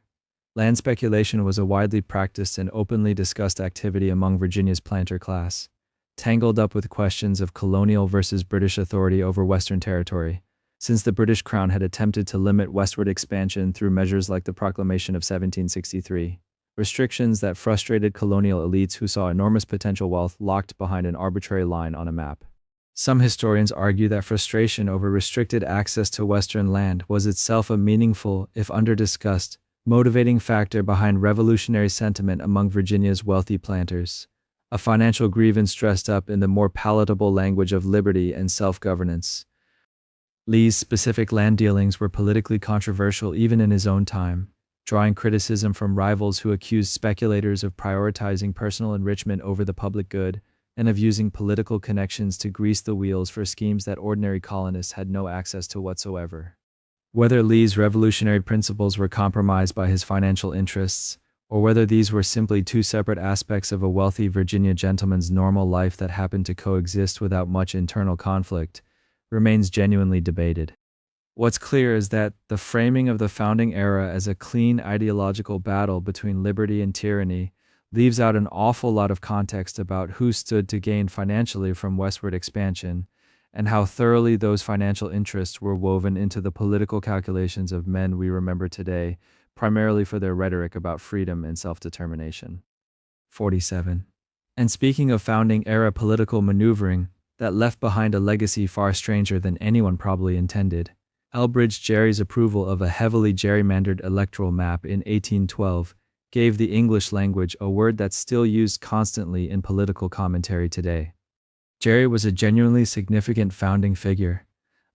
Land speculation was a widely practiced and openly discussed activity among Virginia's planter class, tangled up with questions of colonial versus British authority over Western territory, since the British Crown had attempted to limit westward expansion through measures like the Proclamation of 1763, restrictions that frustrated colonial elites who saw enormous potential wealth locked behind an arbitrary line on a map. Some historians argue that frustration over restricted access to Western land was itself a meaningful, if under-discussed, motivating factor behind revolutionary sentiment among Virginia's wealthy planters, a financial grievance dressed up in the more palatable language of liberty and self-governance. Lee's specific land dealings were politically controversial even in his own time, drawing criticism from rivals who accused speculators of prioritizing personal enrichment over the public good and of using political connections to grease the wheels for schemes that ordinary colonists had no access to whatsoever. Whether Lee's revolutionary principles were compromised by his financial interests, or whether these were simply two separate aspects of a wealthy Virginia gentleman's normal life that happened to coexist without much internal conflict, remains genuinely debated. What's clear is that the framing of the founding era as a clean ideological battle between liberty and tyranny leaves out an awful lot of context about who stood to gain financially from westward expansion, and how thoroughly those financial interests were woven into the political calculations of men we remember today, primarily for their rhetoric about freedom and self-determination. 47. And speaking of founding-era political maneuvering that left behind a legacy far stranger than anyone probably intended, Elbridge Gerry's approval of a heavily gerrymandered electoral map in 1812 gave the English language a word that's still used constantly in political commentary today. Gerry was a genuinely significant founding figure,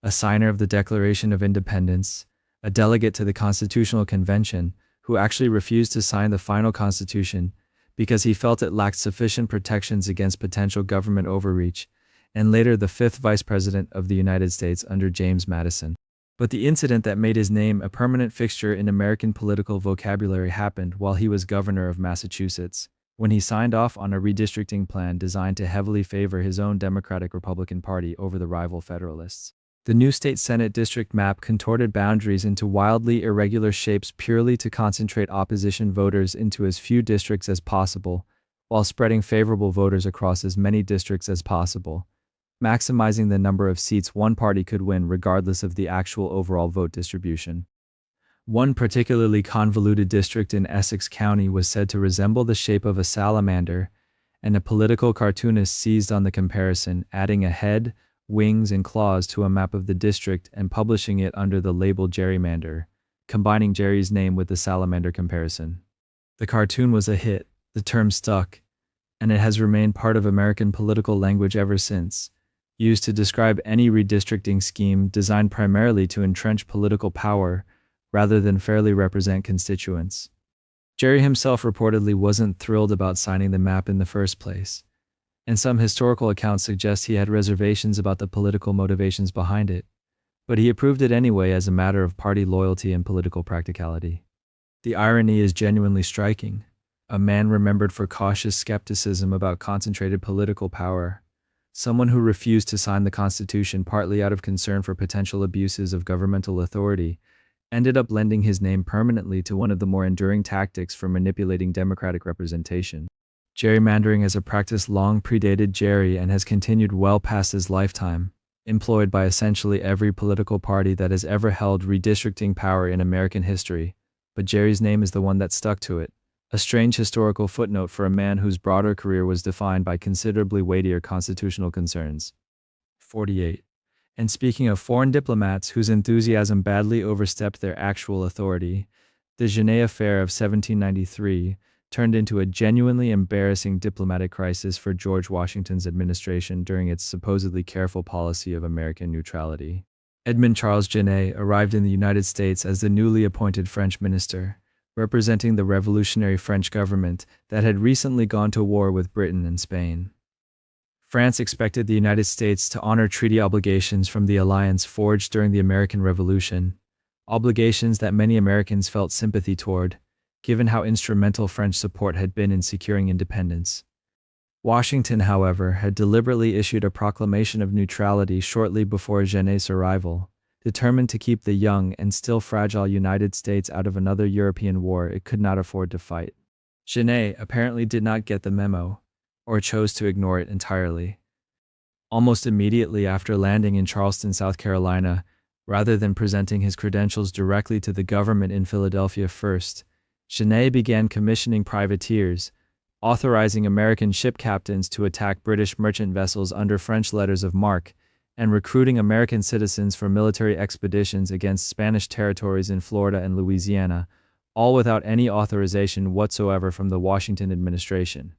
a signer of the Declaration of Independence, a delegate to the Constitutional Convention who actually refused to sign the final Constitution because he felt it lacked sufficient protections against potential government overreach, and later the fifth Vice President of the United States under James Madison. But the incident that made his name a permanent fixture in American political vocabulary happened while he was governor of Massachusetts, when he signed off on a redistricting plan designed to heavily favor his own Democratic-Republican Party over the rival Federalists. The new state Senate district map contorted boundaries into wildly irregular shapes purely to concentrate opposition voters into as few districts as possible, while spreading favorable voters across as many districts as possible, maximizing the number of seats one party could win regardless of the actual overall vote distribution. One particularly convoluted district in Essex County was said to resemble the shape of a salamander, and a political cartoonist seized on the comparison, adding a head, wings, and claws to a map of the district and publishing it under the label gerrymander, combining Gerry's name with the salamander comparison. The cartoon was a hit, the term stuck, and it has remained part of American political language ever since, used to describe any redistricting scheme designed primarily to entrench political power rather than fairly represent constituents. Gerry himself reportedly wasn't thrilled about signing the map in the first place, and some historical accounts suggest he had reservations about the political motivations behind it, but he approved it anyway as a matter of party loyalty and political practicality. The irony is genuinely striking. A man remembered for cautious skepticism about concentrated political power, someone who refused to sign the Constitution partly out of concern for potential abuses of governmental authority, ended up lending his name permanently to one of the more enduring tactics for manipulating democratic representation. Gerrymandering as a practice long predated Jerry and has continued well past his lifetime, employed by essentially every political party that has ever held redistricting power in American history, but Jerry's name is the one that stuck to it. A strange historical footnote for a man whose broader career was defined by considerably weightier constitutional concerns. 48. And speaking of foreign diplomats whose enthusiasm badly overstepped their actual authority, the Genet Affair of 1793 turned into a genuinely embarrassing diplomatic crisis for George Washington's administration during its supposedly careful policy of American neutrality. Edmond Charles Genet arrived in the United States as the newly appointed French minister, representing the revolutionary French government that had recently gone to war with Britain and Spain. France expected the United States to honor treaty obligations from the alliance forged during the American Revolution, obligations that many Americans felt sympathy toward, given how instrumental French support had been in securing independence. Washington, however, had deliberately issued a proclamation of neutrality shortly before Genet's arrival, determined to keep the young and still fragile United States out of another European war it could not afford to fight. Genet apparently did not get the memo, or chose to ignore it entirely. Almost immediately after landing in Charleston, South Carolina, rather than presenting his credentials directly to the government in Philadelphia first, Genet began commissioning privateers, authorizing American ship captains to attack British merchant vessels under French letters of marque, and recruiting American citizens for military expeditions against Spanish territories in Florida and Louisiana, all without any authorization whatsoever from the Washington administration.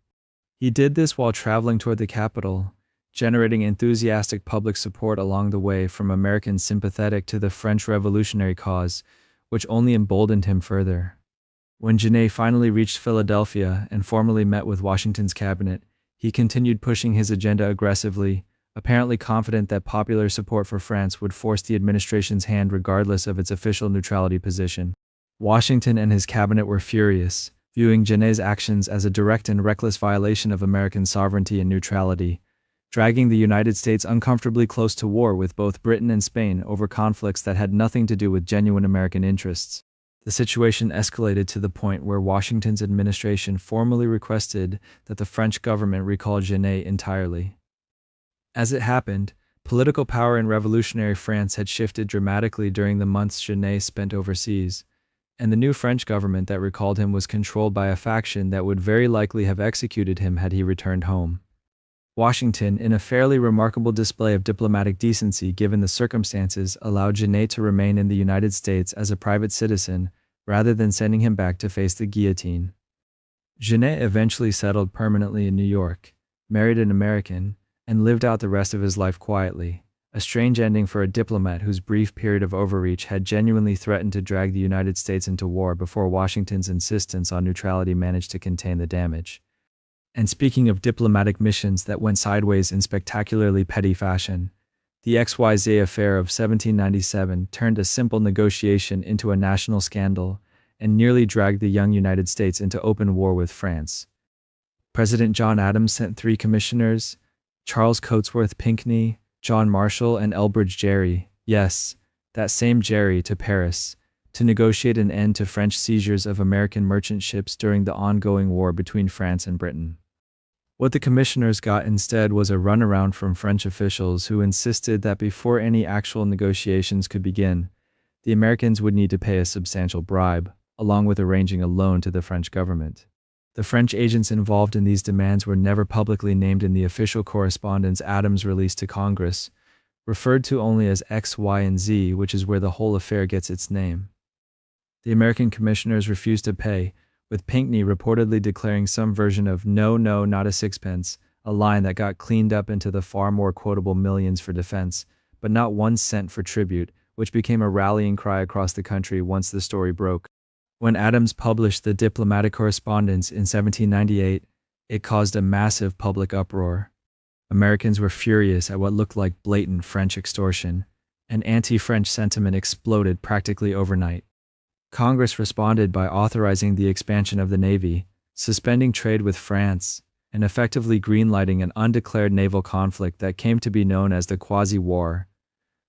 He did this while traveling toward the capital, generating enthusiastic public support along the way from Americans sympathetic to the French revolutionary cause, which only emboldened him further. When Genet finally reached Philadelphia and formally met with Washington's cabinet, he continued pushing his agenda aggressively, apparently confident that popular support for France would force the administration's hand regardless of its official neutrality position. Washington and his cabinet were furious, viewing Genet's actions as a direct and reckless violation of American sovereignty and neutrality, dragging the United States uncomfortably close to war with both Britain and Spain over conflicts that had nothing to do with genuine American interests. The situation escalated to the point where Washington's administration formally requested that the French government recall Genet entirely. As it happened, political power in revolutionary France had shifted dramatically during the months Genet spent overseas, and the new French government that recalled him was controlled by a faction that would very likely have executed him had he returned home. Washington, in a fairly remarkable display of diplomatic decency given the circumstances, allowed Genet to remain in the United States as a private citizen rather than sending him back to face the guillotine. Genet eventually settled permanently in New York, married an American, and lived out the rest of his life quietly, a strange ending for a diplomat whose brief period of overreach had genuinely threatened to drag the United States into war before Washington's insistence on neutrality managed to contain the damage. And speaking of diplomatic missions that went sideways in spectacularly petty fashion, the XYZ affair of 1797 turned a simple negotiation into a national scandal and nearly dragged the young United States into open war with France. President John Adams sent 3 commissioners, Charles Cotesworth Pinckney, John Marshall, and Elbridge Gerry, yes, that same Gerry, to Paris, to negotiate an end to French seizures of American merchant ships during the ongoing war between France and Britain. What the commissioners got instead was a runaround from French officials who insisted that before any actual negotiations could begin, the Americans would need to pay a substantial bribe, along with arranging a loan to the French government. The French agents involved in these demands were never publicly named in the official correspondence Adams released to Congress, referred to only as X, Y, and Z, which is where the whole affair gets its name. The American commissioners refused to pay, with Pinckney reportedly declaring some version of "no, no, not a sixpence," a line that got cleaned up into the far more quotable millions for defense, but not 1 cent for tribute, which became a rallying cry across the country once the story broke. When Adams published the diplomatic correspondence in 1798, it caused a massive public uproar. Americans were furious at what looked like blatant French extortion, and anti-French sentiment exploded practically overnight. Congress responded by authorizing the expansion of the Navy, suspending trade with France, and effectively greenlighting an undeclared naval conflict that came to be known as the Quasi-War.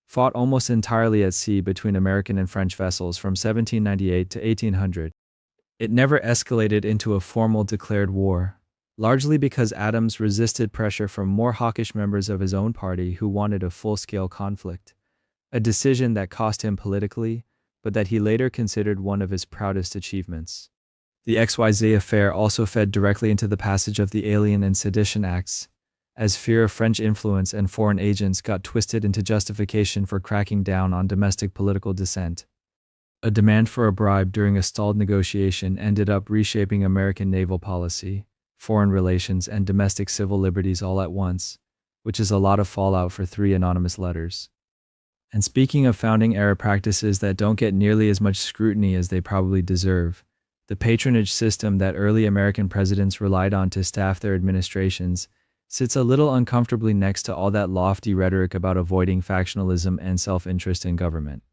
fought almost entirely at sea between American and French vessels from 1798 to 1800. It never escalated into a formal declared war, largely because Adams resisted pressure from more hawkish members of his own party who wanted a full-scale conflict, a decision that cost him politically, but that he later considered one of his proudest achievements. The XYZ affair also fed directly into the passage of the Alien and Sedition Acts, as fear of French influence and foreign agents got twisted into justification for cracking down on domestic political dissent. A demand for a bribe during a stalled negotiation ended up reshaping American naval policy, foreign relations, and domestic civil liberties all at once, which is a lot of fallout for 3 anonymous letters. And speaking of founding-era practices that don't get nearly as much scrutiny as they probably deserve, the patronage system that early American presidents relied on to staff their administrations sits a little uncomfortably next to all that lofty rhetoric about avoiding factionalism and self-interest in government.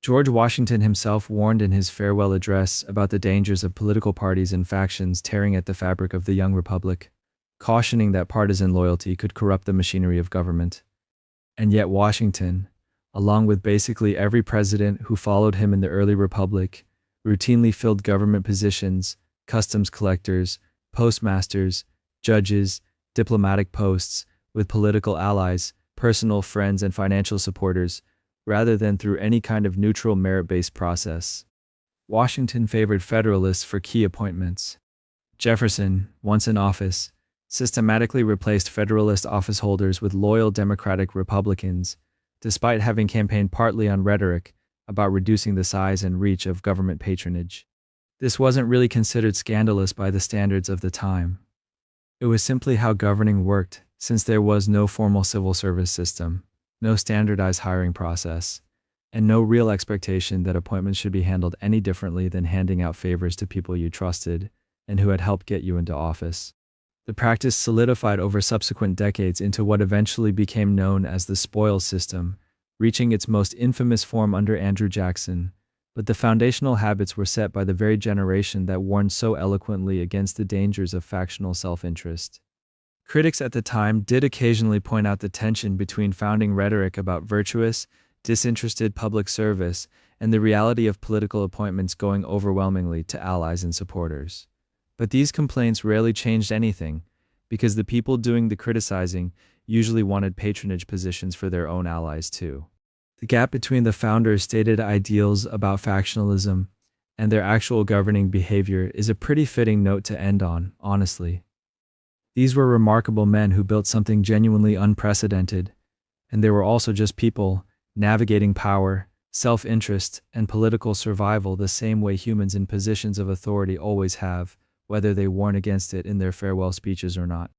George Washington himself warned in his farewell address about the dangers of political parties and factions tearing at the fabric of the young republic, cautioning that partisan loyalty could corrupt the machinery of government. And yet Washington, along with basically every president who followed him in the early republic, routinely filled government positions, customs collectors, postmasters, judges, diplomatic posts, with political allies, personal friends, and financial supporters, rather than through any kind of neutral merit-based process. Washington favored Federalists for key appointments. Jefferson, once in office, systematically replaced Federalist office holders with loyal Democratic Republicans, despite having campaigned partly on rhetoric about reducing the size and reach of government patronage. This wasn't really considered scandalous by the standards of the time. It was simply how governing worked, since there was no formal civil service system, no standardized hiring process, and no real expectation that appointments should be handled any differently than handing out favors to people you trusted and who had helped get you into office. The practice solidified over subsequent decades into what eventually became known as the spoils system, reaching its most infamous form under Andrew Jackson, but the foundational habits were set by the very generation that warned so eloquently against the dangers of factional self-interest. Critics at the time did occasionally point out the tension between founding rhetoric about virtuous, disinterested public service and the reality of political appointments going overwhelmingly to allies and supporters. But these complaints rarely changed anything, because the people doing the criticizing usually wanted patronage positions for their own allies too. The gap between the founders' stated ideals about factionalism and their actual governing behavior is a pretty fitting note to end on, honestly. These were remarkable men who built something genuinely unprecedented, and they were also just people, navigating power, self-interest, and political survival the same way humans in positions of authority always have, whether they warn against it in their farewell speeches or not.